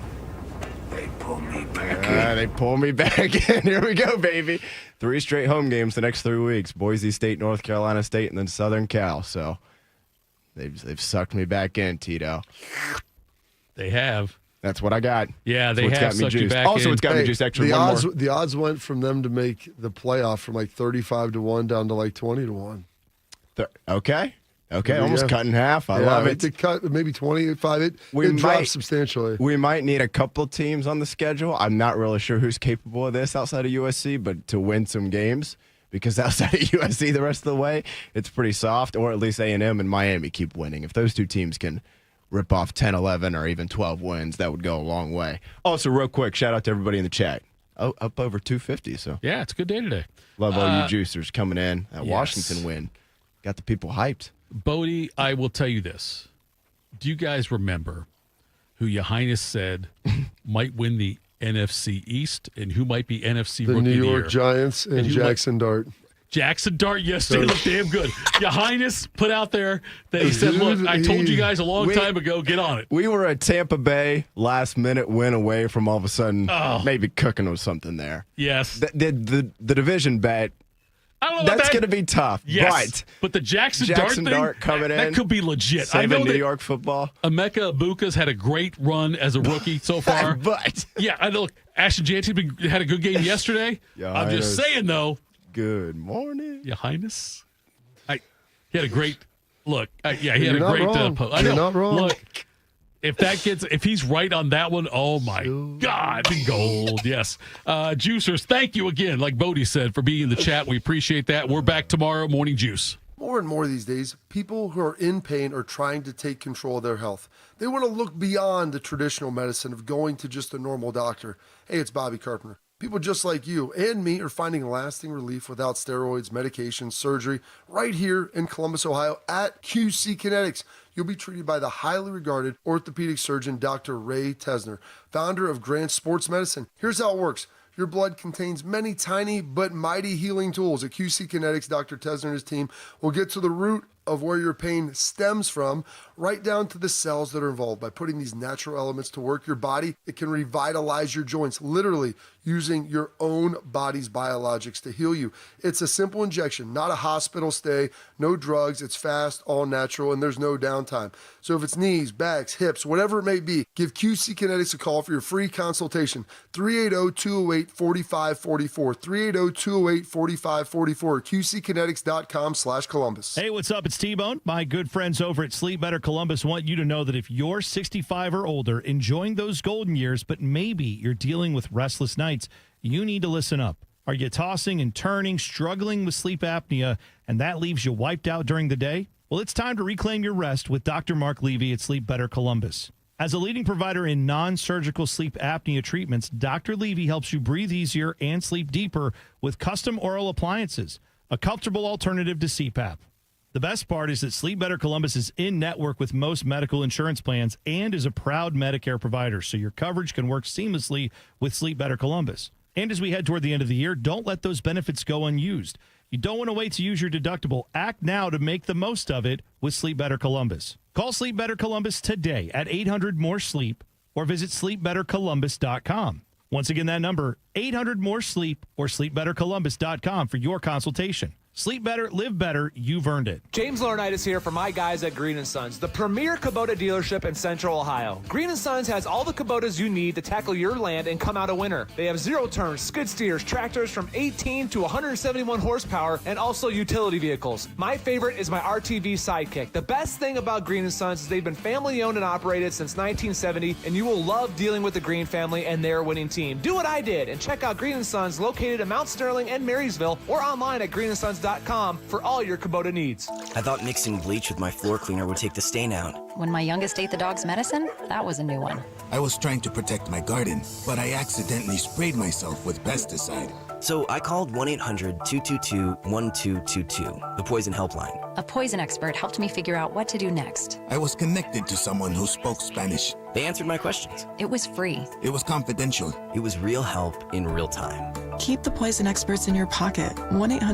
they pulled me back in. They pulled me back in. Here we go, baby. 3 straight home games the next 3 weeks. Boise State, North Carolina State, and then Southern Cal. So they've sucked me back in, Tito. They have. That's what I got. Yeah, That's they what's have got me sucked you juiced. back Also, in. it's got me juiced extra. The odds went from them to make the playoff from like 35-1 down to like 20-1. Okay, almost cut in half. I love it. It cut maybe 25. It dropped substantially. We might need a couple teams on the schedule. I'm not really sure who's capable of this outside of USC, but to win some games, because outside of USC the rest of the way, it's pretty soft, or at least A&M and Miami keep winning. If those two teams can rip off 10, 11, or even 12 wins, that would go a long way. Also, real quick, shout out to everybody in the chat. Up over 250. So yeah, it's a good day today. Love all you juicers coming in. That Washington win got the people hyped. Bodie, I will tell you this. Do you guys remember who your Highness said might win the NFC East and who might be NFC the Rookie New of the York Year? Giants and Jackson Dart. Jackson Dart, yes, they look damn good. Your Highness put out there that he said, look, I told you guys a long time ago, get on it. We were a Tampa Bay last-minute win away from all of a sudden maybe cooking with something there. Yes. The division bet, I don't know that's going to be tough. Yes, but the Jackson Dart coming in. That could be legit. Saving I know New York football. Emeka Ibuka's had a great run as a rookie so far. But yeah, I know. Ashton Janty had a good game yesterday. I'm just saying, though. Good morning, Your Highness. He had a great look. He had You're a great post. I know. You're not wrong. Look, if he's right on that one, oh my God, the gold. Yes. Juicers, thank you again, like Bodie said, for being in the chat. We appreciate that. We're back tomorrow, Morning Juice. More and more these days, people who are in pain are trying to take control of their health. They want to look beyond the traditional medicine of going to just a normal doctor. Hey, it's Bobby Carpenter. People just like you and me are finding lasting relief without steroids, medication, surgery, right here in Columbus, Ohio at QC Kinetics. You'll be treated by the highly regarded orthopedic surgeon, Dr. Ray Tesner, founder of Grant Sports Medicine. Here's how it works. Your blood contains many tiny but mighty healing tools. At QC Kinetics, Dr. Tesner and his team will get to the root of where your pain stems from, right down to the cells that are involved. By putting these natural elements to work, your body, it can revitalize your joints, literally using your own body's biologics to heal you. It's a simple injection, not a hospital stay, no drugs, it's fast, all natural, and there's no downtime. So if it's knees, backs, hips, whatever it may be, give QC Kinetics a call for your free consultation. 380-208-4544, 380-208-4544, QCkinetics.com/Columbus. Hey, what's up? It's T-Bone. My good friends over at Sleep Better Columbus want you to know that if you're 65 or older, enjoying those golden years, but maybe you're dealing with restless nights, you need to listen up. Are you tossing and turning, struggling with sleep apnea, and that leaves you wiped out during the day? Well, it's time to reclaim your rest with Dr. Mark Levy at Sleep Better Columbus. As a leading provider in non-surgical sleep apnea treatments, Dr. Levy helps you breathe easier and sleep deeper with custom oral appliances, a comfortable alternative to CPAP. The best part is that Sleep Better Columbus is in network with most medical insurance plans and is a proud Medicare provider, so your coverage can work seamlessly with Sleep Better Columbus. And as we head toward the end of the year, don't let those benefits go unused. You don't want to wait to use your deductible. Act now to make the most of it with Sleep Better Columbus. Call Sleep Better Columbus today at 800-MORE-SLEEP or visit sleepbettercolumbus.com. Once again, that number, 800-MORE-SLEEP or sleepbettercolumbus.com for your consultation. Sleep better, live better. You've earned it. James Laurinaitis here for my guys at Green & Sons, the premier Kubota dealership in Central Ohio. Green & Sons has all the Kubotas you need to tackle your land and come out a winner. They have zero-turn skid steers, tractors from 18 to 171 horsepower, and also utility vehicles. My favorite is my RTV Sidekick. The best thing about Green & Sons is they've been family-owned and operated since 1970, and you will love dealing with the Green family and their winning team. Do what I did and check out Green & Sons located in Mount Sterling and Marysville or online at greenandsons.com for all your Kubota needs. I thought mixing bleach with my floor cleaner would take the stain out. When my youngest ate the dog's medicine, that was a new one. I was trying to protect my garden, but I accidentally sprayed myself with pesticide. So I called 1-800-222-1222, the poison helpline. A poison expert helped me figure out what to do next. I was connected to someone who spoke Spanish. They answered my questions. It was free. It was confidential. It was real help in real time. Keep the poison experts in your pocket. 1-800